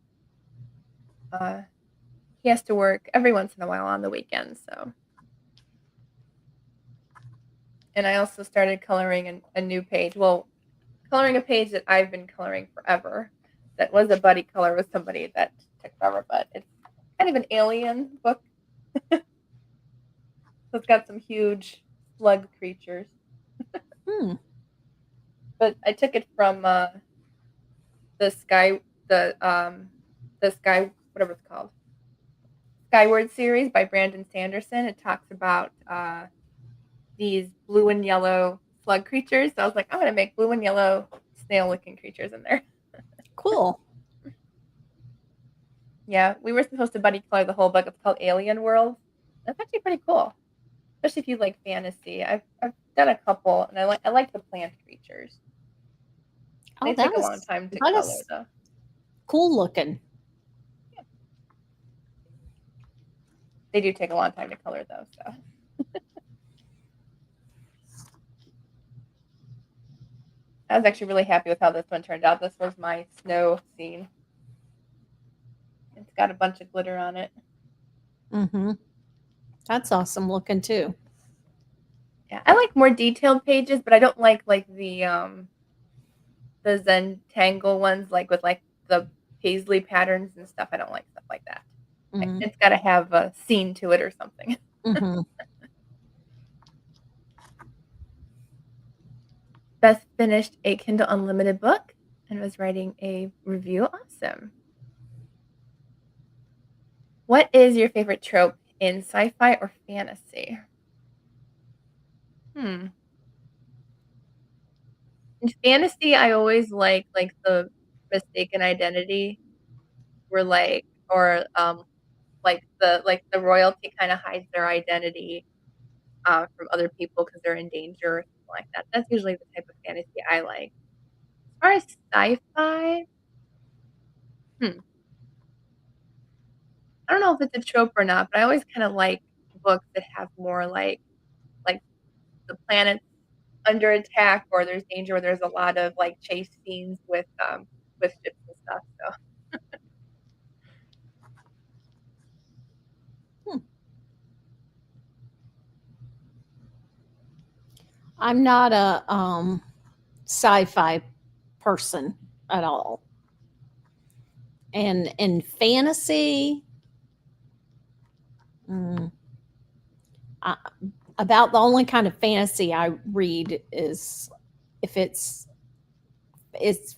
he has to work every once in a while on the weekends. So, and I also started coloring a new page. Well, coloring a page that I've been coloring forever. That was a buddy color with somebody that took forever, but it's kind of an alien book. So it's got some huge slug creatures. But I took it from the sky, whatever it's called, Skyward series by Brandon Sanderson. It talks about these blue and yellow slug creatures. So I was like, I'm going to make blue and yellow snail-looking creatures in there. Cool. Yeah, we were supposed to buddy color the whole book. It's called Alien World. That's actually pretty cool, especially if you like fantasy. I've done a couple, and I like the plant creatures. They take a long time to color, though. Cool looking. Yeah. They do take a long time to color, though. So. I was actually really happy with how this one turned out. This was my snow scene. It's got a bunch of glitter on it. That's awesome looking too. Yeah, I like more detailed pages, but I don't like the Zentangle ones, like with like the paisley patterns and stuff. I don't like stuff like that. It's got to have a scene to it or something. Beth finished a Kindle Unlimited book and was writing a review. Awesome. What is your favorite trope in sci-fi or fantasy? In In fantasy, I always like the mistaken identity, where the royalty kind of hides their identity from other people because they're in danger or something like that. That's usually the type of fantasy I like. As far as sci-fi, I don't know if it's a trope or not, but I always kind of like books that have more like the planet's under attack or there's danger where there's a lot of like chase scenes with ships and stuff. So I'm not a sci-fi person at all. And in fantasy, about the only kind of fantasy I read is if it's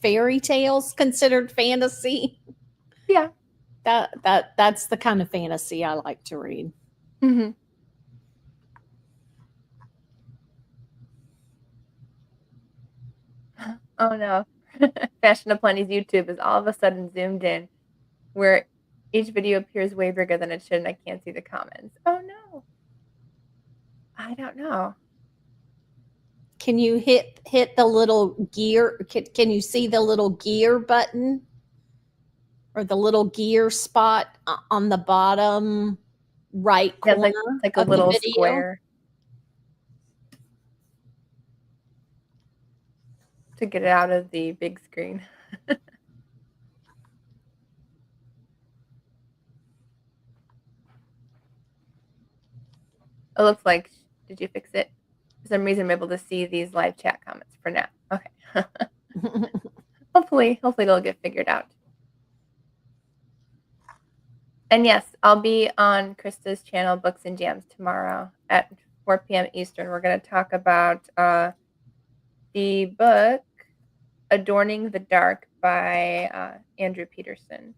fairy tales considered fantasy. yeah. That's the kind of fantasy I like to read. Mm-hmm. Oh no. Fashion Aplenty's YouTube is all of a sudden zoomed in where each video appears way bigger than it should and I can't see the comments. Oh no. I don't know. Can you hit the little gear? Can you see the little gear button or the little gear spot on the bottom right corner? It's like a little square. To get it out of the big screen. It looks like, did you fix it? For some reason I'm able to see these live chat comments for now. Okay. hopefully it'll get figured out. And yes, I'll be on Krista's channel, Books and Jams, tomorrow at 4 p.m. Eastern. We're going to talk about the book Adorning the Dark by Andrew Peterson.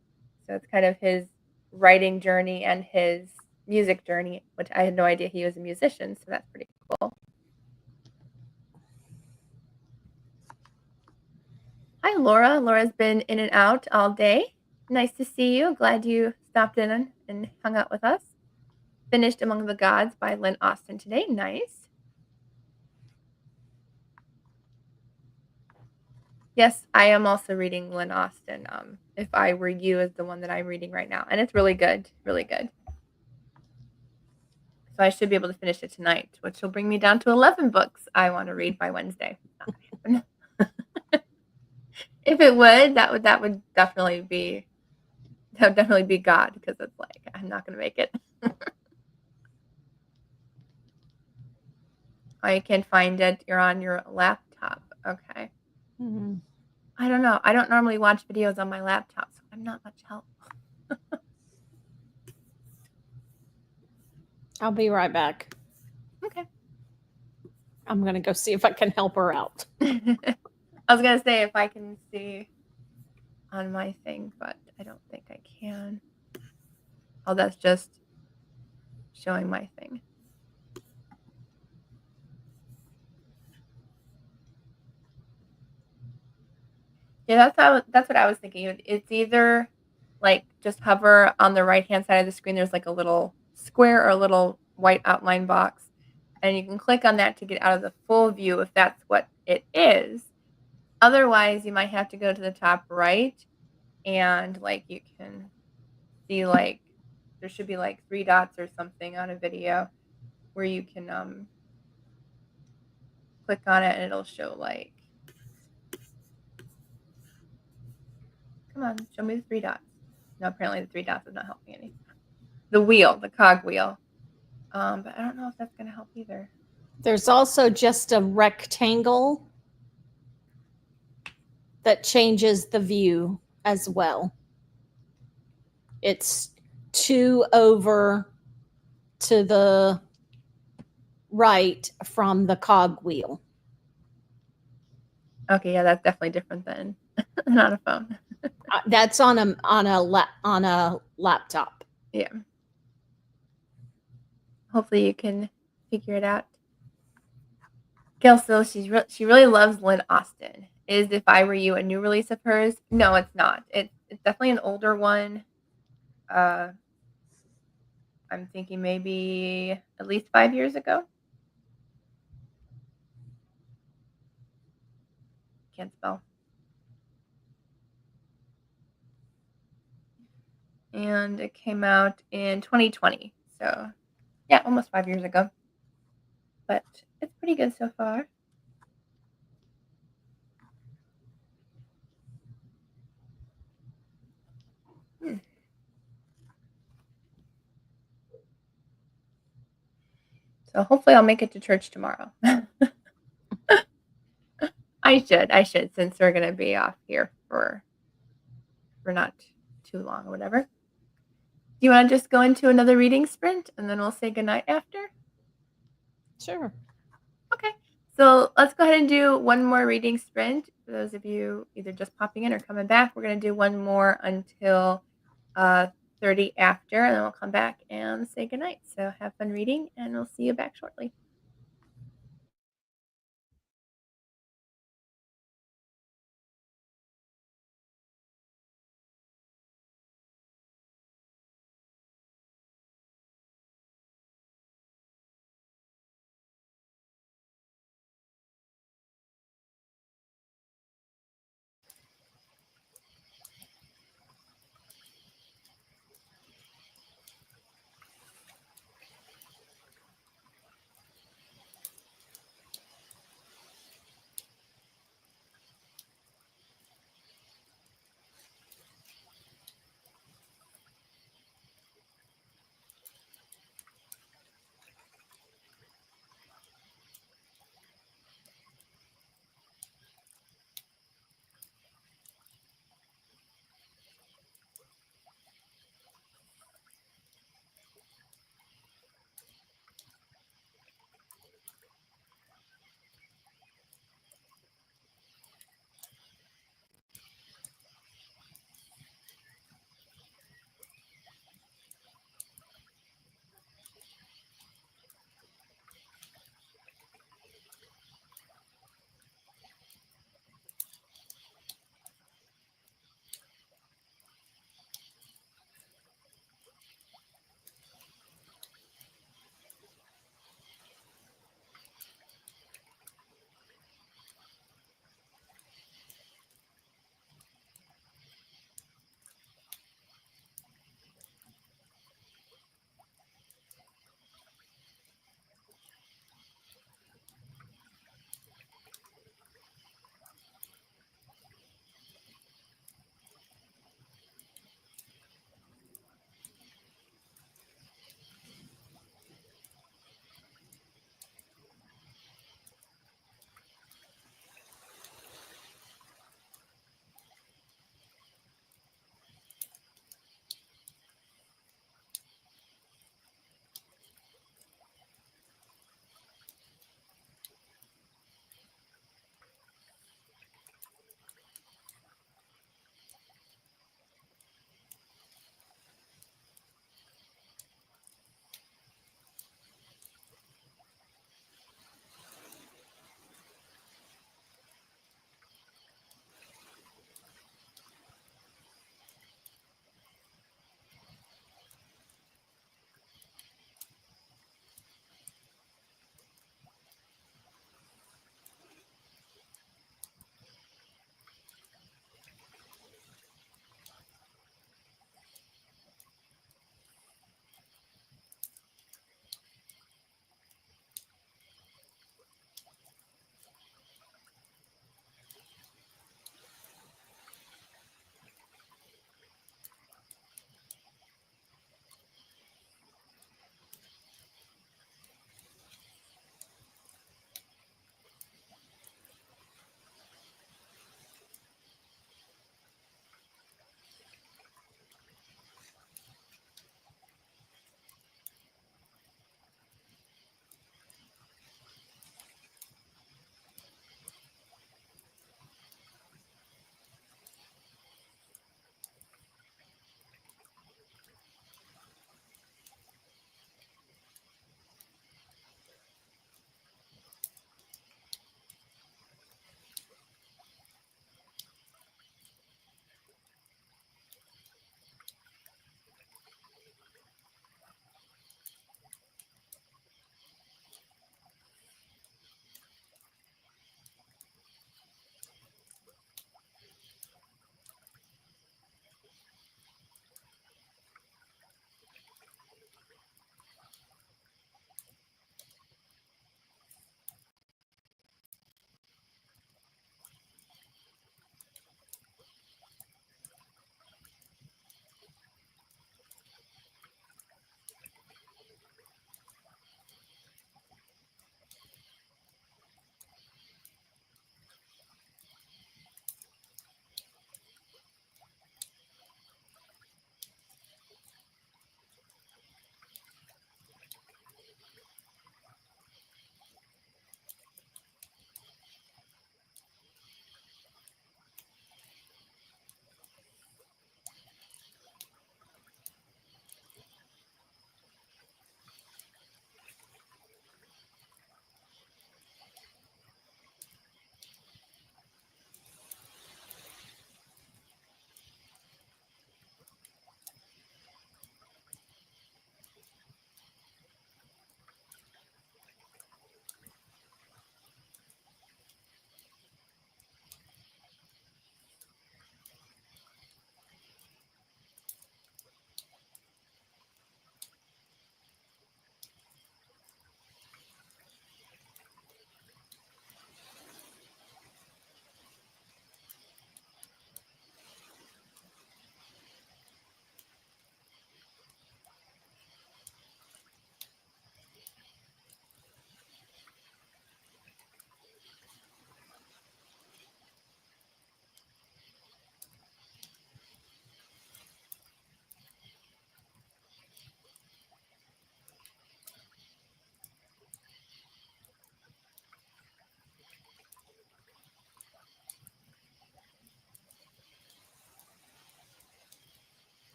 So it's kind of his writing journey and his music journey, which I had no idea he was a musician, so that's pretty cool. Hi, Laura. Laura's been in and out all day. Nice to see you. Glad you stopped in and hung out with us. Finished Among the Gods by Lynn Austen today. Nice. Yes, I am also reading Lynn Austen. If I Were You is the one that I'm reading right now. And it's really good. Really good. So I should be able to finish it tonight, which will bring me down to 11 books I want to read by Wednesday. Not gonna happen. If it would, that would definitely be God, because it's like I'm not going to make it. Oh, you can't find it. You're on your laptop. Okay. Mm-hmm. I don't know. I don't normally watch videos on my laptop, so I'm not much help. I'll be right back. Okay. I'm going to go see if I can help her out. I was going to say if I can see on my thing, but I don't think I can. Oh, that's just showing my thing. Yeah, that's what I was thinking. It's either like just hover on the right-hand side of the screen. There's like a little square or a little white outline box, and you can click on that to get out of the full view if that's what it is. Otherwise, you might have to go to the top right, and like you can see like there should be like 3 dots or something on a video where you can click on it and it'll show like, come on, show me the 3 dots. No, apparently the 3 dots is not helping any. The wheel, the cog wheel. But I don't know if that's going to help either. There's also just a rectangle that changes the view as well. It's 2 over to the right from the cog wheel. Okay, yeah, that's definitely different than on a phone. That's on a laptop. Yeah. Hopefully you can figure it out. Gail Sill, she really loves Lynn Austen. Is If I Were You a new release of hers? No, it's not. It's definitely an older one. I'm thinking maybe at least 5 years ago. Can't spell. And it came out in 2020. So, yeah, almost 5 years ago. But it's pretty good so far. So hopefully I'll make it to church tomorrow. I should, since we're gonna be off here for not too long or whatever. Do you want to just go into another reading sprint and then we'll say goodnight after? Sure. Okay. So let's go ahead and do one more reading sprint. For those of you either just popping in or coming back, we're gonna do one more until 30 after, and then we'll come back and say goodnight. So have fun reading, and we'll see you back shortly.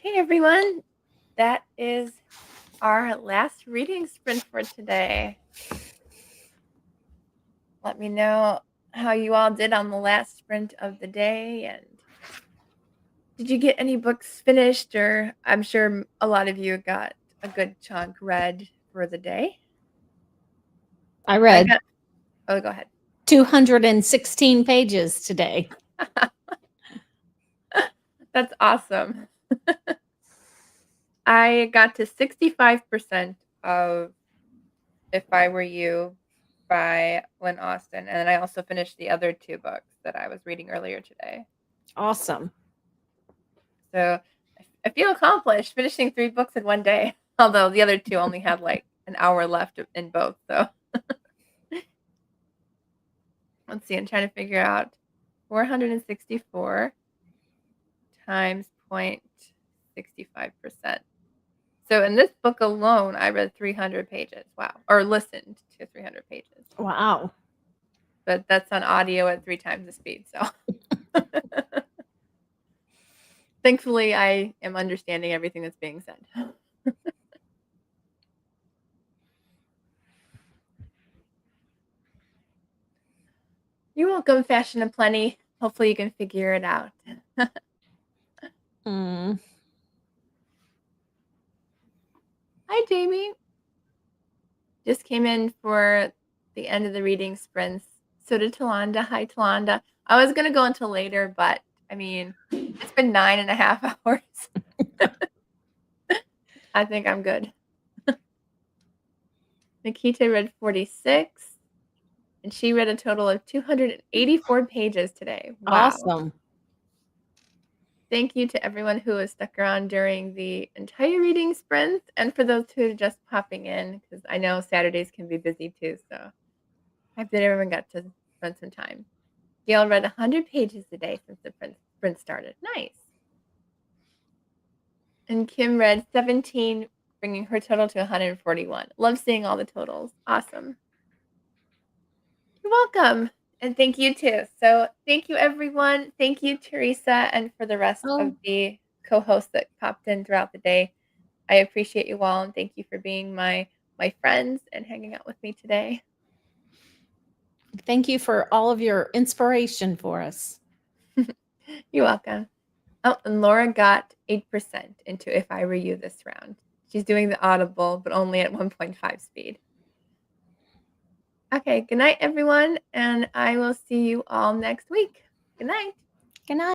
Okay, everyone, that is our last reading sprint for today. Let me know how you all did on the last sprint of the day, and did you get any books finished? Or I'm sure a lot of you got a good chunk read for the day. I read Oh, go ahead. 216 pages today. That's awesome. I got to 65% of If I Were You by Lynn Austen, and I also finished the other 2 books that I was reading earlier today. Awesome. So I feel accomplished finishing 3 books in one day, although the other 2 only had like an hour left in both. So let's see, I'm trying to figure out 464 times 0.65%. So in this book alone, I read 300 pages. Wow. Or listened to 300 pages. Wow. But that's on audio at 3 times the speed. So thankfully, I am understanding everything that's being said. You're welcome, Fashion Aplenty. Hopefully you can figure it out. Mm. Hi, Jamie. Just came in for the end of the reading sprints. So did Talanda. Hi, Talanda. I was going to go until later, but I mean, it's been 9.5 hours. I think I'm good. Nikita read 46, and she read a total of 284 pages today. Wow. Awesome. Thank you to everyone who has stuck around during the entire reading sprint, and for those who are just popping in, because I know Saturdays can be busy too. So I hope that everyone got to spend some time. Gail read 100 pages a day since the sprint started. Nice. And Kim read 17, bringing her total to 141. Love seeing all the totals. Awesome. You're welcome. And thank you too. So thank you, everyone. Thank you, Teresa, and for the rest of the co-hosts that popped in throughout the day. I appreciate you all, and thank you for being my friends and hanging out with me today. Thank you for all of your inspiration for us. You're welcome. Oh, and Laura got 8% into If I Were You this round. She's doing the Audible, but only at 1.5 speed. Okay, good night, everyone, and I will see you all next week. Good night. Good night.